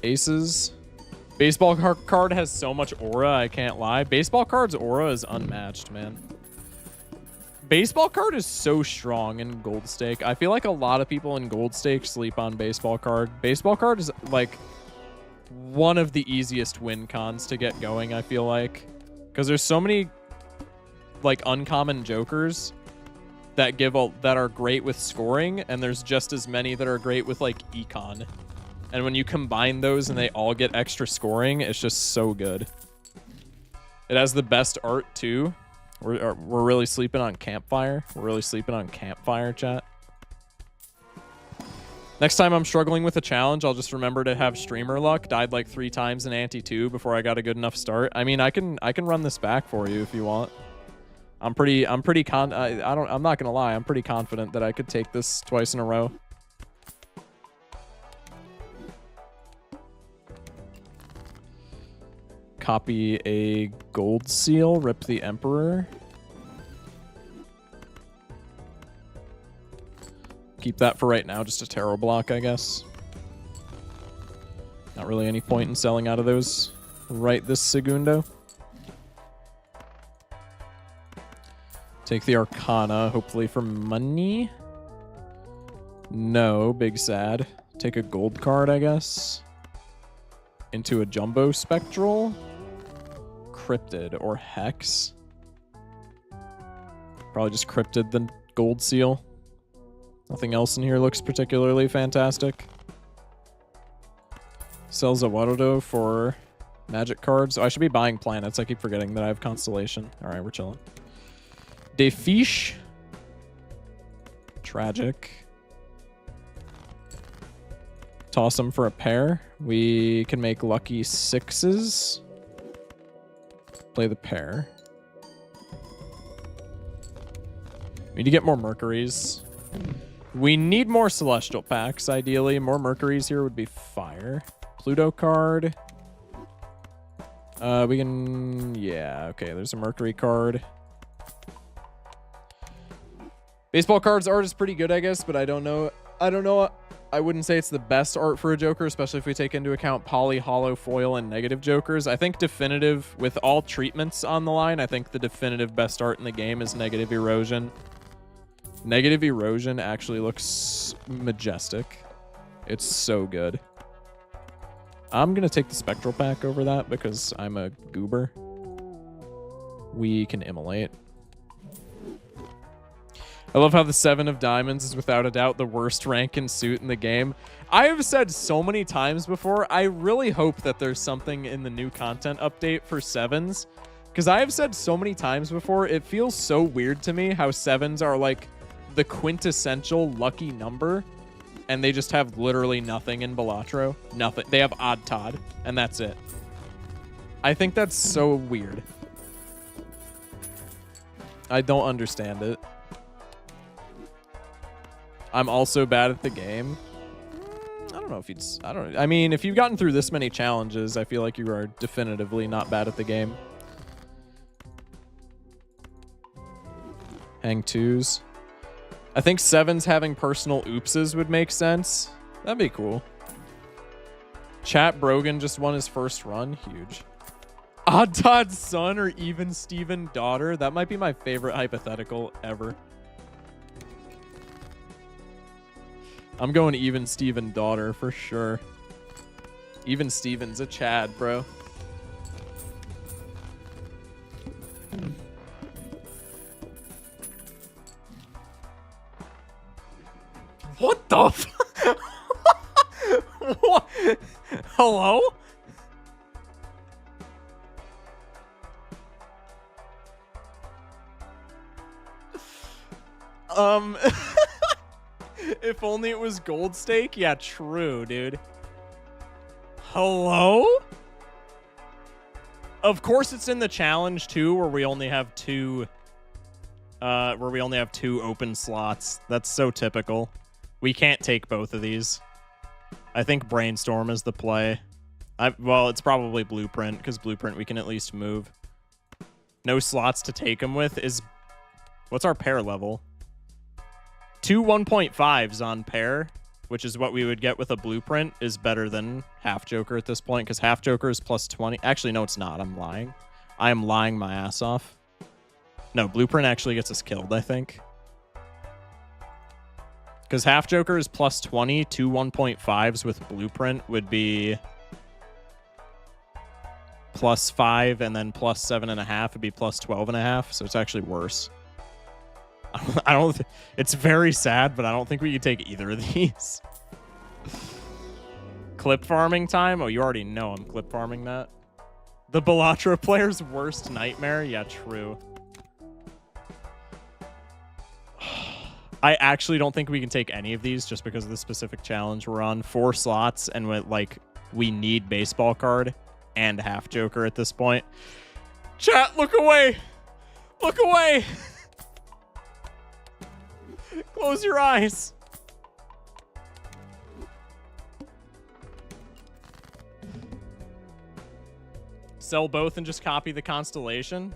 Aces. Baseball card has so much aura, I can't lie. Baseball card's aura is unmatched, man. Baseball card is so strong in Gold Stake. I feel like a lot of people in Gold Stake sleep on baseball card. Baseball card is like one of the easiest win cons to get going, I feel like. Because there's so many like uncommon jokers that that are great with scoring, and there's just as many that are great with like econ. And when you combine those and they all get extra scoring, it's just so good. It has the best art too. We're really sleeping on Campfire. We're really sleeping on Campfire, chat. Next time I'm struggling with a challenge, I'll just remember to have streamer luck. Died like 3 times in Ante 2 before I got a good enough start. I mean, I can run this back for you if you want. I'm not gonna lie. I'm pretty confident that I could take this twice in a row. Copy a gold seal, rip the Emperor. Keep that for right now, just a tarot block, I guess. Not really any point in selling out of those right this segundo. Take the Arcana, hopefully for money. No, big sad. Take a gold card, I guess. Into a Jumbo Spectral. Cryptid or Hex. Probably just Cryptid the gold seal. Nothing else in here looks particularly fantastic. Sells a Warudo for magic cards. Oh, I should be buying planets. I keep forgetting that I have Constellation. Alright, we're chilling. Defiche. Tragic. Toss them for a pair. We can make lucky 6s. Play the pair. We need to get more Mercuries. We need more Celestial packs, ideally. More Mercuries here would be fire. Pluto card. We can... Yeah, okay, there's a Mercury card. Baseball cards art is pretty good, I guess, but I don't know. I wouldn't say it's the best art for a Joker, especially if we take into account poly, hollow, foil, and negative Jokers. I think definitive, with all treatments on the line, I think the definitive best art in the game is Negative Erosion. Negative Erosion actually looks majestic. It's so good. I'm going to take the Spectral pack over that because I'm a goober. We can immolate. I love how the 7 of Diamonds is without a doubt the worst rank and suit in the game. I have said so many times before, I really hope that there's something in the new content update for 7s. Because I have said so many times before, it feels so weird to me how 7s are like the quintessential lucky number, and they just have literally nothing in Balatro. Nothing. They have Odd Todd, and that's it. I think that's so weird. I don't understand it. I'm also bad at the game. I don't know if you'd... I mean, if you've gotten through this many challenges, I feel like you are definitively not bad at the game. Hang twos. I think sevens having personal oopses would make sense. That'd be cool. Chat Brogan just won his first run. Huge. Odd Todd's son or even Steven daughter. That might be my favorite hypothetical ever. I'm going even Steven daughter for sure. Even Steven's a Chad, bro. What the f- What? Hello? If only it was gold stake? Yeah, true, dude. Hello? Of course it's in the challenge too, where we only have two open slots. That's so typical. We can't take both of these. I think Brainstorm is the play. Well, it's probably Blueprint, because Blueprint we can at least move. No slots to take them with is... What's our pair level? 2 1.5s on pair, which is what we would get with a Blueprint, is better than Half Joker at this point, because Half Joker is plus 20. Actually, no, it's not. I'm lying. I am lying my ass off. No, Blueprint actually gets us killed, I think. Because Half Joker is plus 20. 2 1.5s with Blueprint would be plus 5, and then plus 7.5 would be plus 12.5. So it's actually worse. I don't. It's very sad, but I don't think we could take either of these. Clip farming time? Oh, you already know I'm clip farming that. The Balatro player's worst nightmare? Yeah, true. I actually don't think we can take any of these just because of the specific challenge we're on. 4 slots, and with, like, we need baseball card and Half Joker at this point. Chat, look away! Look away! Close your eyes. Sell both and just copy the constellation.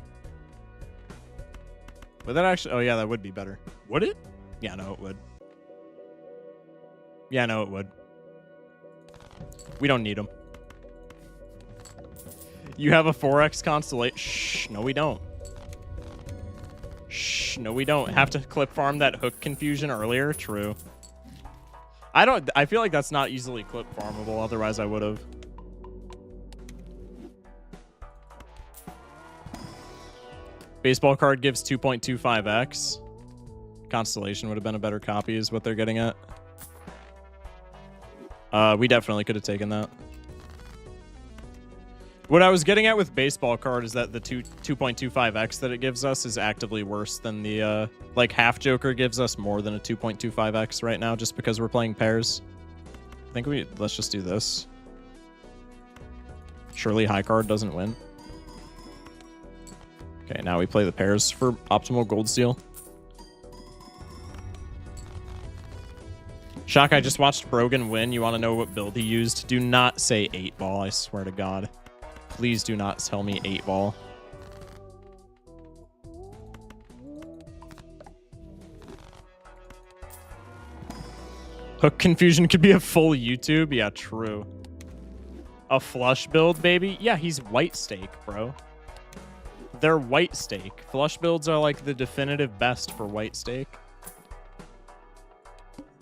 Would that actually... Oh, yeah, that would be better. Would it? Yeah, no, it would. Yeah, no, it would. We don't need them. You have a 4x constellation. Shh, no, we don't. Shh, no, we don't. Have to clip farm that hook confusion earlier? True. I feel like that's not easily clip farmable, otherwise I would have. Baseball card gives 2.25x. Constellation would have been a better copy is what they're getting at. We definitely could have taken that. What I was getting at with baseball card is that the 2.25x that it gives us is actively worse than the, like, Half Joker gives us more than a 2.25x right now just because we're playing pairs. I think let's just do this. Surely high card doesn't win. Okay, now we play the pairs for optimal gold steal. Shock, I just watched Brogan win. You want to know what build he used? Do not say 8-ball, I swear to God. Please do not tell me 8-ball. Hook confusion could be a full YouTube? Yeah, true. A flush build, baby? Yeah, he's white stake, bro. They're white stake. Flush builds are like the definitive best for white stake.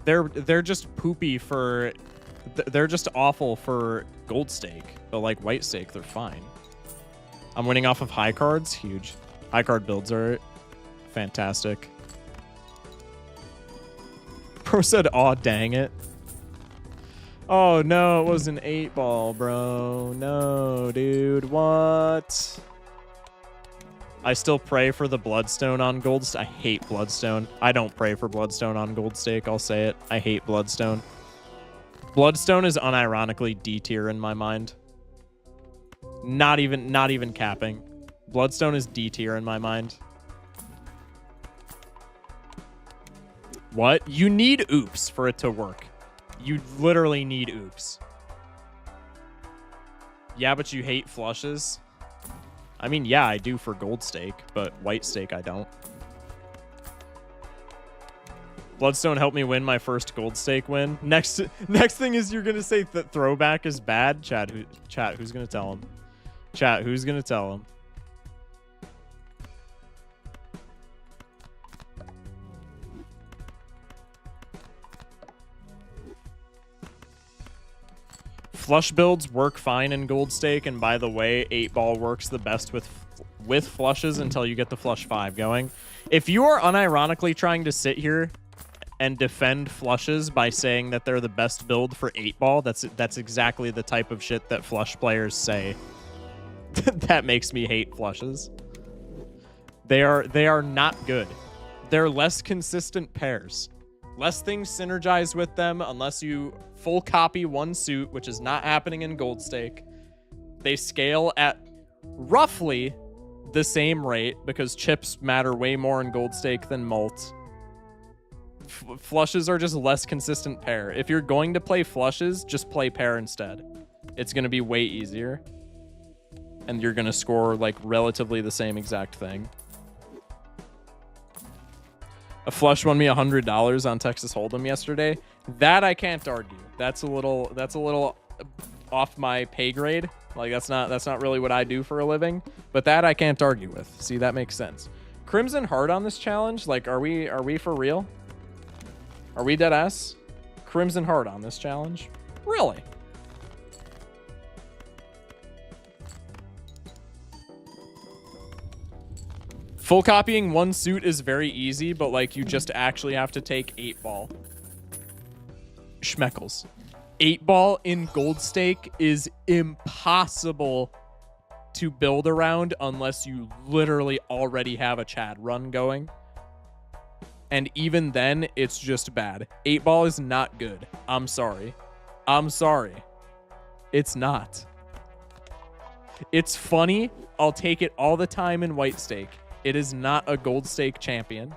They're just poopy for... They're just awful for gold stake, but like white stake, they're fine. I'm winning off of high cards. Huge. High card builds are fantastic. Pro said, aw, dang it. Oh, no, it was an 8-ball, bro. No, dude, what? I still pray for the Bloodstone on Gold. I hate Bloodstone. I don't pray for Bloodstone on Gold Stake. I'll say it. I hate Bloodstone. Bloodstone is unironically D tier in my mind. Not even capping. Bloodstone is D tier in my mind. What? You need oops for it to work. You literally need oops. Yeah, but you hate flushes? I mean, yeah, I do for gold stake, but white stake I don't. Bloodstone helped me win my first gold stake win. Next thing is you're going to say that throwback is bad? Chat, who's going to tell him? Chat, who's going to tell him? Flush builds work fine in gold stake, and by the way, 8-ball works the best with flushes until you get the flush 5 going. If you are unironically trying to sit here and defend flushes by saying that they're the best build for 8-ball, that's exactly the type of shit that flush players say. That makes me hate flushes. They are not good. They're less consistent pairs. Less things synergize with them unless you full copy one suit, which is not happening in gold stake. They scale at roughly the same rate because chips matter way more in gold stake than mult. Flushes are just a less consistent pair. If you're going to play flushes, just play pair instead. It's going to be way easier. And you're going to score like relatively the same exact thing. A flush won me $100 on Texas Hold'em yesterday. That I can't argue. That's a little off my pay grade. Like that's not really what I do for a living. But that I can't argue with. See, that makes sense. Crimson Heart on this challenge. Like, are we for real? Are we dead ass? Crimson Heart on this challenge? Really? Full copying one suit is very easy, but like you just actually have to take 8-ball. Schmeckles. 8-ball in gold stake is impossible to build around unless you literally already have a Chad run going. And even then, it's just bad. 8-ball is not good. I'm sorry. I'm sorry. It's not. It's funny. I'll take it all the time in white stake. It is not a gold stake champion.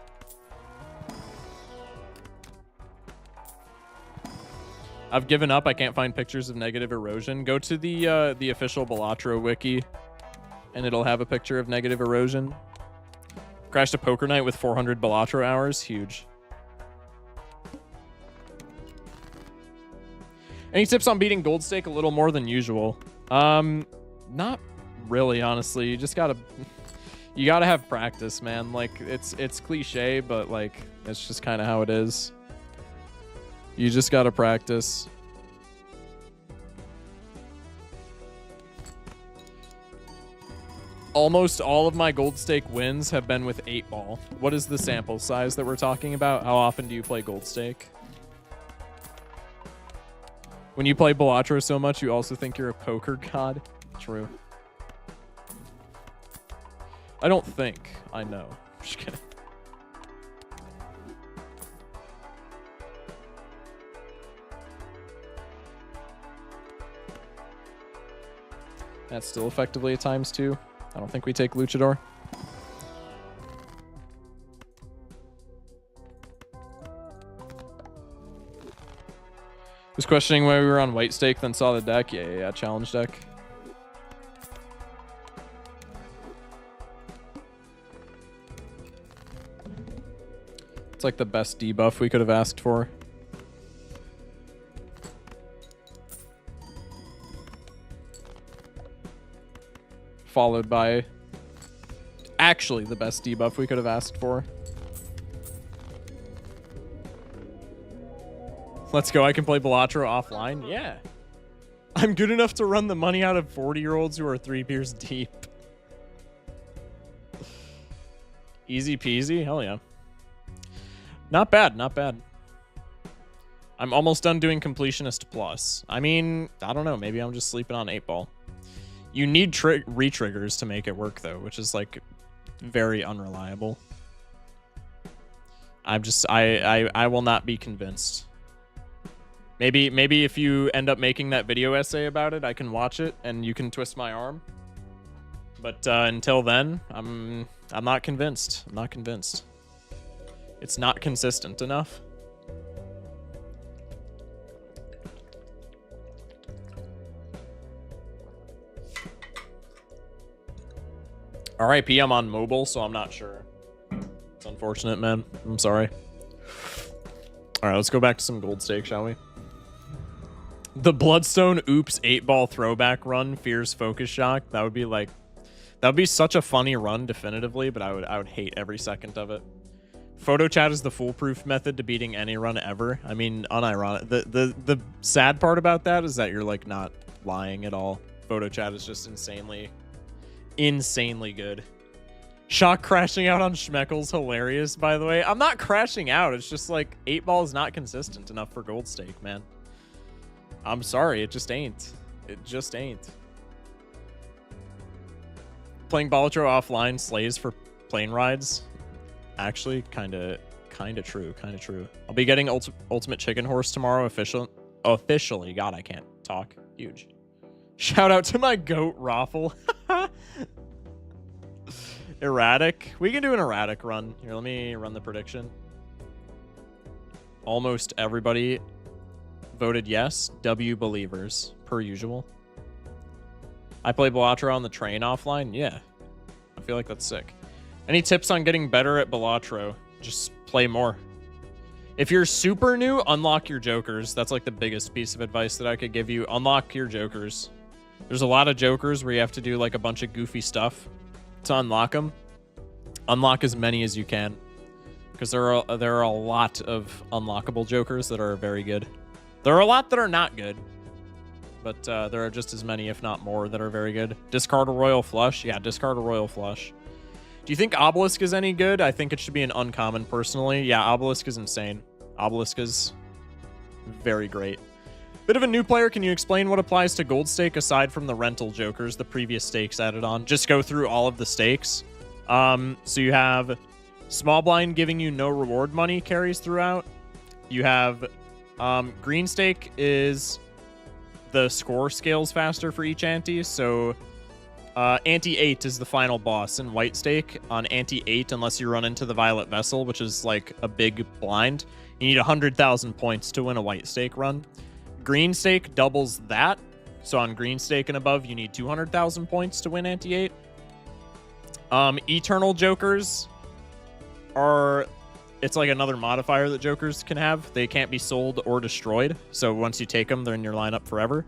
I've given up. I can't find pictures of negative erosion. Go to the official Balatro wiki, and it'll have a picture of negative erosion. Crashed a poker night with 400 Balatro hours. Huge. Any tips on beating gold stake a little more than usual? Not really, honestly. You just gotta... You gotta have practice, man. Like, it's cliche, but like, it's just kind of how it is. You just gotta practice. Almost all of my gold stake wins have been with 8-ball. What is the sample size that we're talking about? How often do you play gold stake? When you play Balatro so much, you also think you're a poker god? True. I don't think. I know. Just kidding. That's still effectively a ×2. I don't think we take Luchador. Was questioning why we were on white stake, then saw the deck. Yeah, challenge deck. It's like the best debuff we could have asked for. Followed by actually the best debuff we could have asked for. Let's go. I can play Balatro offline. Yeah. I'm good enough to run the money out of 40-year-olds who are 3 beers deep. Easy peasy. Hell yeah. Not bad, not bad. I'm almost done doing Completionist Plus. I mean, I don't know. Maybe I'm just sleeping on 8-ball. You need re-triggers to make it work, though, which is, like, Very unreliable. I will not be convinced. Maybe if you end up making that video essay about it, I can watch it and you can twist my arm. But until then, I'm not convinced. I'm not convinced. It's not consistent enough. RIP, I'm on mobile, so I'm not sure. It's unfortunate, man. I'm sorry. All right, let's go back to some gold stake, shall we? The Bloodstone Oops 8-ball throwback run, Fears Focus Shock. That would be such a funny run, definitively, but I would hate every second of it. Photo chat is the foolproof method to beating any run ever. I mean, unironic. The sad part about that is that you're like not lying at all. Photo chat is just insanely good. Shock crashing out on Schmeckel's hilarious, by the way. I'm not crashing out. It's just like 8-ball is not consistent enough for gold stake, man. I'm sorry. It just ain't. It just ain't. Playing Balatro offline slays for plane rides. Actually, kind of true. I'll be getting Ultimate Chicken Horse tomorrow. Officially. God, I can't talk. Huge. Shout out to my goat Raffle. Erratic. We can do an erratic run. Here, let me run the prediction. Almost everybody voted yes. W believers, per usual. I play Balatro on the train offline. Yeah. I feel like that's sick. Any tips on getting better at Balatro? Just play more. If you're super new, unlock your jokers. That's like the biggest piece of advice that I could give you. Unlock your jokers. There's a lot of jokers where you have to do like a bunch of goofy stuff to unlock them. Unlock as many as you can, because there are a lot of unlockable jokers that are very good. There are a lot that are not good, but there are just as many, if not more, that are very good. Discard a Royal Flush. Yeah, discard a Royal Flush. Do you think Obelisk is any good? I think it should be an uncommon, personally. Yeah, Obelisk is insane. Obelisk is very great. Bit of a new player, can you explain what applies to gold stake aside from the rental jokers, the previous stakes added on? Just go through all of the stakes. So you have small blind giving you no reward money carries throughout. You have green stake is the score scales faster for each ante. So ante 8 is the final boss in white stake. On ante 8, unless you run into the Violet Vessel, which is like a big blind, you need 100,000 points to win a white stake run. Green stake doubles that. So on green stake and above, you need 200,000 points to win ante 8. Eternal jokers are, it's like another modifier that jokers can have. They can't be sold or destroyed. So once you take them, they're in your lineup forever.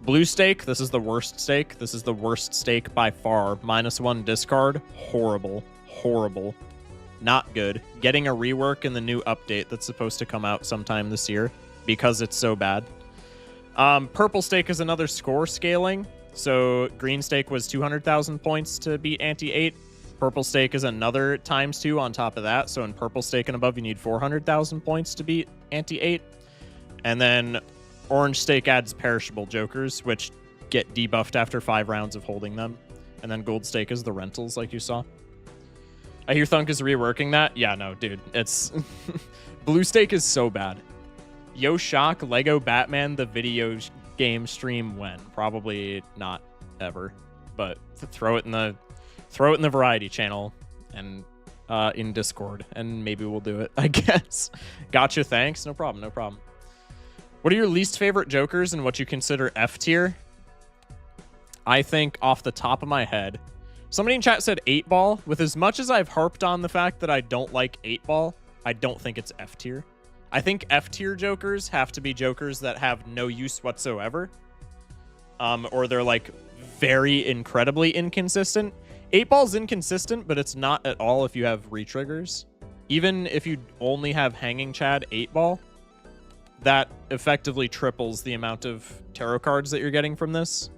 Blue stake, this is the worst stake. This is the worst stake by far. -1 discard. Horrible. Horrible. Not good. Getting a rework in the new update that's supposed to come out sometime this year because it's so bad. Purple stake is another score scaling. So green stake was 200,000 points to beat ante 8. Purple stake is another ×2 on top of that. So in purple stake and above, you need 400,000 points to beat ante 8. And then orange stake adds perishable jokers, which get debuffed after 5 rounds of holding them. And then gold stake is the rentals, like you saw. I hear Thunk is reworking that. Yeah, no, dude. It's... Blue stake is so bad. Yo Shock, Lego Batman, the video game stream when? Probably not ever. But throw it in the variety channel and in Discord, and maybe we'll do it, I guess. Gotcha, thanks. No problem, no problem. What are your least favorite jokers and what you consider F tier? I think off the top of my head, somebody in chat said 8-ball. With as much as I've harped on the fact that I don't like 8-ball, I don't think it's F tier. I think F tier jokers have to be jokers that have no use whatsoever. Or they're like very incredibly inconsistent. 8-ball's inconsistent, but it's not at all if you have re-triggers. Even if you only have Hanging Chad 8-ball, that effectively triples the amount of tarot cards that you're getting from this.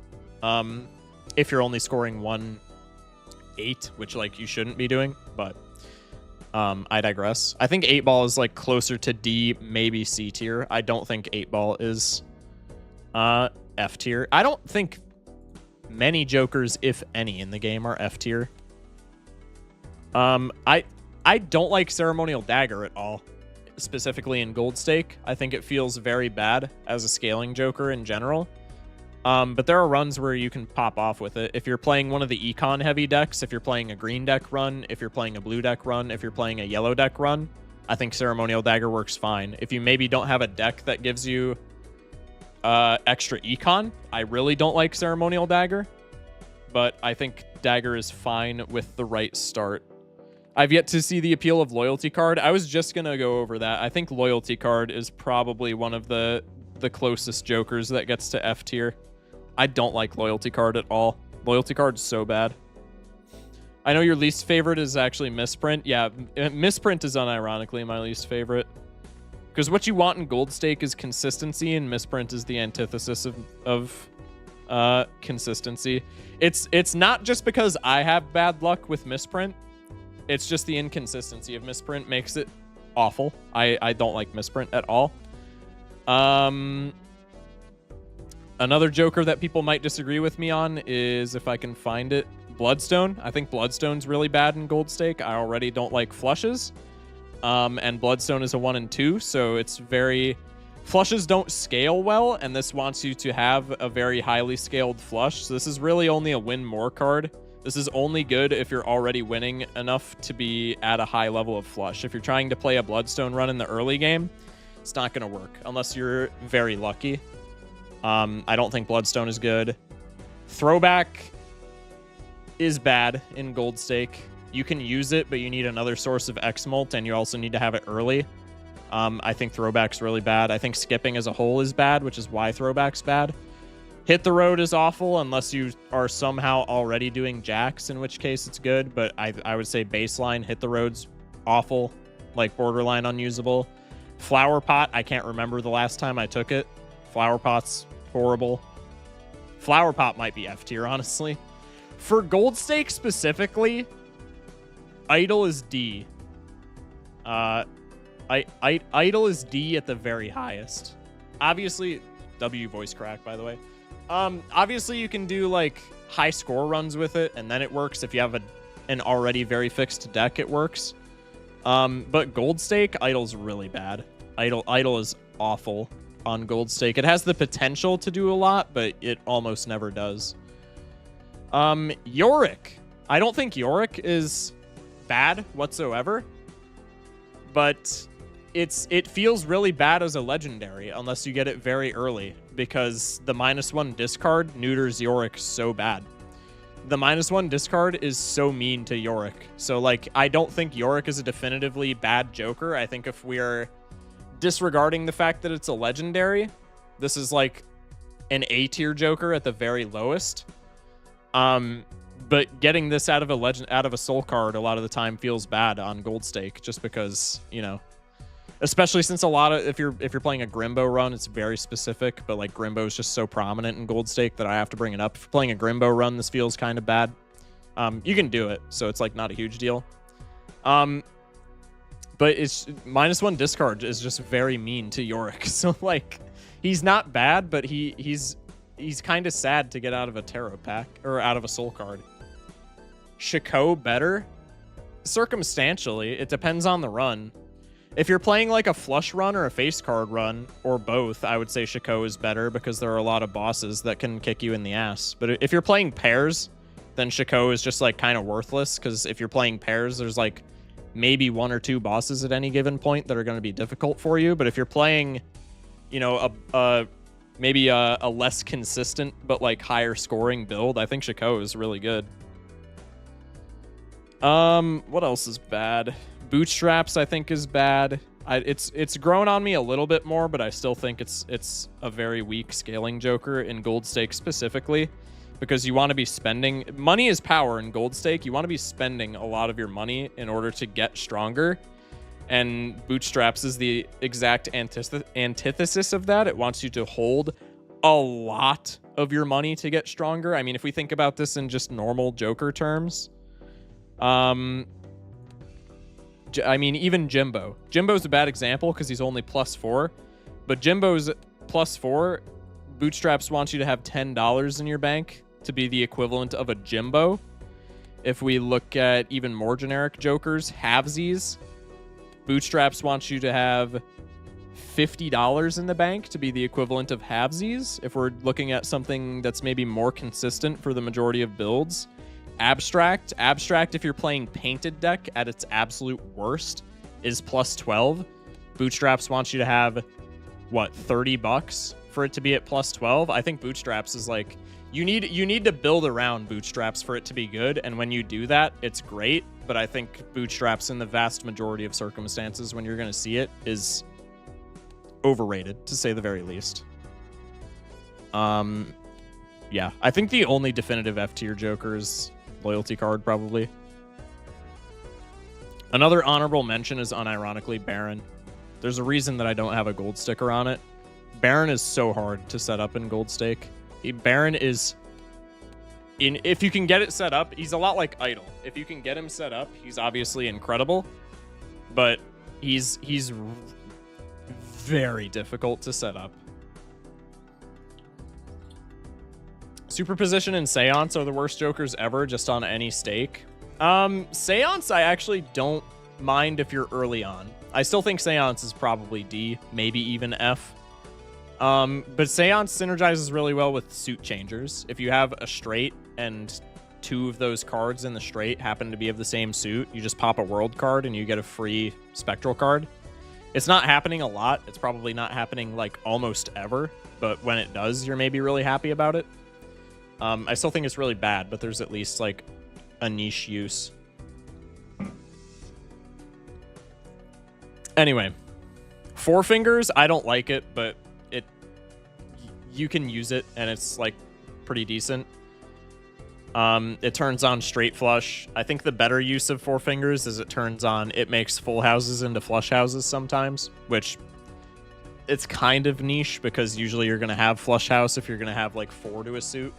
If you're only scoring 1/8, which like you shouldn't be doing, but I digress. I think 8-ball is like closer to D, maybe C tier. I don't think 8-ball is F tier. I don't think many jokers, if any, in the game are F tier. I don't like Ceremonial Dagger at all, specifically in Gold Stake. I think it feels very bad as a scaling joker in general. But there are runs where you can pop off with it. If you're playing one of the econ heavy decks, if you're playing a green deck run, if you're playing a blue deck run, if you're playing a yellow deck run, I think Ceremonial Dagger works fine. If you maybe don't have a deck that gives you extra econ, I really don't like Ceremonial Dagger, but I think Dagger is fine with the right start. I've yet to see the appeal of Loyalty Card. I was just going to go over that. I think Loyalty Card is probably one of the closest jokers that gets to F tier. I don't like Loyalty Card at all. Loyalty Card's so bad. I know your least favorite is actually Misprint. Yeah, Misprint is unironically my least favorite. Because what you want in Gold Stake is consistency, and Misprint is the antithesis of consistency. It's not just because I have bad luck with Misprint. It's just the inconsistency of Misprint makes it awful. I don't like Misprint at all. Another joker that people might disagree with me on is, if I can find it, Bloodstone. I think Bloodstone's really bad in Gold Stake. I already don't like flushes. And Bloodstone is a 1 and 2, so it's very... Flushes don't scale well, and this wants you to have a very highly scaled flush. So this is really only a win more card. This is only good if you're already winning enough to be at a high level of flush. If you're trying to play a Bloodstone run in the early game, it's not going to work unless you're very lucky. I don't think Bloodstone is good. Throwback is bad in Gold Stake. You can use it, but you need another source of X-Molt, and you also need to have it early. I think Throwback's really bad. I think skipping as a whole is bad, which is why Throwback's bad. Hit the Road is awful unless you are somehow already doing jacks, in which case it's good, but I would say baseline Hit the Road's awful, like borderline unusable. Flower Pot, I can't remember the last time I took it. Flower Pot's horrible. Flower Pot might be F tier, honestly. For Gold Stake specifically, Idle is D. Idle is D at the very highest. Obviously, W voice crack, by the way. Obviously, you can do like high score runs with it, and then it works. If you have an already very fixed deck, it works. But Gold Stake, Idle's really bad. Idle is awful on Gold Stake. It has the potential to do a lot, but it almost never does. Yorick. I don't think Yorick is bad whatsoever, but it feels really bad as a legendary unless you get it very early, because the -1 discard neuters Yorick so bad. The -1 discard is so mean to Yorick. So, like, I don't think Yorick is a definitively bad joker. I think if we're disregarding the fact that it's a legendary, this is like an A tier joker at the very lowest. But getting this out of a soul card a lot of the time feels bad on Gold Stake, just because, you know, especially since a lot of, if you're playing a Grimbo run, it's very specific, but like Grimbo is just so prominent in Gold Stake that I have to bring it up. If you're playing a Grimbo run, this feels kind of bad. You can do it, so it's like not a huge deal. But it's -1 discard is just very mean to Yorick. So like, he's not bad, but he's kind of sad to get out of a tarot pack or out of a soul card. Shiko better? Circumstantially, it depends on the run. If you're playing like a flush run or a face card run, or both, I would say Shiko is better because there are a lot of bosses that can kick you in the ass. But if you're playing pairs, then Shiko is just like kind of worthless, because if you're playing pairs, there's like maybe 1 or 2 bosses at any given point that are going to be difficult for you. But if you're playing, you know, maybe a less consistent but like higher scoring build, I think Shiko is really good. What else is bad? Bootstraps, I think, is bad. It's grown on me a little bit more, but I still think it's a very weak scaling joker in Gold Stake specifically, because you want to be spending... Money is power in Gold Stake. You want to be spending a lot of your money in order to get stronger, and Bootstraps is the exact antithesis of that. It wants you to hold a lot of your money to get stronger. I mean, if we think about this in just normal joker terms... I mean, even Jimbo. Jimbo's a bad example because he's only +4. But Jimbo's +4, Bootstraps wants you to have $10 in your bank to be the equivalent of a Jimbo. If we look at even more generic jokers, halvesies. Bootstraps wants you to have $50 in the bank to be the equivalent of halvesies. If we're looking at something that's maybe more consistent for the majority of builds. Abstract, if you're playing painted deck at its absolute worst, is plus 12. Bootstraps wants you to have, what, $30 for it to be at plus 12? I think Bootstraps is like, you need to build around Bootstraps for it to be good, and when you do that, it's great, but I think Bootstraps in the vast majority of circumstances when you're going to see it is overrated, to say the very least. Yeah, I think the only definitive F tier joker is Loyalty card, probably. Another honorable mention is unironically Baron. There's a reason that I don't have a gold sticker on it. Baron is so hard to set up in Gold Stake. Baron is... if you can get it set up, he's a lot like Idol. If you can get him set up, he's obviously incredible, but he's very difficult to set up. Superposition and Seance are the worst jokers ever, just on any stake. Seance, I actually don't mind if you're early on. I still think Seance is probably D, maybe even F. But Seance synergizes really well with suit changers. If you have a straight and 2 of those cards in the straight happen to be of the same suit, you just pop a world card and you get a free spectral card. It's not happening a lot. It's probably not happening like almost ever, but when it does, you're maybe really happy about it. I still think it's really bad, but there's at least like a niche use. Anyway, Four Fingers, I don't like it, but you can use it and it's like pretty decent. It turns on straight flush. I think the better use of Four Fingers is it makes full houses into flush houses sometimes, which it's kind of niche because usually you're going to have flush house if you're going to have like 4 to a suit.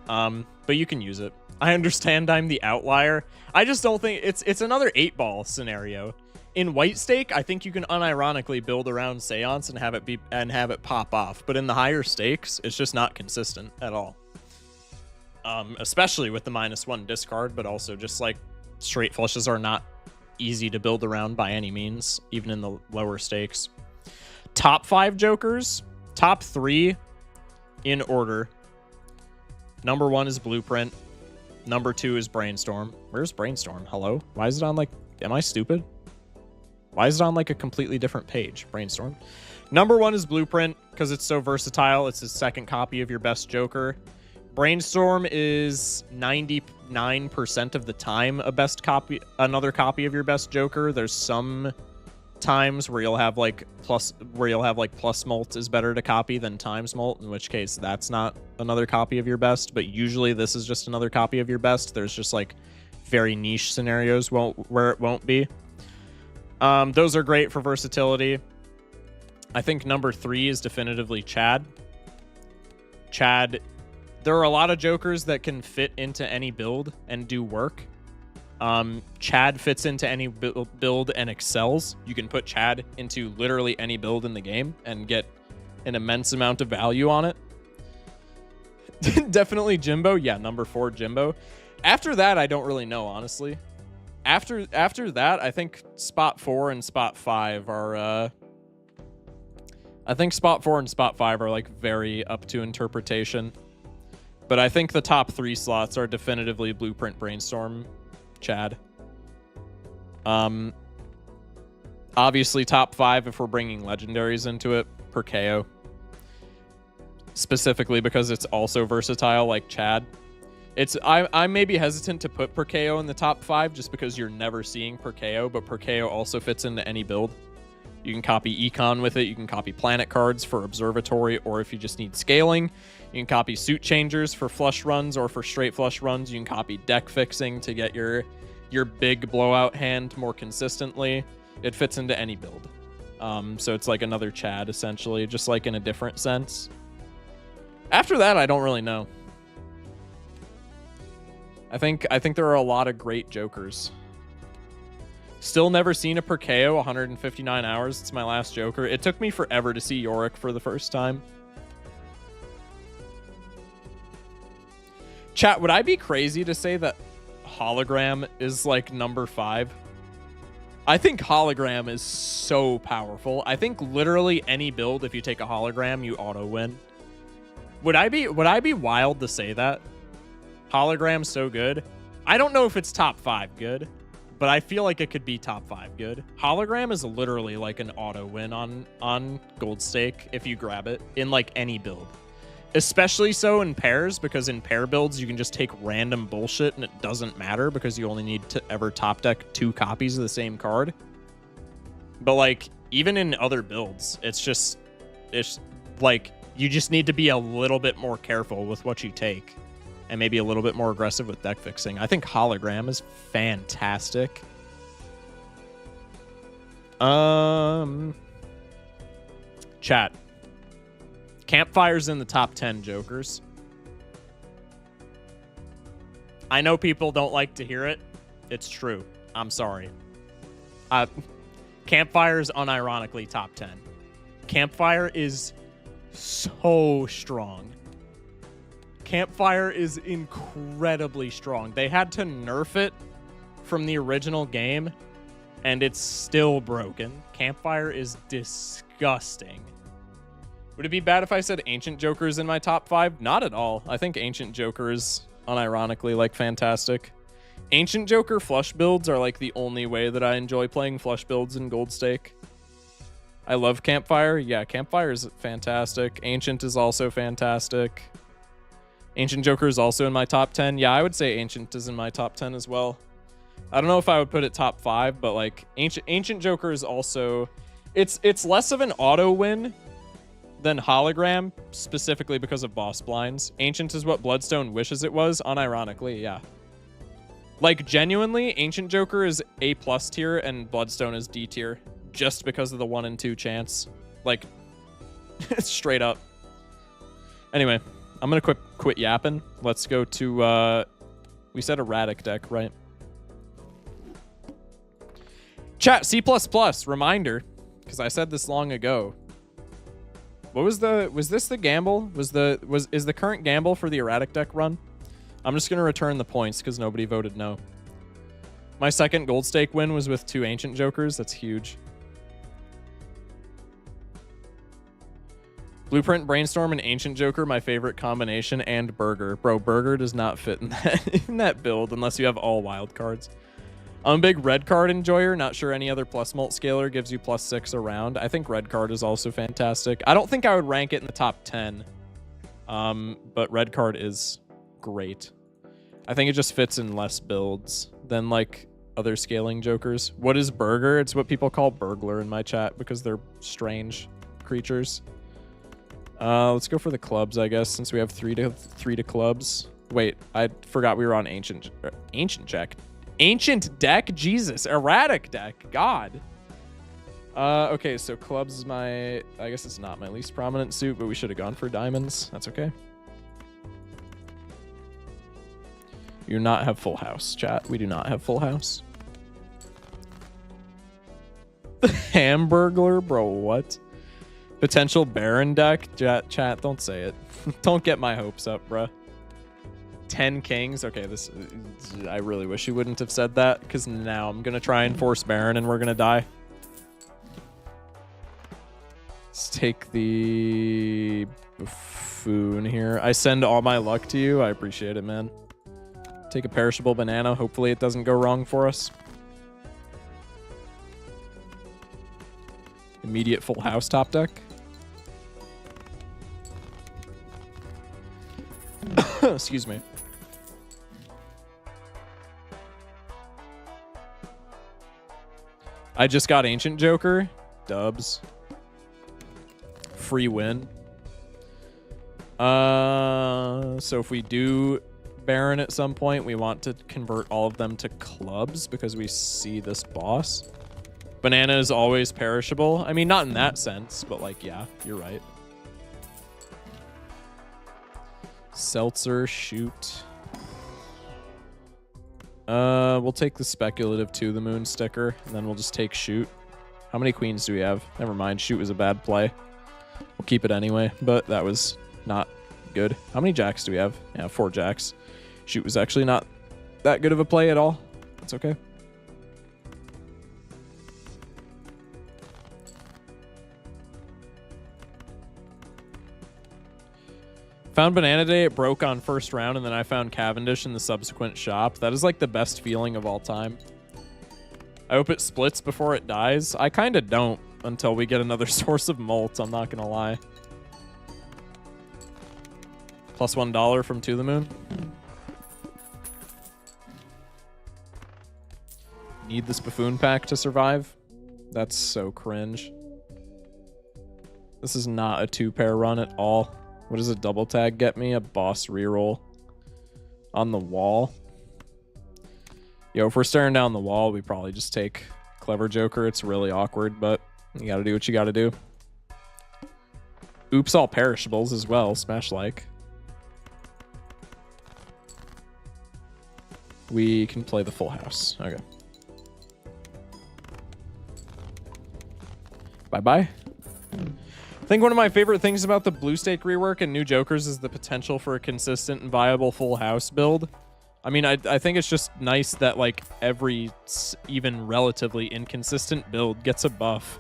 But you can use it. I understand I'm the outlier. I just don't think it's another 8-ball scenario. In White Stake, I think you can unironically build around Seance and have it pop off. But in the higher stakes, it's just not consistent at all. Especially with the -1 discard, but also just like straight flushes are not easy to build around by any means, even in the lower stakes. Top 5 jokers, top 3 in order. Number 1 is Blueprint. Number 2 is Brainstorm. Where's Brainstorm? Hello? Why is it on like, am I stupid? Why is it on like a completely different page? Brainstorm. Number 1 is Blueprint because it's so versatile. It's the second copy of your best joker. Brainstorm is 99% of the time another copy of your best joker. There's some times where you'll have like plus mult is better to copy than times mult, in which case that's not another copy of your best, but usually this is just another copy of your best. There's just like very niche scenarios where it won't be. Those are great for versatility. I think number 3 is definitively Chad. There are a lot of jokers that can fit into any build and do work. Chad fits into any build and excels. You can put Chad into literally any build in the game and get an immense amount of value on it. Definitely Jimbo. Yeah, number 4, Jimbo. After that, I don't really know, honestly. After that, I think spot 4 and spot 5 are... I think spot 4 and spot 5 are like very up to interpretation. But I think the top 3 slots are definitively Blueprint, Brainstorm, Chad. Obviously top 5 if we're bringing legendaries into it, per KO. Specifically because it's also versatile like Chad. I'm maybe hesitant to put per KO in the top 5 just because you're never seeing per KO, but per KO also fits into any build. You can copy Econ with it, you can copy planet cards for Observatory, or if you just need scaling, you can copy suit changers for flush runs or for straight flush runs. You can copy deck fixing to get your big blowout hand more consistently. It fits into any build. So it's like another Chad, essentially, just like in a different sense. After that, I don't really know. I think there are a lot of great jokers. Still never seen a per KO, 159 hours. It's my last joker. It took me forever to see Yorick for the first time. Chat, would I be crazy to say that hologram is like number 5. I think hologram is so powerful. I think literally any build, if you take a hologram, you auto win. Would I be wild to say that? Hologram's so good. I don't know if it's top 5 good, but I feel like it could be top 5 good. Hologram is literally like an auto win on Gold Stake if you grab it in like any build. Especially so in pairs, because in pair builds you can just take random bullshit and it doesn't matter because you only need to ever top deck 2 copies of the same card. But like even in other builds, it's like you just need to be a little bit more careful with what you take and maybe a little bit more aggressive with deck fixing. I think hologram is fantastic. Chat. Campfire's in the top 10 jokers. I know people don't like to hear it. It's true. I'm sorry. Campfire is unironically top 10. Campfire is so strong. Campfire is incredibly strong. They had to nerf it from the original game, and it's still broken. Campfire is disgusting. Would it be bad if I said Ancient Joker is in my top 5? Not at all. I think Ancient Joker is unironically like fantastic. Ancient Joker flush builds are like the only way that I enjoy playing flush builds in Gold Stake. I love Campfire. Yeah, Campfire is fantastic. Ancient is also fantastic. Ancient Joker is also in my top 10. Yeah, I would say Ancient is in my top 10 as well. I don't know if I would put it top 5, but like Ancient Joker is also... It's less of an auto win than hologram, specifically because of boss blinds. Ancient is what Bloodstone wishes it was, unironically, yeah. Like, genuinely, Ancient Joker is A+ tier and Bloodstone is D tier, just because of the 1 in 2 chance. Like, straight up. Anyway, I'm gonna quit yapping. Let's go to, we said erratic deck, right? Chat, C++, reminder, because I said this long ago. What was this the gamble? Is the current gamble for the erratic deck run? I'm just gonna return the points because nobody voted no. My second Gold Stake win was with 2 Ancient Jokers. That's huge. Blueprint, Brainstorm, and Ancient Joker, my favorite combination, and Burger. Bro, Burger does not fit in that build unless you have all wild cards. I'm a big red card enjoyer. Not sure any other plus mult scaler gives you +6 around. I think red card is also fantastic. I don't think I would rank it in the top 10. But red card is great. I think it just fits in less builds than like other scaling jokers. What is Burger? It's what people call burglar in my chat because they're strange creatures. Let's go for the clubs, I guess, since we have three to clubs. Wait, I forgot we were on ancient deck. Jesus, erratic deck. God. Okay, so clubs is my... I guess it's not my least prominent suit, but we should have gone for diamonds. That's okay. You do not have full house, chat. We do not have full house. Hamburglar? Bro, what? Potential Baron deck? Chat, don't say it. Don't get my hopes up, bruh. 10 kings? Okay, this... I really wish you wouldn't have said that, because now I'm going to try and force Baron and we're going to die. Let's take the buffoon here. I send all my luck to you. I appreciate it, man. Take a perishable banana. Hopefully it doesn't go wrong for us. Immediate full house top deck. Excuse me. I just got Ancient Joker. Dubs. Free win. So if we do Baron at some point, we want to convert all of them to clubs because we see this boss. Banana is always perishable. I mean, not in that sense, but like, yeah, you're right. Seltzer, shoot. We'll take the speculative to the moon sticker, and then we'll just take shoot. How many queens do we have? Never mind, shoot was a bad play. We'll keep it anyway, but that was not good. How many jacks do we have? Yeah, 4 jacks. Shoot was actually not that good of a play at all. That's okay. Found Banana Day, it broke on first round, and then I found Cavendish in the subsequent shop. That is like the best feeling of all time. I hope it splits before it dies. I kind of don't until we get another source of malt, I'm not going to lie. Plus $1 from To the Moon. Need this buffoon pack to survive. That's so cringe. This is not a 2-pair run at all. What does a double tag get me? A boss reroll on the wall. Yo, if we're staring down the wall, we probably just take Clever Joker. It's really awkward, but you gotta do what you gotta do. Oops, all perishables as well. Smash like. We can play the full house. Okay. Bye-bye. I think one of my favorite things about the Blue Stake rework and new Jokers is the potential for a consistent and viable full house build. I mean, I think it's just nice that, like, every even relatively inconsistent build gets a buff.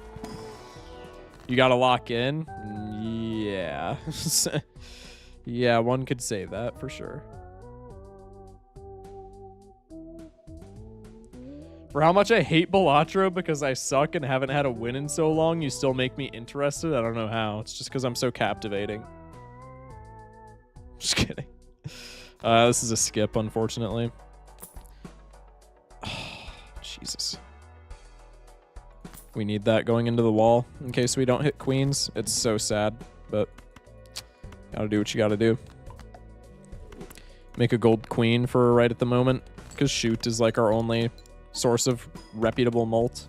You gotta lock in? Yeah. Yeah, one could say that for sure. For how much I hate Balatro because I suck and haven't had a win in so long, you still make me interested? I don't know how. It's just because I'm so captivating. Just kidding. This is a skip, unfortunately. Oh, Jesus. We need that going into the wall in case we don't hit queens. It's so sad, but gotta do what you gotta do. Make a gold queen for right at the moment, because shoot is like our only source of reputable malt.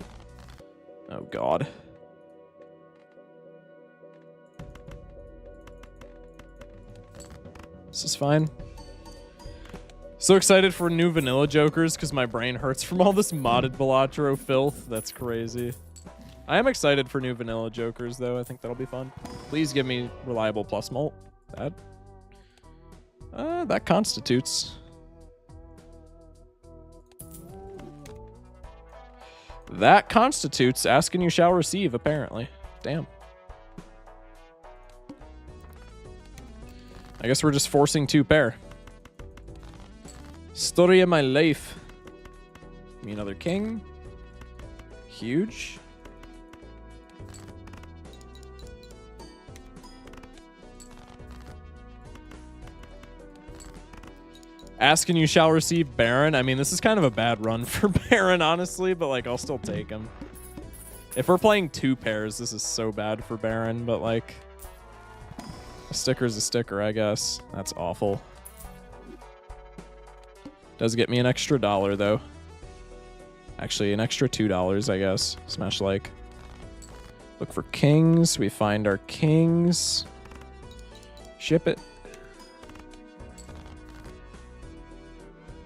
Oh god. This is fine. So excited for new vanilla Jokers because my brain hurts from all this modded Balatro filth. That's crazy. I am excited for new vanilla Jokers though. I think that'll be fun. Please give me reliable plus malt. That constitutes. That constitutes ask and you shall receive, apparently. Damn. I guess we're just forcing 2-pair. Story of my life. Give me another king. Huge. Ask and you shall receive Baron. I mean, this is kind of a bad run for Baron, honestly, but, like, I'll still take him. If we're playing 2 pairs, this is so bad for Baron, but, like, a sticker's a sticker, I guess. That's awful. Does get me an extra $1, though. Actually, an extra $2, I guess. Smash like. Look for kings. We find our kings. Ship it.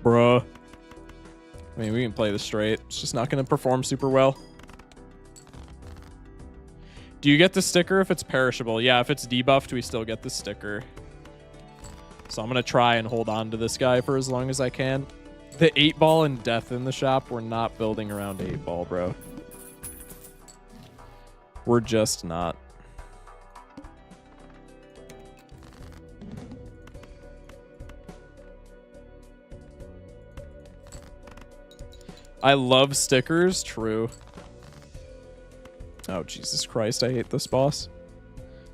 Bruh. I mean, we can play this straight. It's just not going to perform super well. Do you get the sticker if it's perishable? Yeah, if it's debuffed, we still get the sticker. So I'm going to try and hold on to this guy for as long as I can. The 8-ball and death in the shop, we're not building around 8-ball, bro. We're just not. I love stickers. True. Oh, Jesus Christ. I hate this boss.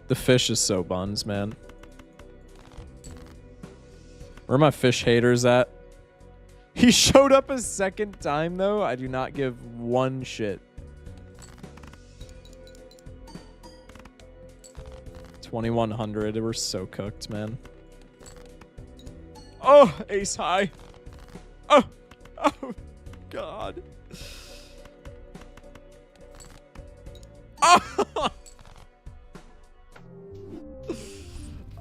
The fish is so buns, man. Where are my fish haters at? He showed up a second time, though. I do not give one shit. 2100. We're so cooked, man. Oh, ace high. Oh, oh, God. Oh.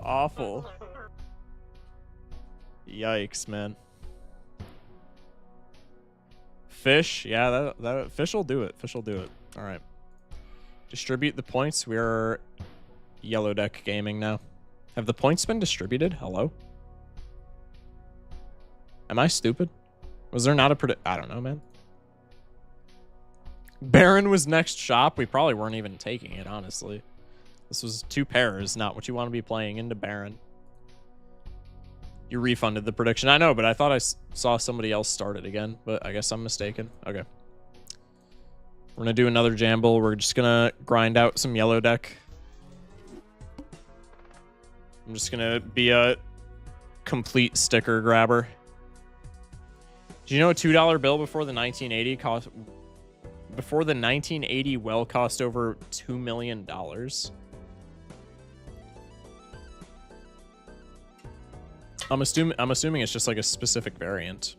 Awful. Yikes, man. Fish, yeah, that fish will do it. Fish will do it. All right. Distribute the points. We're yellow deck gaming now. Have the points been distributed? Hello? Am I stupid? Was there not a predict? I don't know, man. Baron was next shop. We probably weren't even taking it, honestly. This was 2 pairs, not what you want to be playing into Baron. You refunded the prediction. I know, but I thought I saw somebody else start it again, but I guess I'm mistaken. Okay. We're going to do another Jamble. We're just going to grind out some yellow deck. I'm just going to be a complete sticker grabber. Do you know a $2 bill before the 1980 cost... Before the 1980 well cost over $2 million? I'm assuming it's just like a specific variant.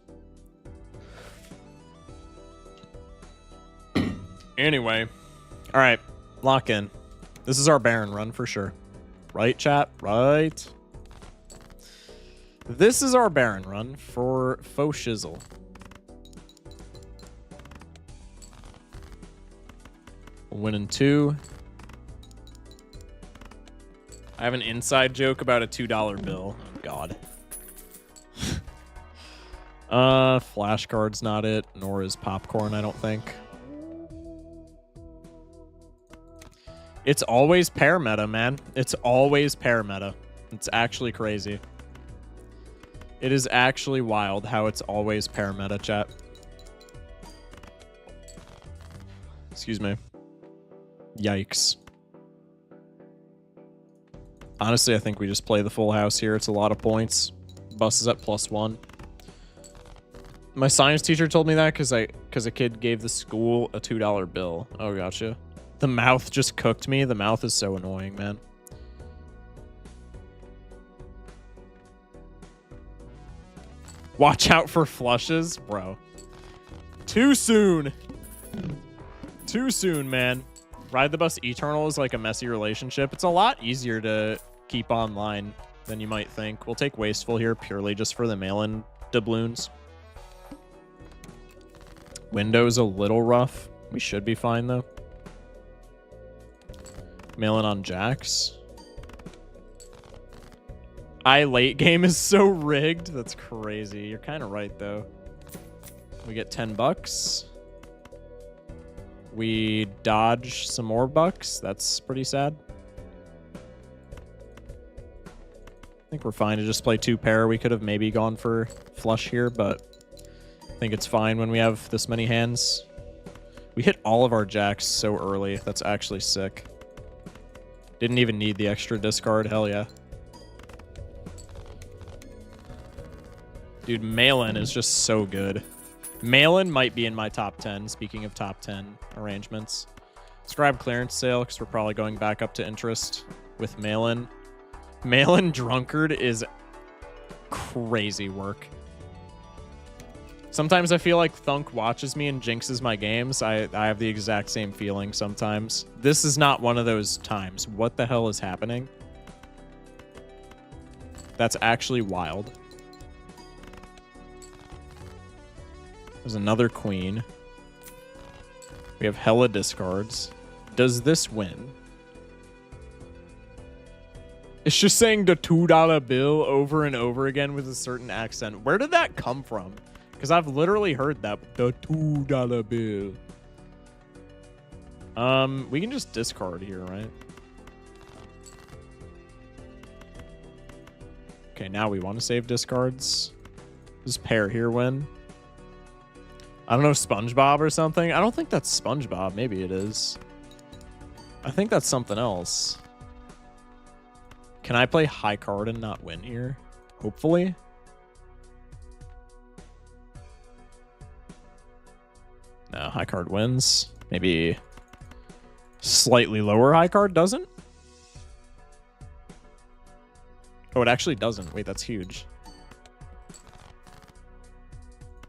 Anyway. Alright. Lock in. This is our Baron run for sure. Right, chat? Right. This is our Baron run for faux shizzle. Winning 2. I have an inside joke about a $2 bill. Oh, God. Flashcard's not it, nor is popcorn, I don't think. It's always pair meta, man. It's always pair meta. It's actually crazy. It is actually wild how it's always pair meta, chat. Excuse me. Yikes. Honestly, I think we just play the full house here. It's a lot of points. Bus is at +1. My science teacher told me that because a kid gave the school a $2 bill. Oh, gotcha. The mouth just cooked me. The mouth is so annoying, man. Watch out for flushes, bro. Too soon. Too soon, man. Ride the Bus Eternal is like a messy relationship. It's a lot easier to keep online than you might think. We'll take Wasteful here purely just for the mail-in doubloons. Window's a little rough. We should be fine, though. Mail-in on Jacks. Late game is so rigged. That's crazy. You're kind of right, though. We get 10 bucks. We dodge some more bucks. That's pretty sad. I think we're fine to just play 2 pair. We could have maybe gone for flush here, but I think it's fine when we have this many hands. We hit all of our jacks so early. That's actually sick. Didn't even need the extra discard. Hell yeah. Dude, mail-in is just so good. Mail-in might be in my top 10, speaking of top 10 arrangements. Let's grab clearance sale, because we're probably going back up to interest with mail-in. Mail-in drunkard is crazy work. Sometimes I feel like Thunk watches me and jinxes my games. I have the exact same feeling sometimes. This is not one of those times. What the hell is happening? That's actually wild. There's another queen. We have hella discards. Does this win? It's just saying the $2 bill over and over again with a certain accent. Where did that come from? Because I've literally heard that. The $2 bill. We can just discard here, right? Okay, now we want to save discards. Does pair here win? I don't know, SpongeBob or something. I don't think that's SpongeBob. Maybe it is. I think that's something else. Can I play high card and not win here? Hopefully. No, high card wins. Maybe slightly lower high card doesn't? Oh, it actually doesn't. Wait, that's huge.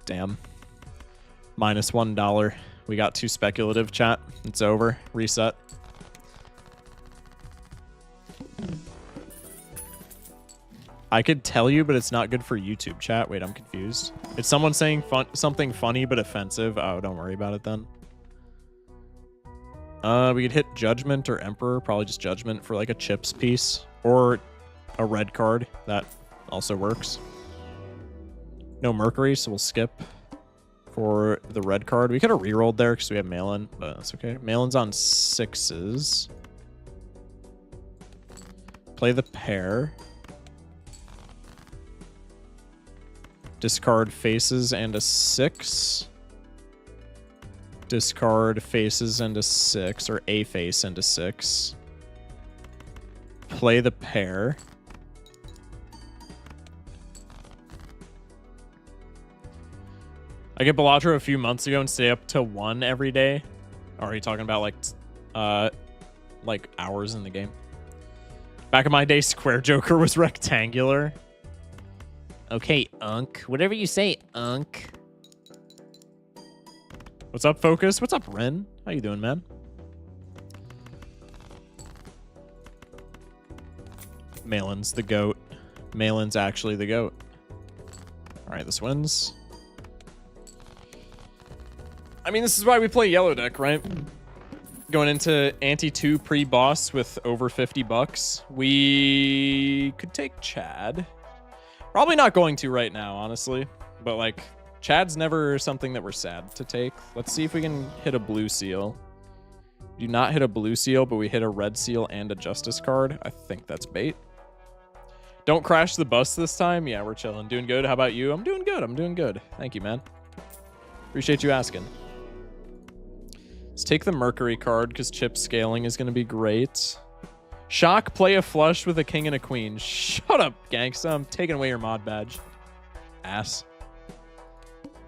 Damn. Minus $1. We got too speculative, chat. It's over. Reset. I could tell you, but it's not good for YouTube, chat. Wait, I'm confused. It's someone saying something funny but offensive. Oh, don't worry about it then. We could hit Judgment or Emperor. Probably just Judgment for like a chips piece. Or a red card. That also works. No Mercury, so we'll skip. for the red card. We could have rerolled there because we have Malin, but that's okay. Malin's on 6s. Play the pair. Discard faces and a 6. Discard faces and a 6, or a face and a 6. Play the pair. I get Balatro a few months ago and stay up to 1 every day. Or are you talking about like hours in the game? Back in my day, Square Joker was rectangular. Okay, Unk. Whatever you say, Unk. What's up, Focus? What's up, Ren? How you doing, man? Malin's the GOAT. Malin's actually the GOAT. All right, this wins. I mean, this is why we play yellow deck, right? Going into ante 2 pre-boss with over 50 bucks. We could take Chad. Probably not going to right now, honestly. But, like, Chad's never something that we're sad to take. Let's see if we can hit a blue seal. Do not hit a blue seal, but we hit a red seal and a justice card. I think that's bait. Don't crash the bus this time. Yeah, we're chilling. Doing good. How about you? I'm doing good. I'm doing good. Thank you, man. Appreciate you asking. Let's take the Mercury card because chip scaling is going to be great. Shock, play a flush with a king and a queen. Shut up, gangsta. I'm taking away your mod badge. Ass.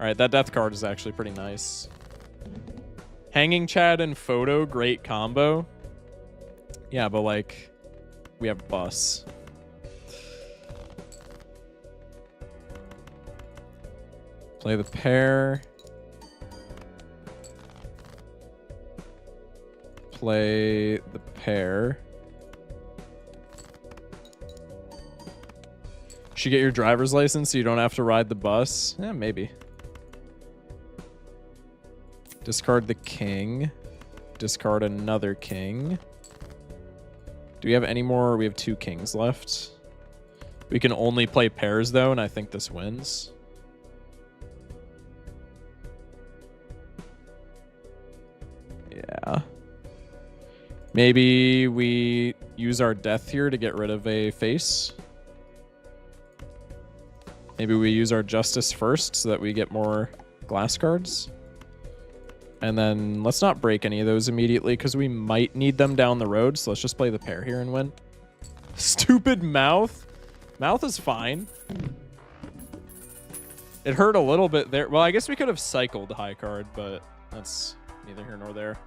All right, that death card is actually pretty nice. Hanging Chad and Photo, great combo. Yeah, but like, we have bus. Play the pair. Play the pair. Should get your driver's license so you don't have to ride the bus? Yeah, maybe. Discard the king. Discard another king. Do we have any more? We have 2 kings left. We can only play pairs, though, and I think this wins. Yeah. Maybe we use our death here to get rid of a face. Maybe we use our justice first so that we get more glass cards. And then let's not break any of those immediately because we might need them down the road. So let's just play the pair here and win. Stupid mouth. Mouth is fine. It hurt a little bit there. Well, I guess we could have cycled high card, but that's neither here nor there.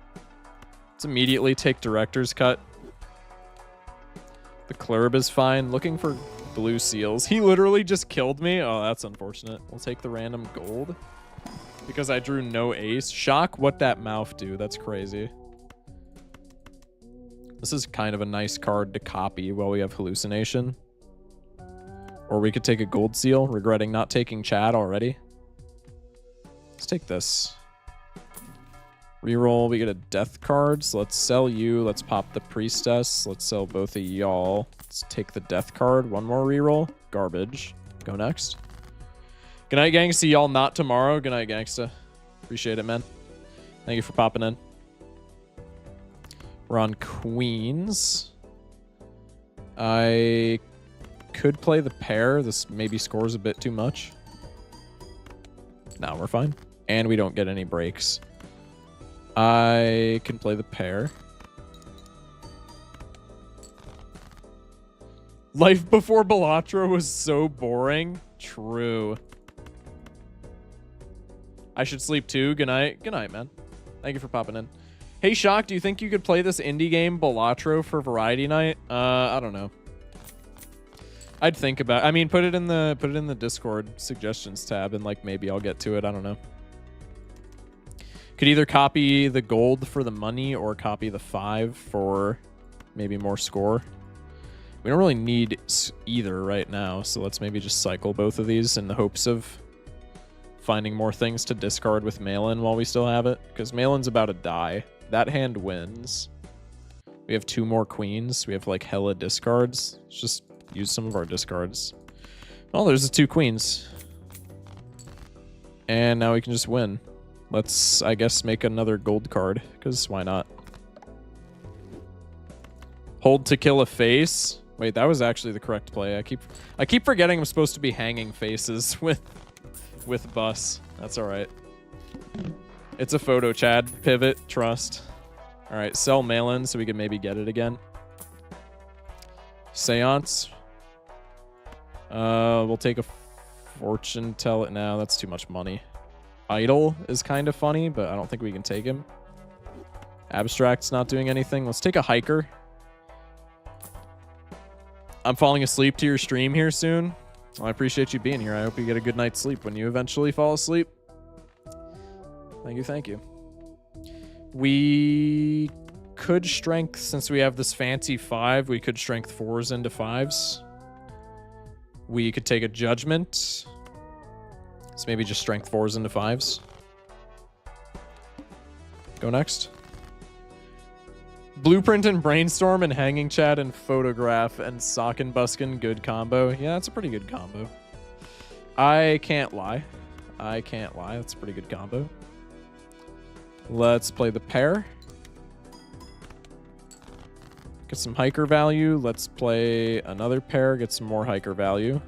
Let's immediately take director's cut. The Clurb is fine. Looking for blue seals. He literally just killed me. Oh, that's unfortunate. We'll take the random gold because I drew no ace. Shock, what that mouth do? That's crazy. This is kind of a nice card to copy while we have hallucination. Or we could take a gold seal, regretting not taking Chad already. Let's take this. Reroll, we get a death card, so let's sell you. Let's pop the priestess. Let's sell both of y'all. Let's take the death card. One more reroll. Garbage. Go next. Good night, gang. See y'all not tomorrow. Good night, gangsta. Appreciate it, man. Thank you for popping in. We're on queens. I could play the pair. This maybe scores a bit too much. No, we're fine. And we don't get any breaks. I can play the pair. Life before Balatro was so boring. True. I should sleep too. Good night. Good night, man. Thank you for popping in. Hey, Shock, do you think you could play this indie game Balatro for Variety Night? I don't know. I'd think about. I mean, put it in the Discord suggestions tab, and like maybe I'll get to it. I don't know. Could either copy the gold for the money or copy the 5 for maybe more score. We don't really need either right now, so let's maybe just cycle both of these in the hopes of finding more things to discard with Malin while we still have it, because Malin's about to die. That hand wins. We have 2 more queens. We have like hella discards. Let's just use some of our discards. Oh, there's the 2 queens. And now we can just win. Let's, I guess, make another gold card, because why not? Hold to kill a face. Wait, that was actually the correct play. I keep forgetting I'm supposed to be hanging faces with bus. That's all right. It's a photo, Chad. Pivot, trust. All right, sell mail-in so we can maybe get it again. Seance. We'll take a fortune teller. No, that's too much money. Idol is kind of funny, but I don't think we can take him. Abstract's not doing anything. Let's take a hiker. I'm falling asleep to your stream here soon. Well, I appreciate you being here. I hope you get a good night's sleep when you eventually fall asleep. Thank you, thank you. We could strength, since we have this fancy 5, we could strength 4s into 5s. We could take a judgment. So maybe just strength 4s into 5s. Go next. Blueprint and Brainstorm and Hanging Chat and Photograph and Sock and Buskin. Good combo. Yeah, that's a pretty good combo. I can't lie. I can't lie. That's a pretty good combo. Let's play the pair. Get some hiker value. Let's play another pair. Get some more hiker value.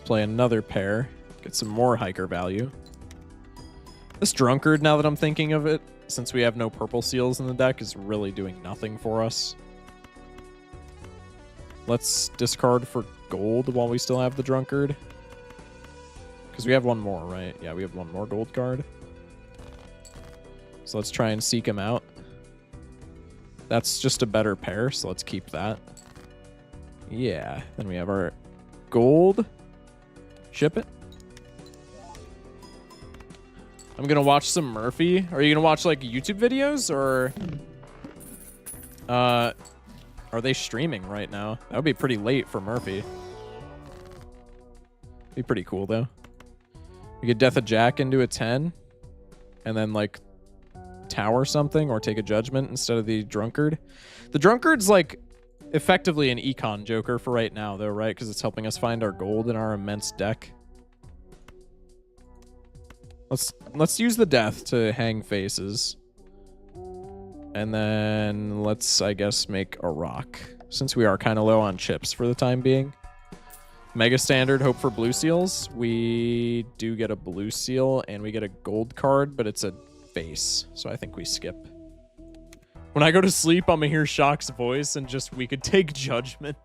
Play another pair, get some more hiker value. This drunkard, now that I'm thinking of it, since we have no purple seals in the deck, is really doing nothing for us. Let's discard for gold while we still have the drunkard. Because we have one more, right? Yeah, we have one more gold card. So let's try and seek him out. That's just a better pair, so let's keep that. Yeah, then we have our gold. Ship it. I'm gonna watch some Murphy. Are you gonna watch like YouTube videos, or are they streaming right now? That would be pretty late for Murphy. Be pretty cool though. We could Death a Jack into a 10 and then like tower something or take a judgment instead of the drunkard. The drunkard's like effectively an econ joker for right now though, right? Because it's helping us find our gold in our immense deck. Let's use the death to hang faces. And then let's, I guess, make a rock. Since we are kind of low on chips for the time being. Mega Standard, hope for blue seals. We do get a blue seal and we get a gold card, but it's a face. So I think we skip. When I go to sleep, I'm gonna hear Shock's voice and just, we could take judgment.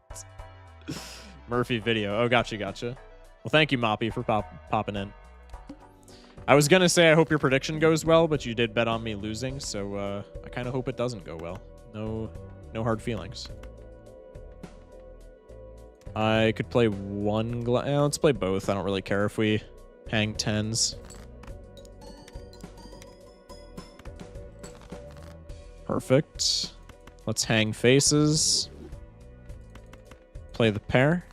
Murphy video. Oh, gotcha. Well, thank you, Moppy, for popping in. I was gonna say I hope your prediction goes well, but you did bet on me losing, so I kind of hope it doesn't go well. No hard feelings. I could play one let's play both. I don't really care if we hang 10s. Perfect. Let's hang faces. Play the pair.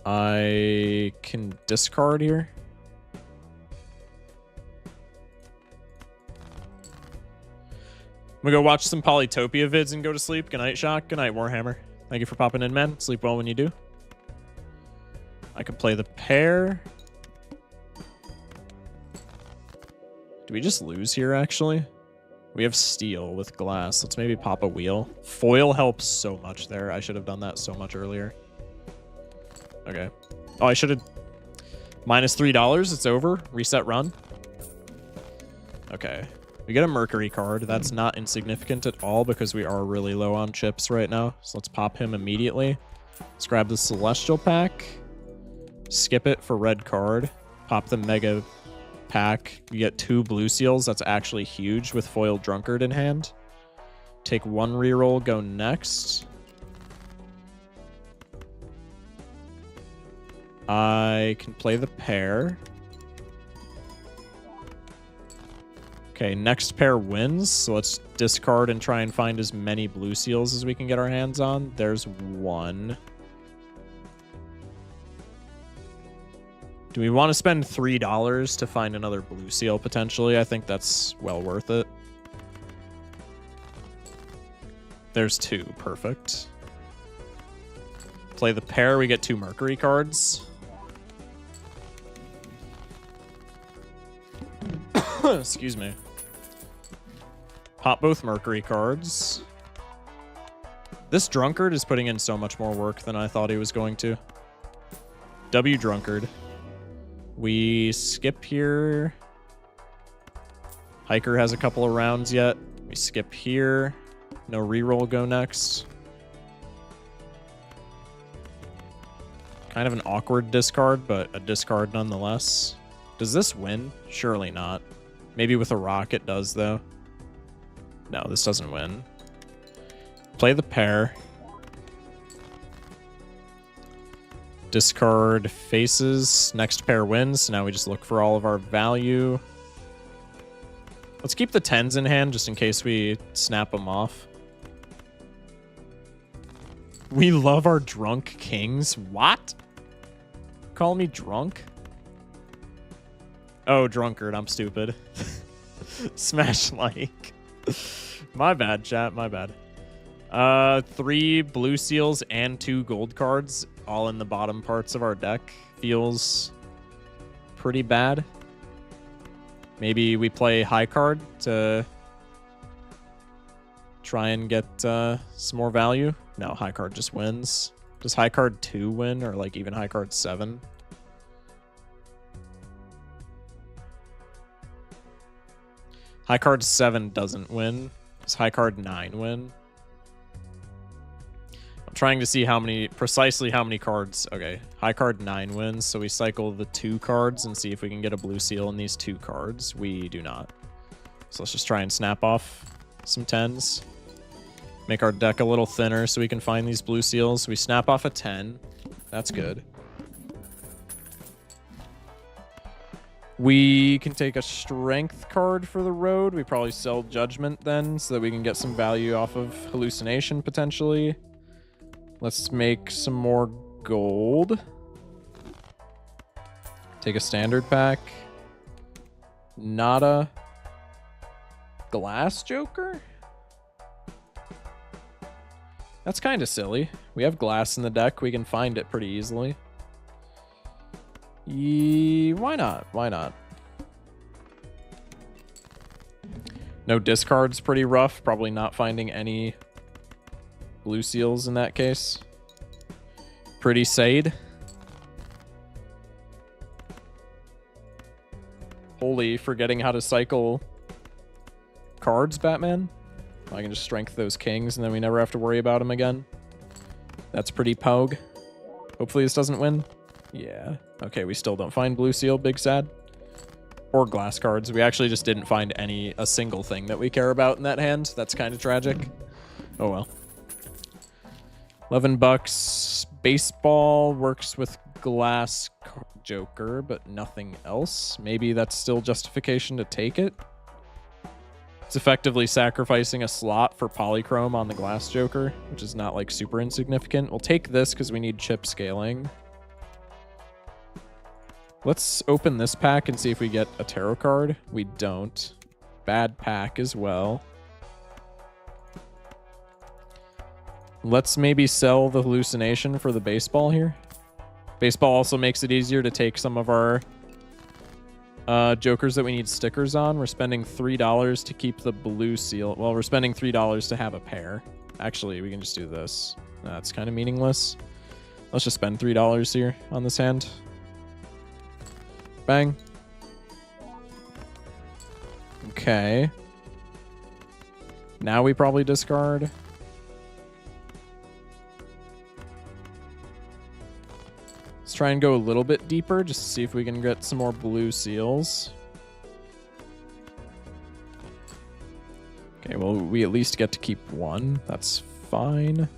I can discard here. I'm gonna go watch some Polytopia vids and go to sleep. Good night, Shock. Good night, Warhammer. Thank you for popping in, man. Sleep well when you do. I can play the pair. Do we just lose here, actually? We have steel with glass. Let's maybe pop a wheel. Foil helps so much there. I should have done that so much earlier. Okay. Oh, I should have... -$3. It's over. Reset run. Okay. We get a Mercury card. That's not insignificant at all because we are really low on chips right now. So let's pop him immediately. Let's grab the Celestial pack. Skip it for red card. Pop the Mega pack. You get 2 blue seals. That's actually huge with foiled Drunkard in hand. Take 1 reroll. Go next. I can play the pair. Okay, next pair wins. So let's discard and try and find as many blue seals as we can get our hands on. There's 1. Do we want to spend $3 to find another blue seal potentially? I think that's well worth it. There's 2. Perfect. Play the pair. We get 2 Mercury cards. Excuse me. Pop both Mercury cards. This Drunkard is putting in so much more work than I thought he was going to. W Drunkard. We skip here. Hiker has a couple of rounds yet. We skip here. No reroll go next. Kind of an awkward discard, but a discard nonetheless. Does this win? Surely not. Maybe with a rock it does, though. No, this doesn't win. Play the pair. Discard faces. Next pair wins. So now we just look for all of our value. Let's keep the 10s in hand just in case we snap them off. We love our drunk kings. What? Call me drunk? Oh, drunkard. I'm stupid. Smash like. My bad, chat. My bad. 3 blue seals and 2 gold cards all in the bottom parts of our deck. Feels pretty bad. Maybe we play high card to try and get some more value. No, high card just wins. Does high card 2 win, or like even high card 7? High card 7 doesn't win. Does high card 9 win? I'm trying to see precisely how many cards. Okay, high card 9 wins, so we cycle the 2 cards and see if we can get a blue seal in these 2 cards. We do not. So let's just try and snap off some 10s. Make our deck a little thinner so we can find these blue seals. We snap off a 10. That's good. We can take a strength card for the road. We probably sell Judgment then so that we can get some value off of Hallucination potentially. Let's make some more gold. Take a standard pack. Nada. Glass Joker? That's kind of silly. We have glass in the deck. We can find it pretty easily. Why not? Why not? No discards, pretty rough. Probably not finding any blue seals in that case. Pretty sad. Holy, forgetting how to cycle cards, Batman. I can just strength those kings and then we never have to worry about them again. That's pretty pogue. Hopefully this doesn't win. Yeah. Okay, we still don't find blue seal. Big sad. Or glass cards. We actually just didn't find a single thing that we care about in that hand. That's kind of tragic. Oh well. $11. Baseball works with glass Joker, but nothing else. Maybe that's still justification to take it. It's effectively sacrificing a slot for polychrome on the glass Joker, which is not like super insignificant. We'll take this because we need chip scaling. Let's open this pack and see if we get a tarot card. We don't. Bad pack as well. Let's maybe sell the hallucination for the baseball here. Baseball also makes it easier to take some of our jokers that we need stickers on. We're spending $3 to keep the blue seal. Well, we're spending $3 to have a pair. Actually, we can just do this. That's kind of meaningless. Let's just spend $3 here on this hand. Bang. Okay. Now we probably discard. Let's try and go a little bit deeper just to see if we can get some more blue seals. Okay, well, we at least get to keep one. That's fine.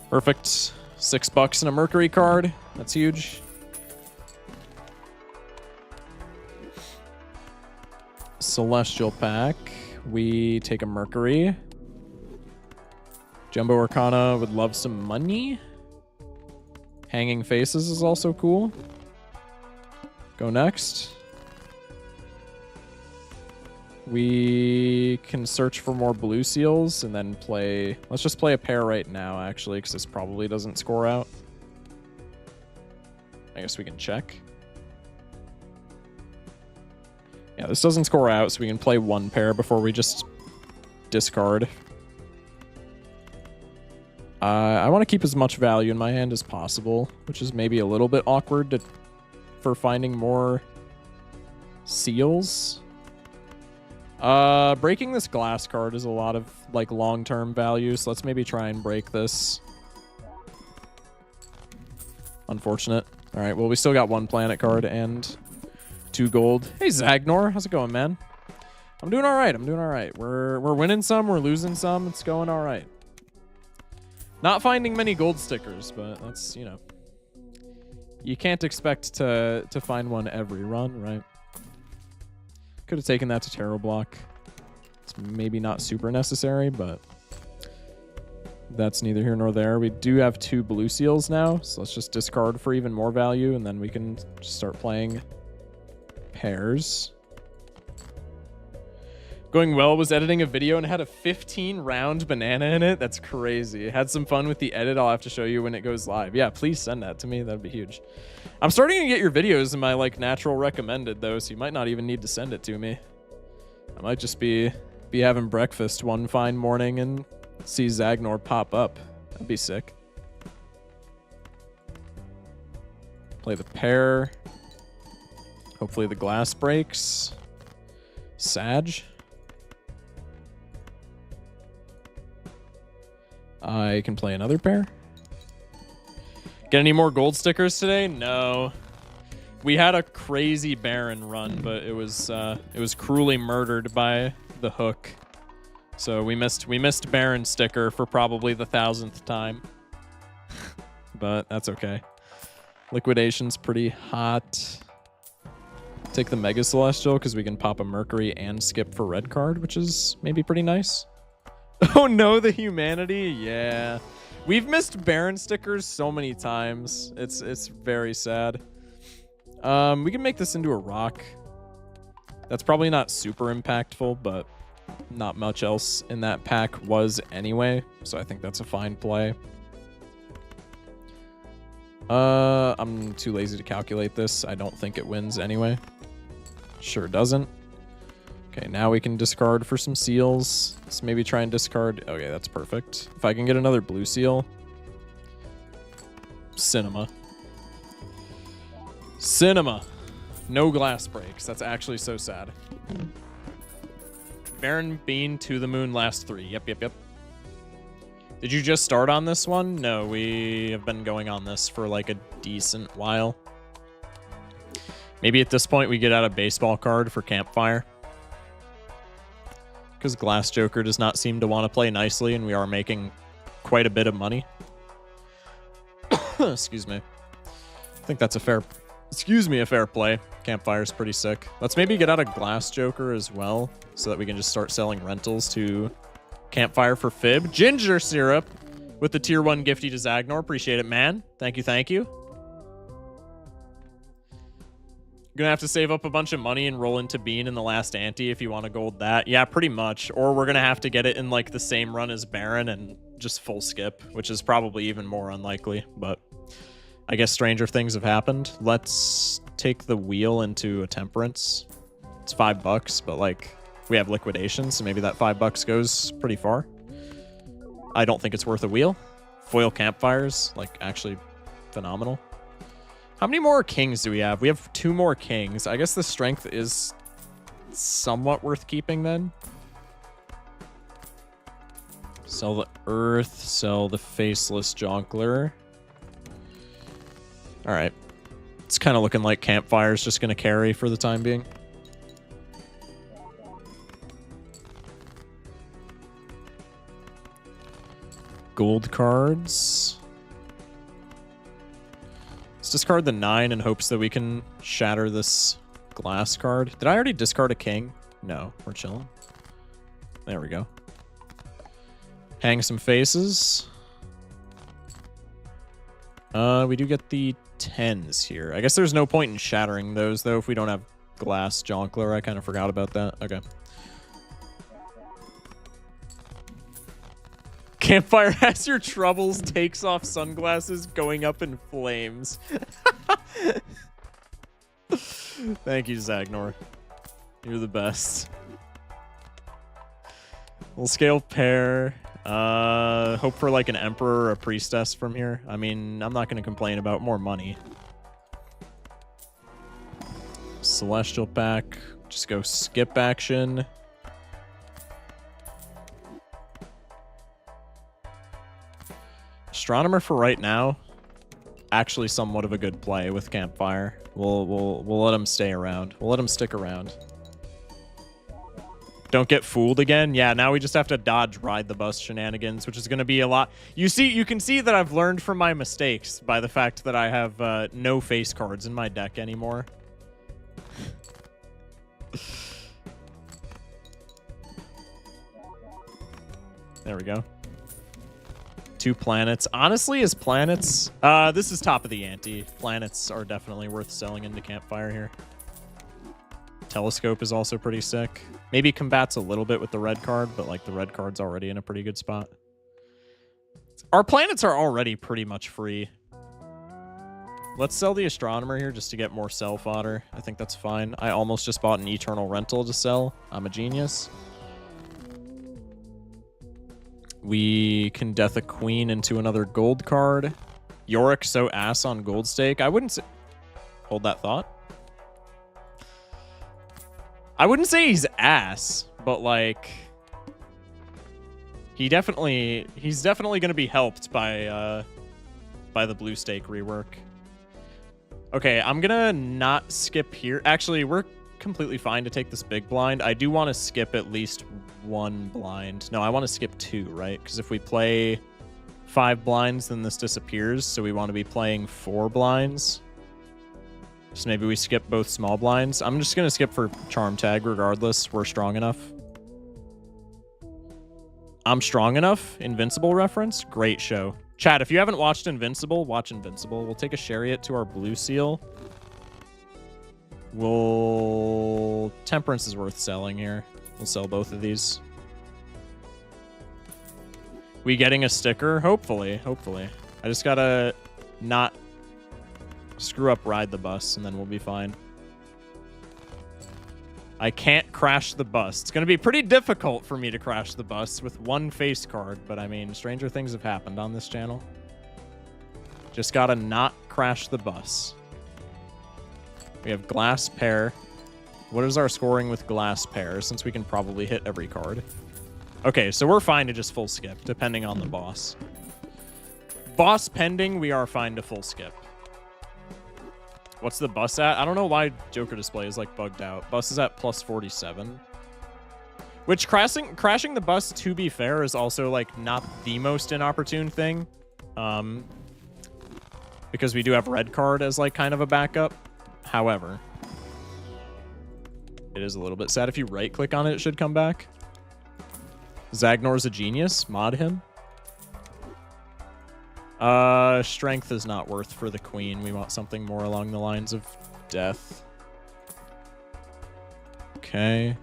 Perfect. $6 and a Mercury card. That's huge. Celestial pack. We take a Mercury. Jumbo Arcana would love some money. Hanging Faces is also cool. Go next. We can search for more blue seals and then play... Let's just play a pair right now, actually, because this probably doesn't score out. I guess we can check. Yeah, this doesn't score out, so we can play one pair before we just discard. I want to keep as much value in my hand as possible, which is maybe a little bit awkward for finding more seals. Breaking this glass card is a lot of like long-term value, so let's maybe try and break this. Unfortunate. All right, well, we still got one planet card and 2 gold. Hey, Zagnor, how's it going, man? I'm doing all right. I'm doing all right. We're winning some, we're losing some. It's going all right. Not finding many gold stickers, but that's, you know, you can't expect to find one every run, right? Could have taken that to Tarot Block. It's maybe not super necessary, but that's neither here nor there. We do have 2 blue seals now, so let's just discard for even more value, and then we can start playing pairs. Going well was editing a video and had a 15-round banana in it. That's crazy. Had some fun with the edit. I'll have to show you when it goes live. Yeah, please send that to me. That'd be huge. I'm starting to get your videos in my like natural recommended though, so you might not even need to send it to me. I might just be having breakfast one fine morning and see Zagnor pop up. That'd be sick. Play the pair. Hopefully the glass breaks. Sag. I can play another pair. Get any more gold stickers today? No. We had a crazy Baron run, but it was cruelly murdered by the hook. So we missed Baron sticker for probably the 1000th time. But that's okay. Liquidation's pretty hot. Take the Mega Celestial because we can pop a Mercury and skip for red card, which is maybe pretty nice. Oh no, the humanity? Yeah. We've missed Baron stickers so many times. It's very sad. We can make this into a rock. That's probably not super impactful, but not much else in that pack was anyway, so I think that's a fine play. I'm too lazy to calculate this. I don't think it wins anyway. Sure doesn't. Okay, now we can discard for some seals. Let's maybe try and discard. Okay, that's perfect. If I can get another blue seal. Cinema. Cinema. No glass breaks. That's actually so sad. Baron Bean to the moon last 3. Yep. Did you just start on this one? No, we have been going on this for like a decent while. Maybe at this point we get out a baseball card for Campfire. Because Glass Joker does not seem to want to play nicely, and we are making quite a bit of money. Excuse me. I think that's a fair play. Campfire's pretty sick. Let's maybe get out a Glass Joker as well, so that we can just start selling rentals to Campfire for Fib. Ginger Syrup with the tier 1 gifty to Zagnor. Appreciate it, man. Thank you. You're gonna have to save up a bunch of money and roll into Bean in the last ante if you want to gold that. Yeah, pretty much. Or we're gonna have to get it in like the same run as Baron and just full skip, which is probably even more unlikely, but I guess stranger things have happened. Let's take the wheel into a Temperance. It's $5, but like we have liquidation, so maybe that $5 goes pretty far. I don't think it's worth a wheel. Foil Campfires, like actually phenomenal. How many more kings do we have? We have 2 more kings. I guess the strength is somewhat worth keeping then. Sell the earth, sell the faceless jongleur. All right. It's kind of looking like Campfire's just going to carry for the time being. Gold cards. Let's discard the 9 in hopes that we can shatter this glass card. Did I already discard a king? No, we're chilling. There we go. Hang some faces. We do get the 10s here. I guess there's no point in shattering those, though, if we don't have glass jonkler. I kind of forgot about that. Okay. Campfire has your troubles, takes off sunglasses, going up in flames. Thank you, Zagnor. You're the best. We'll scale pair. Hope for like an emperor or a priestess from here. I mean, I'm not going to complain about more money. Celestial pack. Just go skip action. Astronomer for right now. Actually somewhat of a good play with Campfire. We'll let him stay around. We'll let him stick around. Don't get fooled again. Yeah, now we just have to dodge ride the bus shenanigans, which is going to be a lot. You can see that I've learned from my mistakes by the fact that I have no face cards in my deck anymore. There we go. 2 planets. Honestly, as planets, this is top of the ante. Planets are definitely worth selling into Campfire here. Telescope is also pretty sick. Maybe combats a little bit with the red card, but like the red card's already in a pretty good spot. Our planets are already pretty much free. Let's sell the astronomer here just to get more sell fodder. I think that's fine. I almost just bought an eternal rental to sell. I'm a genius. We can death a queen into another gold card. Yorick so ass on gold stake. I wouldn't say... Hold that thought. I wouldn't say he's ass, but like... He's definitely going to be helped by the blue stake rework. Okay, I'm going to not skip here. Actually, we're completely fine to take this big blind. I do want to skip at least 1 blind. No, I want to skip 2, right? Because if we play 5 blinds, then this disappears. So we want to be playing 4 blinds. So maybe we skip both small blinds. I'm just going to skip for charm tag regardless. We're strong enough. I'm strong enough. Invincible reference. Great show. Chat, if you haven't watched Invincible, watch Invincible. We'll take a chariot to our blue seal. Temperance is worth selling here. We'll sell both of these. We getting a sticker? Hopefully. Hopefully. I just gotta not screw up ride the bus, and then we'll be fine. I can't crash the bus. It's going to be pretty difficult for me to crash the bus with 1 face card, but I mean, stranger things have happened on this channel. Just gotta not crash the bus. We have glass pair. What is our scoring with glass pair, since we can probably hit every card? Okay, so we're fine to just full skip, depending on the boss. Boss pending, we are fine to full skip. What's the bus at? I don't know why Joker display is like bugged out. Bus is at plus 47. Which crashing the bus, to be fair, is also like not the most inopportune thing. Because we do have red card as like kind of a backup. However, it is a little bit sad. If you right click on it, it should come back. Zagnor's a genius. Mod him. Strength is not worth for the queen. We want something more along the lines of death. Okay.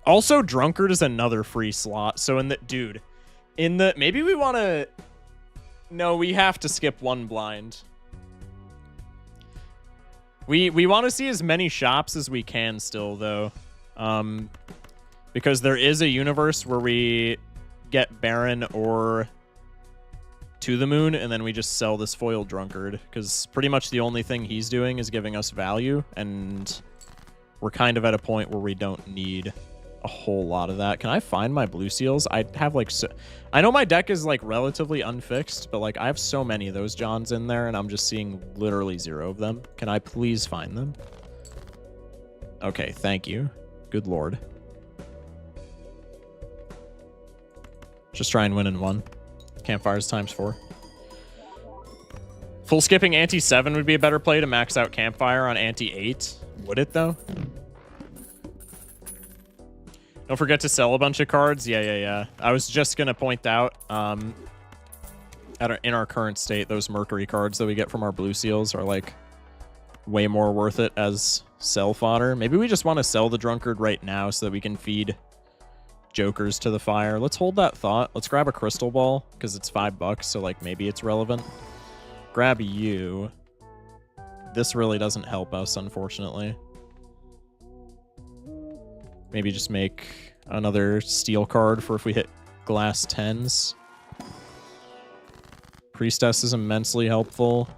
Also, drunkard is another free slot. So maybe we want to... No, we have to skip 1 blind. We want to see as many shops as we can still, though. Because there is a universe where we get Baron or To the Moon, and then we just sell this foil drunkard. Because pretty much the only thing he's doing is giving us value, and we're kind of at a point where we don't need a whole lot of that. Can I find my blue seals? I have like... I know my deck is like relatively unfixed, but like I have so many of those Johns in there, and I'm just seeing literally 0 of them. Can I please find them? Okay, thank you. Good lord. Just try and win in 1. Campfires times 4. Full skipping ante 7 would be a better play to max out Campfire on ante 8. Would it, though? Don't forget to sell a bunch of cards. Yeah. I was just going to point out, in our current state, those Mercury cards that we get from our blue seals are, like, way more worth it as sell fodder. Maybe we just want to sell the Drunkard right now so that we can feed jokers to the fire. Let's hold that thought. Let's grab a crystal ball, because it's $5, so, like, maybe it's relevant. Grab you. This really doesn't help us, unfortunately. Maybe just make another steel card for if we hit glass 10s. Priestess is immensely helpful.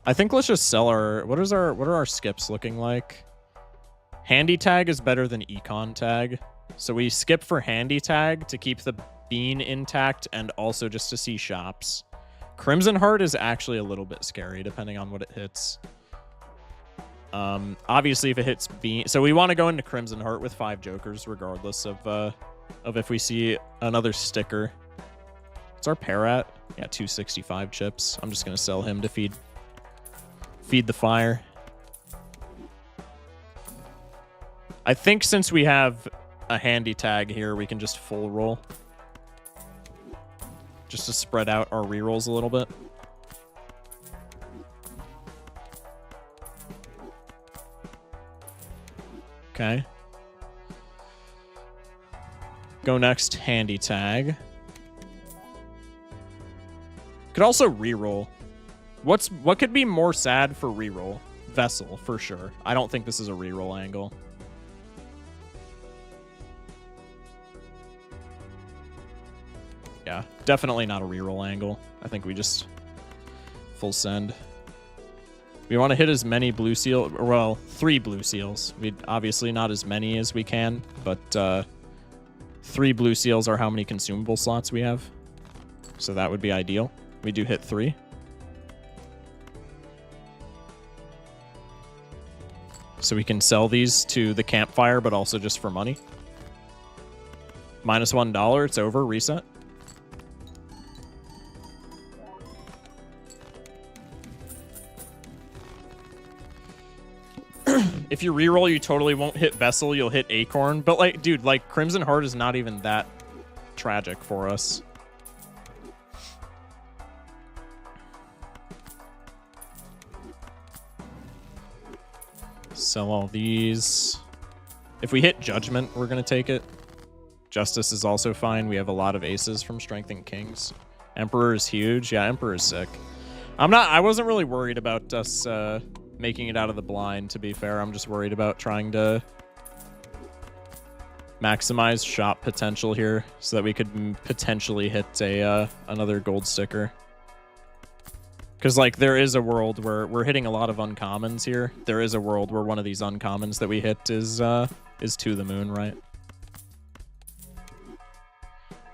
I think let's just sell our... What are our skips looking like? Handy tag is better than econ tag. So we skip for handy tag to keep the bean intact and also just to see shops. Crimson Heart is actually a little bit scary depending on what it hits. Obviously if it hits bean... So we want to go into Crimson Heart with 5 jokers regardless of if we see another sticker. What's our pair at? Yeah, 265 chips. I'm just going to sell him to feed the fire. I think since we have a handy tag here, we can just full roll. Just to spread out our rerolls a little bit. Okay. Go next, handy tag. Could also reroll. What could be more sad for reroll? Vessel, for sure. I don't think this is a reroll angle. Yeah, definitely not a reroll angle. I think we just full send. We want to hit as many blue seal, well, 3 blue seals. We obviously not as many as we can, but 3 blue seals are how many consumable slots we have. So that would be ideal. We do hit 3. So we can sell these to the campfire, but also just for money. Minus $1, it's over, reset. If you reroll, you totally won't hit Vessel, you'll hit Acorn. But, like, dude, like, Crimson Heart is not even that tragic for us. Sell all these. If we hit Judgment, we're going to take it. Justice is also fine. We have a lot of aces from Strength and Kings. Emperor is huge. Yeah, Emperor is sick. I wasn't really worried about us making it out of the blind, to be fair. I'm just worried about trying to maximize shop potential here so that we could potentially hit another gold sticker. Because, like, there is a world where we're hitting a lot of uncommons here. There is a world where one of these uncommons that we hit is to the moon, right?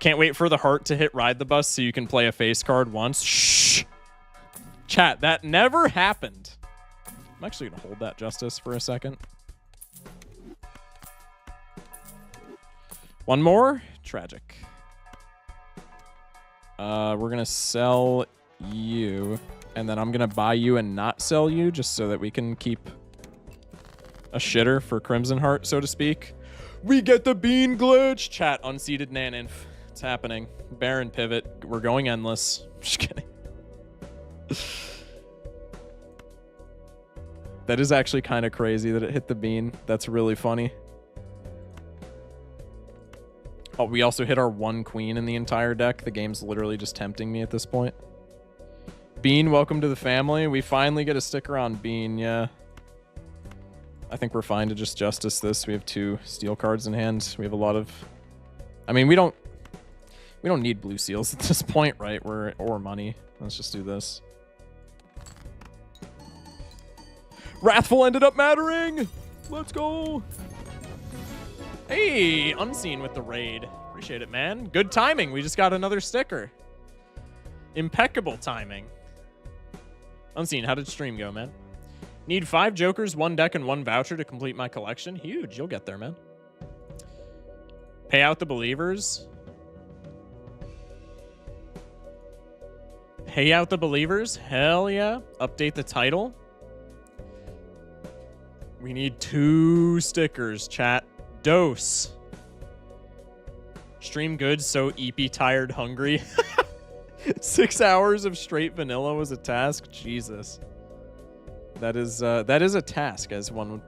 Can't wait for the heart to hit Ride the Bus so you can play a face card once. Shh! Chat, that never happened. I'm actually going to hold that Justice for a second. One more. Tragic. We're going to sell you, and then I'm going to buy you and not sell you just so that we can keep a shitter for Crimson Heart, so to speak. We get the bean glitch. Chat, unseated Naninf. It's happening. Baron pivot. We're going endless. Just kidding. That is actually kind of crazy that it hit the bean. That's really funny. Oh, we also hit our 1 queen in the entire deck. The game's literally just tempting me at this point. Bean, welcome to the family. We finally get a sticker on Bean, yeah. I think we're fine to just Justice this. We have 2 steel cards in hand. We have a lot of... I mean, we don't need blue seals at this point, right? Or money. Let's just do this. Wrathful ended up mattering! Let's go! Hey, Unseen with the raid. Appreciate it, man. Good timing. We just got another sticker. Impeccable timing. Unseen, how did stream go, man? Need 5 jokers, 1 deck, and 1 voucher to complete my collection. Huge. You'll get there, man. Pay out the believers. Pay out the believers. Hell yeah. Update the title. We need 2 stickers, chat. Dose. Stream good, so EP tired, hungry. 6 hours of straight vanilla was a task. Jesus. That is a task, as one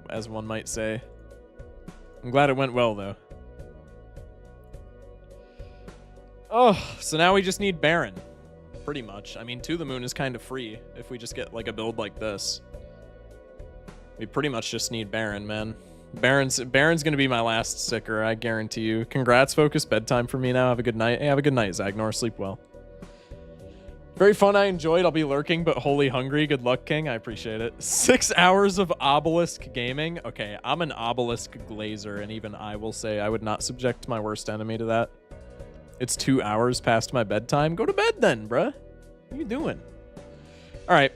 might say. I'm glad it went well though. Oh, so now we just need Baron. Pretty much. I mean, To the Moon is kind of free if we just get like a build like this. We pretty much just need Baron, man. Baron's gonna be my last sticker, I guarantee you. Congrats, Focus. Bedtime for me now. Have a good night. Hey, have a good night, Zagnor. Sleep well. Very fun. I enjoyed. I'll be lurking, but wholly hungry. Good luck, King. I appreciate it. 6 hours of Obelisk gaming. Okay, I'm an Obelisk glazer, and even I will say I would not subject my worst enemy to that. It's 2 hours past my bedtime. Go to bed then, bruh. What are you doing? All right.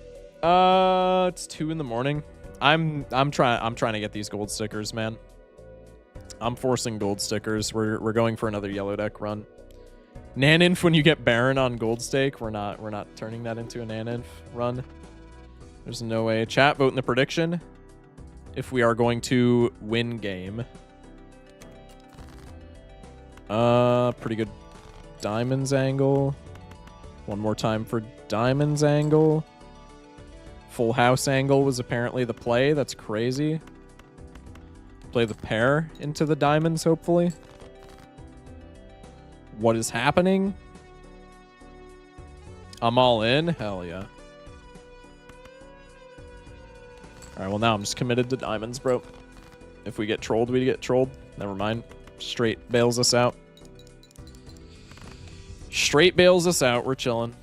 It's 2 in the morning. I'm trying to get these gold stickers, man. I'm forcing gold stickers. We're going for another yellow deck run. Naninf when you get Baron on gold stake. We're not turning that into a Naninf run. There's no way. Chat, vote in the prediction if we are going to win game. Pretty good Diamonds angle. One more time for Diamonds angle. Full house angle was apparently the play. That's crazy. Play the pair into the diamonds, hopefully. What is happening? I'm all in. Hell yeah. All right, well, now I'm just committed to diamonds, bro. If we get trolled, we get trolled. Never mind. Straight bails us out. Straight bails us out. We're chilling.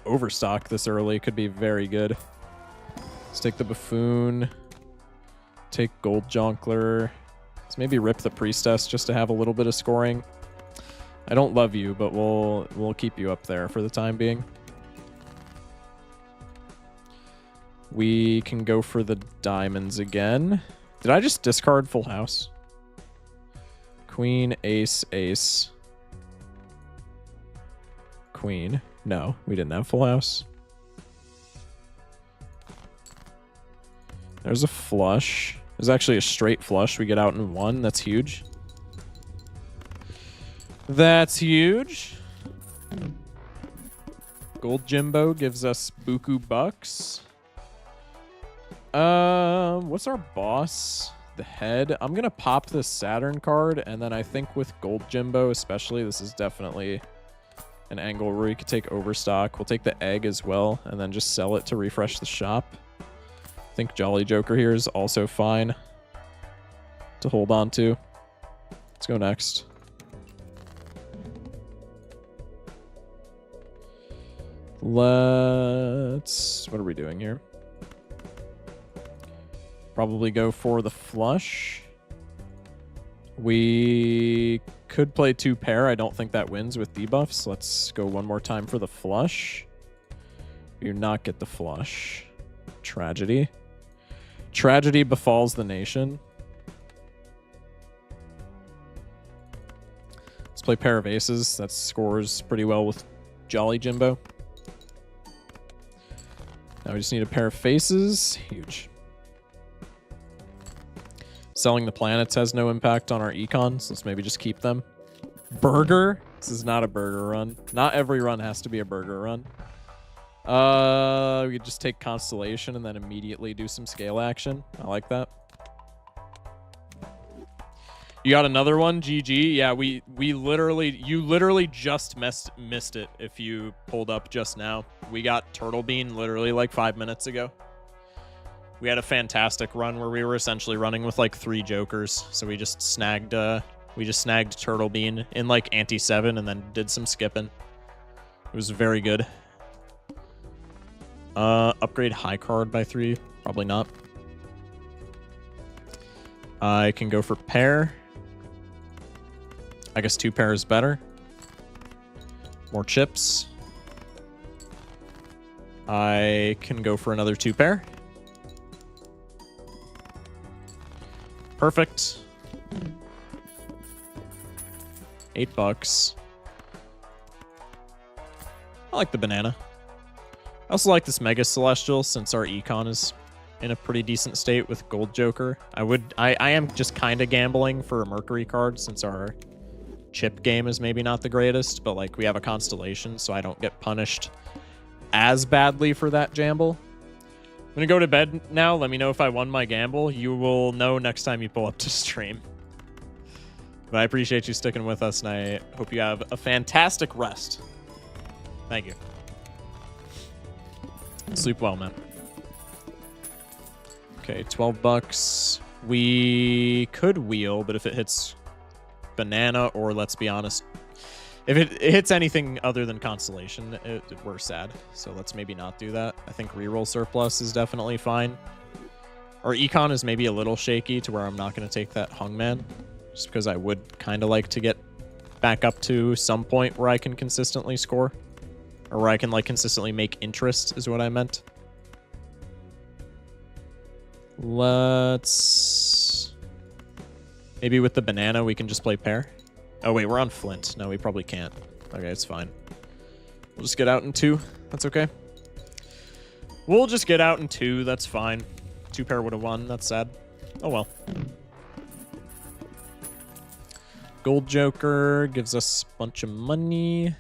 Overstock this early could be very good. Let's take the Buffoon. Take Gold Jonkler. Let's maybe rip the Priestess just to have a little bit of scoring. I don't love you, but we'll keep you up there for the time being. We can go for the diamonds again. Did I just discard full house? Queen, ace, ace. Queen. No, we didn't have full house. There's a flush. There's actually a straight flush. We get out in one. That's huge. That's huge. Gold Jimbo gives us buku bucks. What's our boss? The head. I'm gonna pop this Saturn card, and then I think with Gold Jimbo especially, this is definitely an angle where we could take Overstock. We'll take the egg as well, and then just sell it to refresh the shop. I think Jolly Joker here is also fine to hold on to. Let's go next. What are we doing here? Probably go for the flush. We could play 2 pair. I don't think that wins with debuffs. Let's go one more time for the flush. You not get the flush. Tragedy. Tragedy befalls the nation. Let's play pair of aces. That scores pretty well with Jolly Jimbo. Now we just need a pair of faces. Huge. Selling the planets has no impact on our econ, so let's maybe just keep them. Burger? This is not a burger run. Not every run has to be a burger run. We could just take Constellation and then immediately do some scale action. I like that. You got another one? GG. Yeah, you literally just missed it if you pulled up just now. We got Turtle Bean literally like 5 minutes ago. We had a fantastic run where we were essentially running with like 3 jokers. So we just snagged Turtle Bean in like ante 7 and then did some skipping. It was very good. Upgrade high card by 3. Probably not. I can go for pair. I guess 2 pair is better. More chips. I can go for another 2 pair. Perfect. $8. I like the banana. I also like this Mega Celestial since our econ is in a pretty decent state with Gold Joker. I am just kind of gambling for a Mercury card since our chip game is maybe not the greatest, but like we have a Constellation, so I don't get punished as badly for that gamble. I'm gonna go to bed now. Let me know if I won my gamble. You will know next time you pull up to stream. But I appreciate you sticking with us, and I hope you have a fantastic rest. Thank you. Sleep well, man. Okay, 12 bucks. We could wheel, but if it hits banana, or let's be honest, if it hits anything other than Constellation, we're sad. So let's maybe not do that. I think reroll surplus is definitely fine. Our econ is maybe a little shaky to where I'm not going to take that Hungman, just because I would kind of like to get back up to some point where I can consistently score. Or where I can like consistently make interest is what I meant. Let's... Maybe with the banana we can just play pair. Oh wait, we're on Flint. No, we probably can't. Okay, it's fine. We'll just get out in 2. That's okay. We'll just get out in 2. That's fine. 2 pair would have won. That's sad. Oh well. Gold Joker gives us a bunch of money.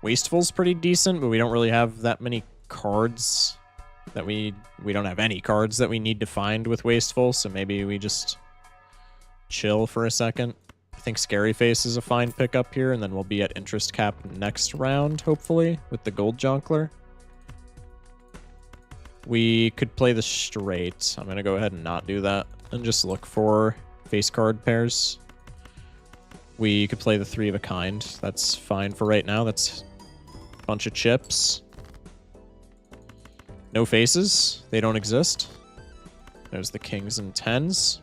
Wasteful's pretty decent, but we don't really have that many cards that we don't have any cards that we need to find with Wasteful, so maybe we just chill for a second. I think Scary Face is a fine pickup here, and then we'll be at interest cap next round, hopefully, with the Gold Jonkler. We could play the straight. I'm going to go ahead and not do that and just look for face card pairs. We could play the 3 of a kind. That's fine for right now. That's a bunch of chips. No faces. They don't exist. There's the kings and 10s.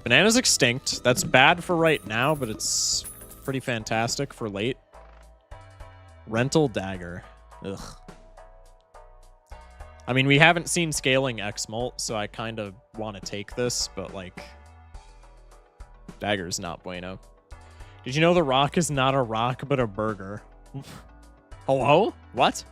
Banana's extinct. That's bad for right now, but it's pretty fantastic for late. Rental dagger. Ugh. I mean, we haven't seen scaling X-Molt, so I kind of want to take this, but, like, dagger's not bueno. Did you know the rock is not a rock, but a burger? Hello? What?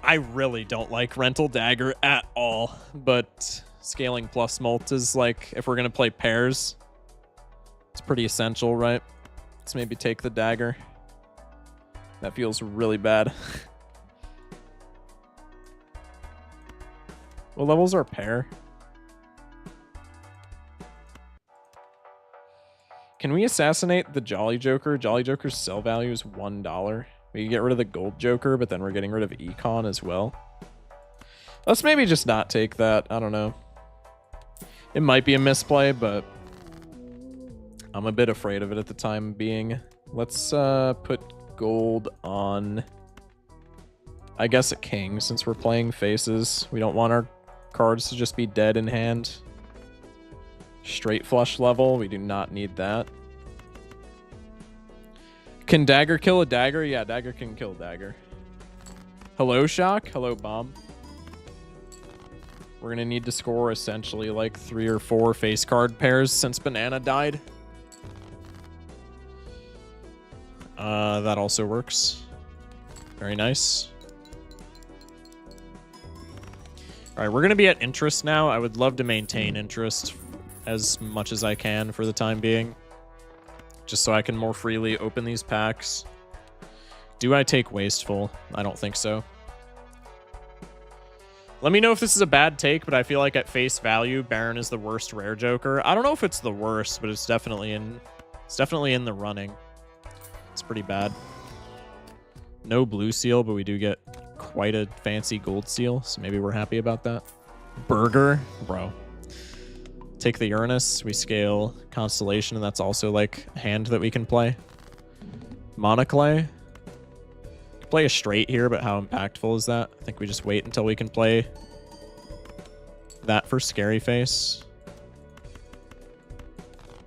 I really don't like rental dagger at all, but scaling plus molt is, like, if we're going to play pairs, it's pretty essential, right? Let's maybe take the dagger. That feels really bad. What level's our pair? Can we assassinate the Jolly Joker? Jolly Joker's sell value is $1. We can get rid of the Gold Joker, but then we're getting rid of Econ as well. Let's maybe just not take that. I don't know. It might be a misplay, but I'm a bit afraid of it at the time being. Let's put gold on, I guess, a king, since we're playing faces. We don't want our cards to just be dead in hand. Straight flush level, we do not need that. Can dagger kill a dagger? Yeah, dagger can kill dagger. Hello, shock. Hello, bomb. We're gonna need to score essentially like 3 or 4 face card pairs since banana died. That also works. Very nice. All right, we're gonna be at interest now. I would love to maintain interest as much as I can for the time being, just so I can more freely open these packs. Do I take Wasteful? I don't think so. Let me know if this is a bad take, but I feel like at face value, Baron is the worst rare Joker. I don't know if it's the worst, but it's definitely in the running. It's pretty bad. No blue seal, but we do get quite a fancy gold seal, so maybe we're happy about that. Burger, bro. Take the Uranus, we scale Constellation, and that's also like a hand that we can play. Monoclay. Play a straight here, but how impactful is that? I think we just wait until we can play that for Scary Face.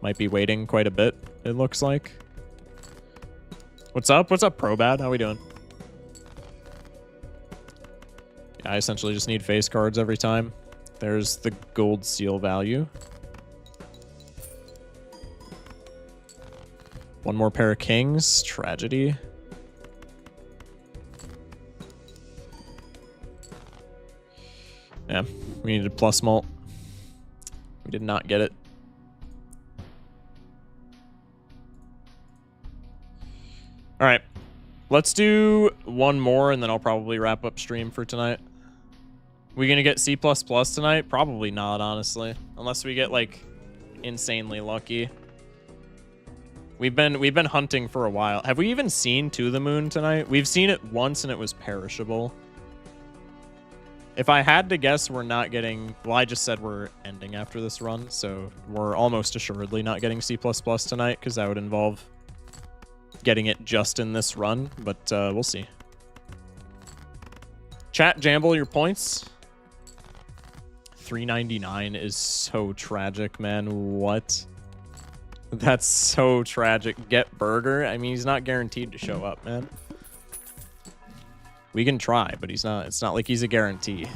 Might be waiting quite a bit, it looks like. What's up? What's up, Probad? How we doing? Yeah, I essentially just need face cards every time. There's the gold seal value. One more pair of kings. Tragedy. Yeah, we needed plus mult. We did not get it. All right, let's do one more and then I'll probably wrap up stream for tonight. We gonna get C++ tonight? Probably not, honestly, unless we get like insanely lucky. We've been hunting for a while. Have we even seen To the Moon tonight? We've seen it once and it was perishable. If I had to guess, we're not getting... Well, I just said we're ending after this run, so we're almost assuredly not getting C++ tonight, because that would involve getting it just in this run, but we'll see. Chat, Jamble, your points. 399 is so tragic, man. What? That's so tragic. Get Burger? I mean, he's not guaranteed to show up, man. We can try, but he's not. It's not like he's a guarantee.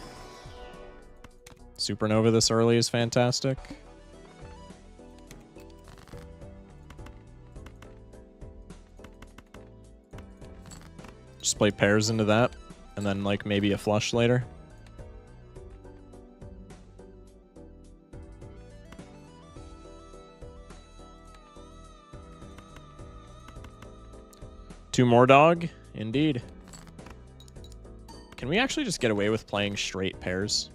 Supernova this early is fantastic. Just play pairs into that, and then like maybe a flush later. Two more, dog. Indeed. Can we actually just get away with playing straight pairs?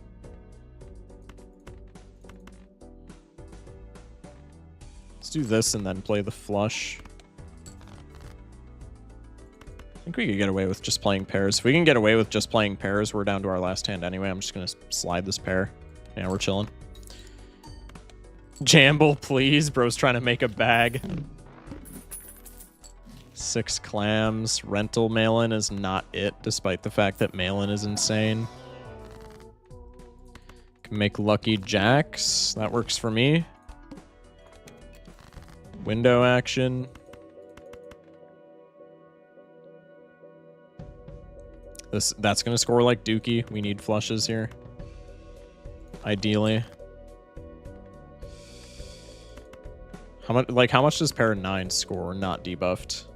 Let's do this and then play the flush. I think we could get away with just playing pairs. If we can get away with just playing pairs, we're down to our last hand anyway. I'm just going to slide this pair. Yeah, we're chilling. Jamble, please. Bro's trying to make a bag. 6 clams. Rental mail-in is not it, despite the fact that mail-in is insane. Can make lucky jacks. That works for me. Window action. That's gonna score like Dookie. We need flushes here. Ideally. How much does pair 9 score not debuffed?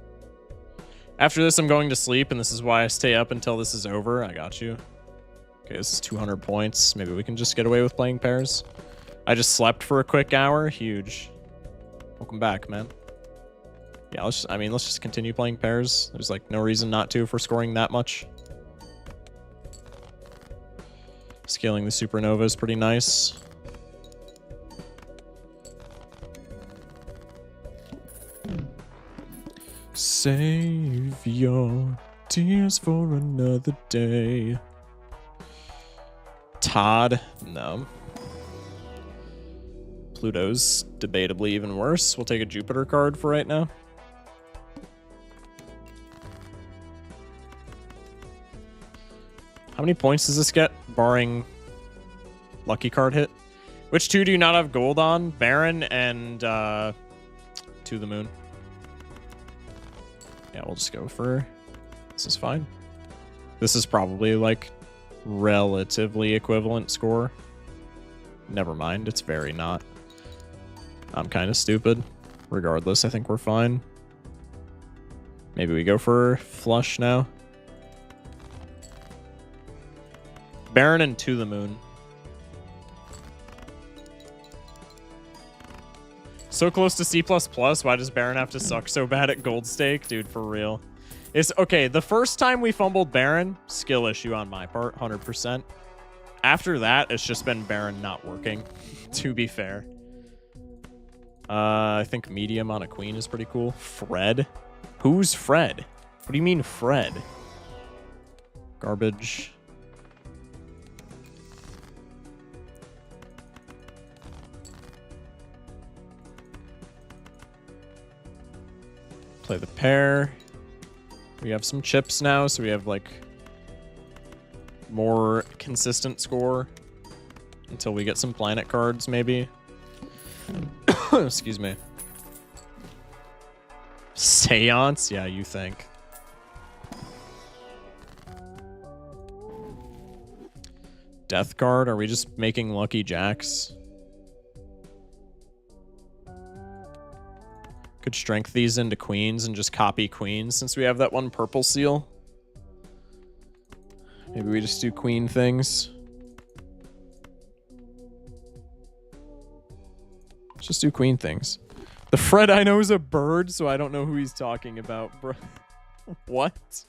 After this, I'm going to sleep, and this is why I stay up until this is over. I got you. Okay, this is 200 points. Maybe we can just get away with playing pairs. I just slept for a quick hour. Huge. Welcome back, man. Yeah, let's just continue playing pairs. There's like no reason not to if we're scoring that much. Scaling the supernova is pretty nice. Save your tears for another day. Todd, no. Pluto's debatably even worse. We'll take a Jupiter card for right now. How many points does this get, barring lucky card hit? Which two do you not have gold on? Baron and To the Moon. Yeah, we'll just go for... This is fine. This is probably, like, relatively equivalent score. Never mind, it's very not. I'm kind of stupid. Regardless, I think we're fine. Maybe we go for flush now. Baron and To the Moon. So close to C++, why does Baron have to suck so bad at gold stake? Dude, for real. It's okay, the first time we fumbled Baron, skill issue on my part, 100%. After that, it's just been Baron not working, to be fair. I think medium on a queen is pretty cool. Fred? Who's Fred? What do you mean Fred? Garbage. Play the pair. We have some chips now, so we have like more consistent score until we get some planet cards, maybe. Excuse me. Seance? Yeah, you think. Death card? Are we just making lucky jacks? Could strength these into queens and just copy queens since we have that one purple seal. Maybe we just do queen things. Let's just do queen things. The Fred I know is a bird, so I don't know who he's talking about, bro. What?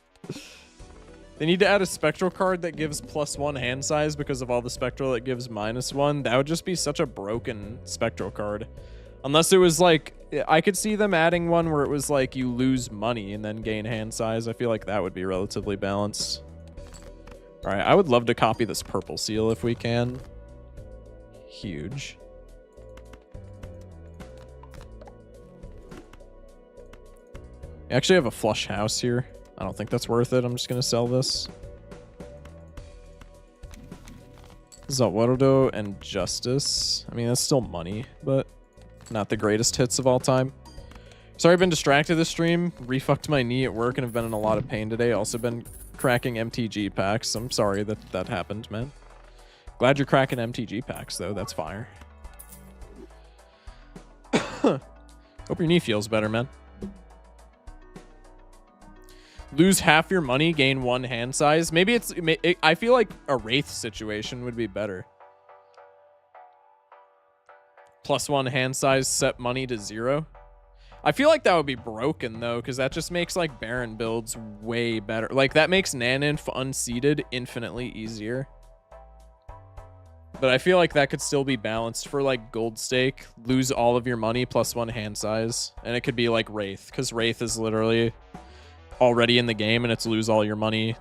They need to add a spectral card that gives +1 hand size because of all the spectral that gives -1. That would just be such a broken spectral card. Unless it was like, I could see them adding one where it was like you lose money and then gain hand size. I feel like that would be relatively balanced. All right, I would love to copy this purple seal if we can. Huge. I actually have a flush house here. I don't think that's worth it. I'm just going to sell this. Zawardo and Justice. I mean, that's still money, but not the greatest hits of all time. Sorry I've been distracted this stream. Refucked my knee at work and have been in a lot of pain today. Also been cracking MTG packs. I'm sorry that that happened, man. Glad you're cracking MTG packs, though. That's fire. Hope your knee feels better, man. Lose half your money, gain 1 hand size. Maybe it's... I feel like a Wraith situation would be better. +1 hand size, set money to 0. I feel like that would be broken, though, because that just makes, like, Baron builds way better. Like, that makes Naninf unseated infinitely easier. But I feel like that could still be balanced for, like, Gold Stake. Lose all of your money, +1 hand size. And it could be, like, Wraith, because Wraith is literally already in the game, and it's lose all your money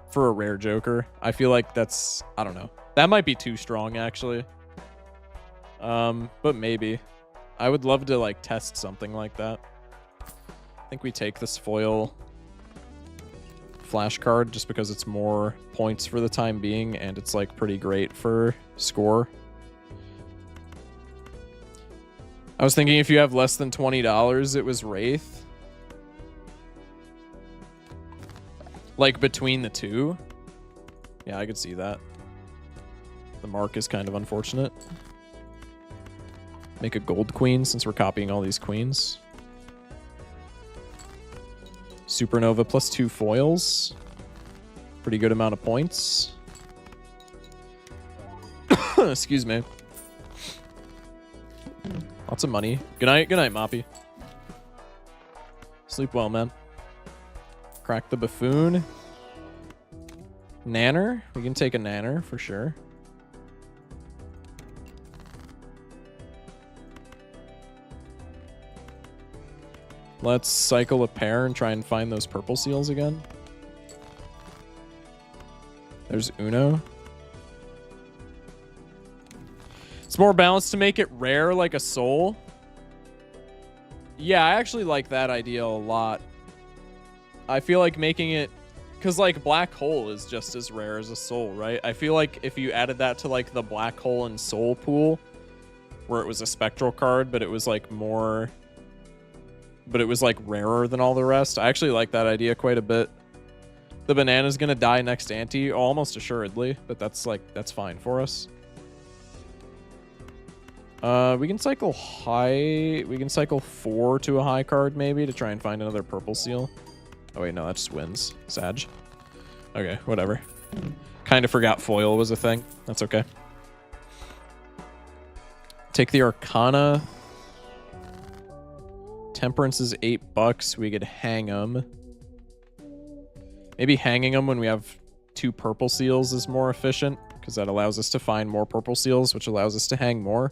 for a rare Joker. I feel like that's... I don't know. That might be too strong, actually. But maybe. I would love to, like, test something like that. I think we take this foil flash card just because it's more points for the time being, and it's, like, pretty great for score. I was thinking if you have less than $20, it was Wraith. Like, between the two. Yeah, I could see that. The mark is kind of unfortunate. Make a gold queen since we're copying all these queens. Supernova +2 foils. Pretty good amount of points. Excuse me. Lots of money. Good night, Moppy. Sleep well, man. Crack the Buffoon. Nanner. We can take a Nanner for sure. Let's cycle a pair and try and find those purple seals again. There's Uno. It's more balanced to make it rare like a soul. Yeah, I actually like that idea a lot. I feel like making it... Because, like, Black Hole is just as rare as a soul, right? I feel like if you added that to, like, the Black Hole and Soul pool, where it was a spectral card, but it was, like, more... But it was, like, rarer than all the rest. I actually like that idea quite a bit. The banana's gonna die next ante, almost assuredly, but that's, like, that's fine for us. We can cycle high... We can cycle 4 to a high card, maybe, to try and find another purple seal. Oh, wait, no, that just wins. Sag. Okay, whatever. Kind of forgot foil was a thing. That's okay. Take the Arcana. Temperance is $8. We could hang them. Maybe hanging them when we have 2 purple seals is more efficient, because that allows us to find more purple seals, which allows us to hang more.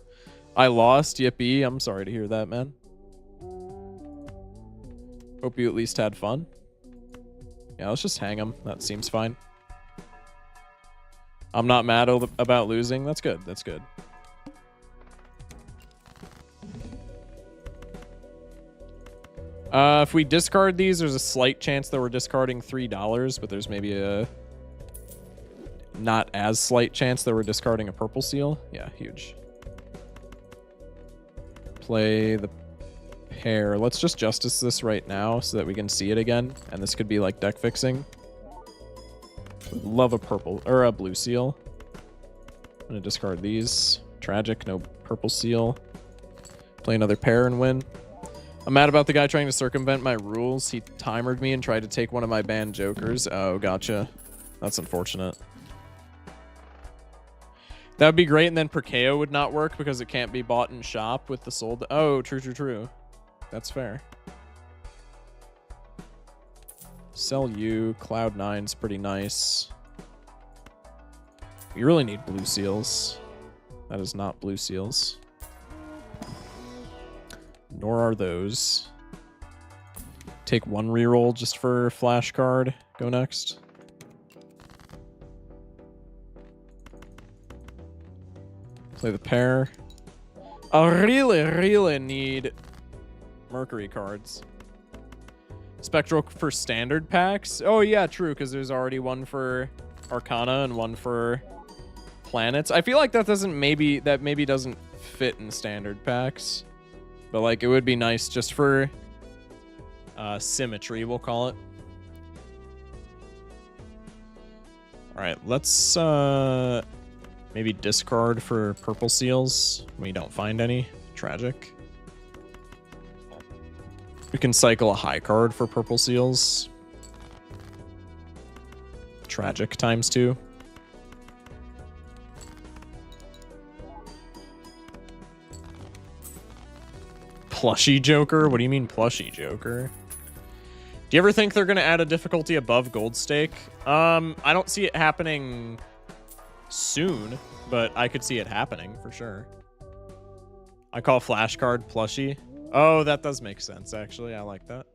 I lost, yippee. I'm sorry to hear that, man. Hope you at least had fun. Yeah, let's just hang them. That seems fine. I'm not mad about losing. That's good. That's good. If we discard these, there's a slight chance that we're discarding $3, but there's maybe a not as slight chance that we're discarding a purple seal. Yeah, huge. Play the pair. Let's just justice this right now so that we can see it again, and this could be like deck fixing. Love a purple or a blue seal. I'm gonna discard these. Tragic, no purple seal. Play another pair and win. I'm mad about the guy trying to circumvent my rules. He timered me and tried to take one of my banned jokers. Oh, gotcha. That's unfortunate. That would be great, and then Perkeo would not work because it can't be bought in shop with the sold. Oh, true, true, true. That's fair. Sell you. Cloud9's pretty nice. You really need blue seals. That is not blue seals. Nor are those. Take one reroll just for flash card. Go next. Play the pair. I really need Mercury cards. Spectral for standard packs? Oh yeah, true, because there's already one for Arcana and one for planets. I feel like that maybe doesn't fit in standard packs. But like it would be nice just for symmetry, we'll call it. Alright, let's maybe discard for purple seals when we don't find any. Tragic. We can cycle a high card for purple seals. Tragic ×2. Plushy Joker? What do you mean plushy Joker? Do you ever think they're going to add a difficulty above Gold Stake? I don't see it happening soon, but I could see it happening for sure. I call flashcard plushy. Oh, that does make sense, actually. I like that.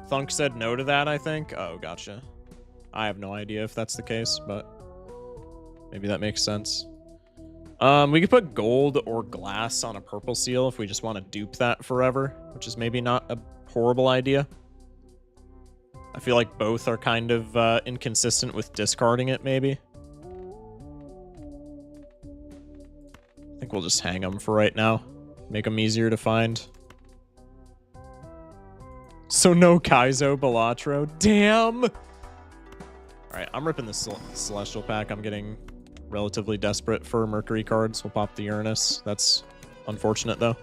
Thunk said no to that, I think. Oh, gotcha. I have no idea if that's the case, but maybe that makes sense. We could put gold or glass on a purple seal if we just want to dupe that forever, which is maybe not a horrible idea. I feel like both are kind of inconsistent with discarding it, maybe. I think we'll just hang them for right now. Make them easier to find. So no Kaizo Balatro. Damn! Alright, I'm ripping this Celestial pack. I'm getting relatively desperate for Mercury cards. We'll pop the Uranus. That's unfortunate, though.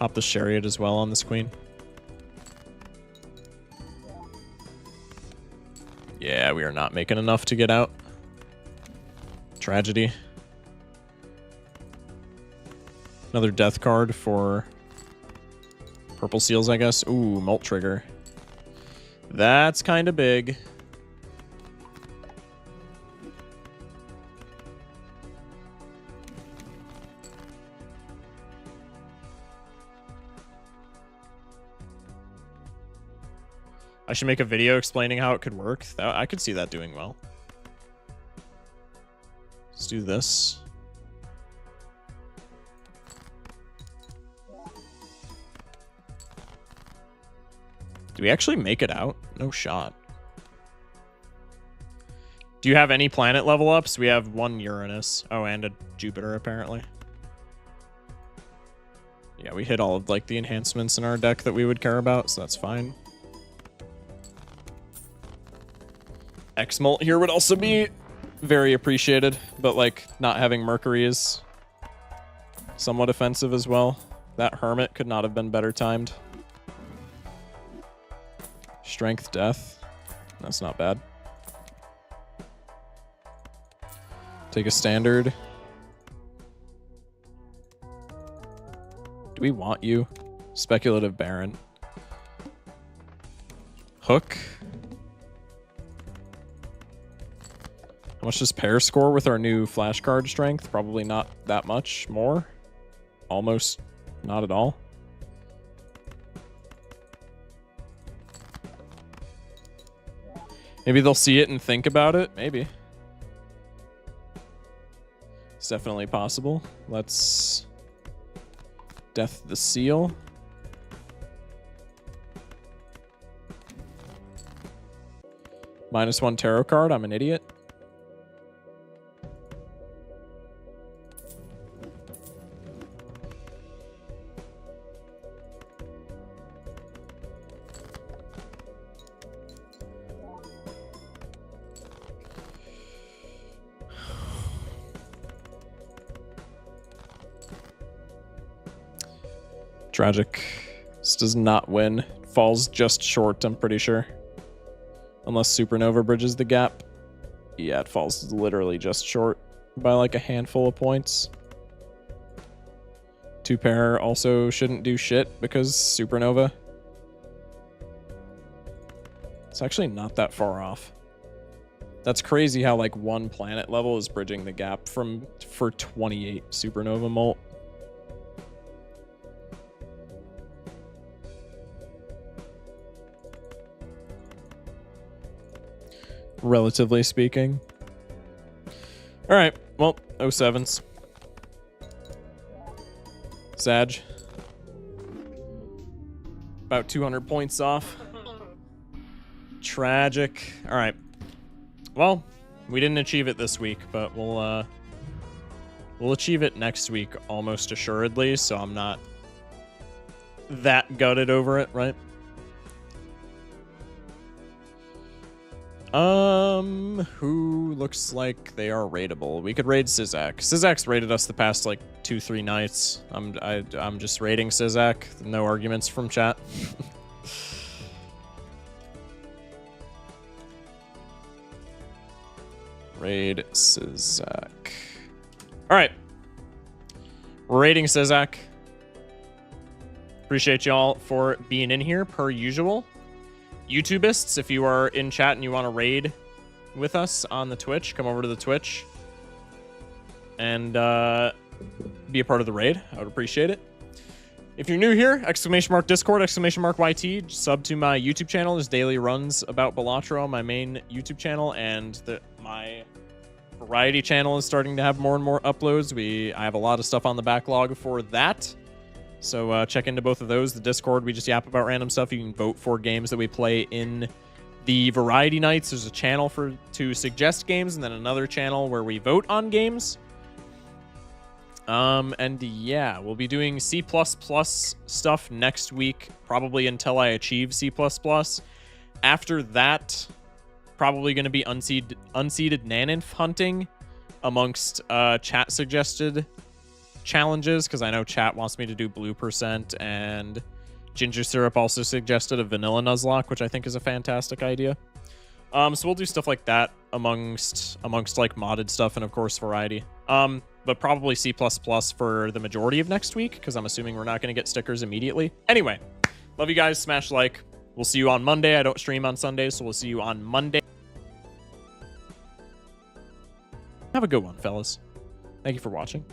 Pop the Chariot as well on this queen. Yeah, we are not making enough to get out. Tragedy. Another death card for purple seals, I guess. Ooh, Molt Trigger. That's kind of big. I should make a video explaining how it could work. I could see that doing well. Let's do this. Do we actually make it out? No shot. Do you have any planet level ups? We have one Uranus. Oh, and a Jupiter, apparently. Yeah, we hit all of like the enhancements in our deck that we would care about, so that's fine. X-Molt here would also be very appreciated, but like not having Mercury is somewhat offensive as well. That Hermit could not have been better timed. Strength Death. That's not bad. Take a standard. Do we want you? Speculative Baron. Hook. How much does pair score with our new flashcard strength? Probably not that much more. Almost not at all. Maybe they'll see it and think about it. Maybe. It's definitely possible. Let's Death the Seal. -1 tarot card. I'm an idiot. Tragic. This does not win. Falls just short, I'm pretty sure. Unless Supernova bridges the gap. Yeah, it falls literally just short by like a handful of points. 2-pair also shouldn't do shit because Supernova. It's actually not that far off. That's crazy how like one planet level is bridging the gap for 28 Supernova molt. Relatively speaking. All right, well, 07s. Sag. About 200 points off. Tragic. All right. Well, we didn't achieve it this week, but we'll achieve it next week almost assuredly, so I'm not that gutted over it, right? Who looks like they are raidable? We could raid Sizak. Sizak's raided us the past like 2-3 nights. I'm just raiding Sizak. No arguments from chat. Raid Sizak. All right. We're raiding Sizak. Appreciate y'all for being in here per usual. YouTubists, if you are in chat and you want to raid with us on the Twitch, come over to the Twitch and be a part of the raid. I would appreciate it. If you're new here, !Discord, !YT, sub to my YouTube channel. There's daily runs about Balatro on my main YouTube channel, and my variety channel is starting to have more and more uploads. I have a lot of stuff on the backlog for that. So check into both of those. The Discord, we just yap about random stuff. You can vote for games that we play in the variety nights. There's a channel to suggest games, and then another channel where we vote on games. And yeah, we'll be doing C++ stuff next week, probably until I achieve C++. After that, probably going to be unseeded Naninf hunting amongst chat suggested challenges, because I know chat wants me to do blue % and Ginger Syrup also suggested a vanilla Nuzlocke, which I think is a fantastic idea. So we'll do stuff like that amongst like modded stuff and of course variety. But probably C++ for the majority of next week, because I'm assuming we're not going to get stickers immediately. Anyway, love you guys. Smash like. We'll see you on Monday. I don't stream on Sundays, so we'll see you on Monday. Have a good one, fellas. Thank you for watching.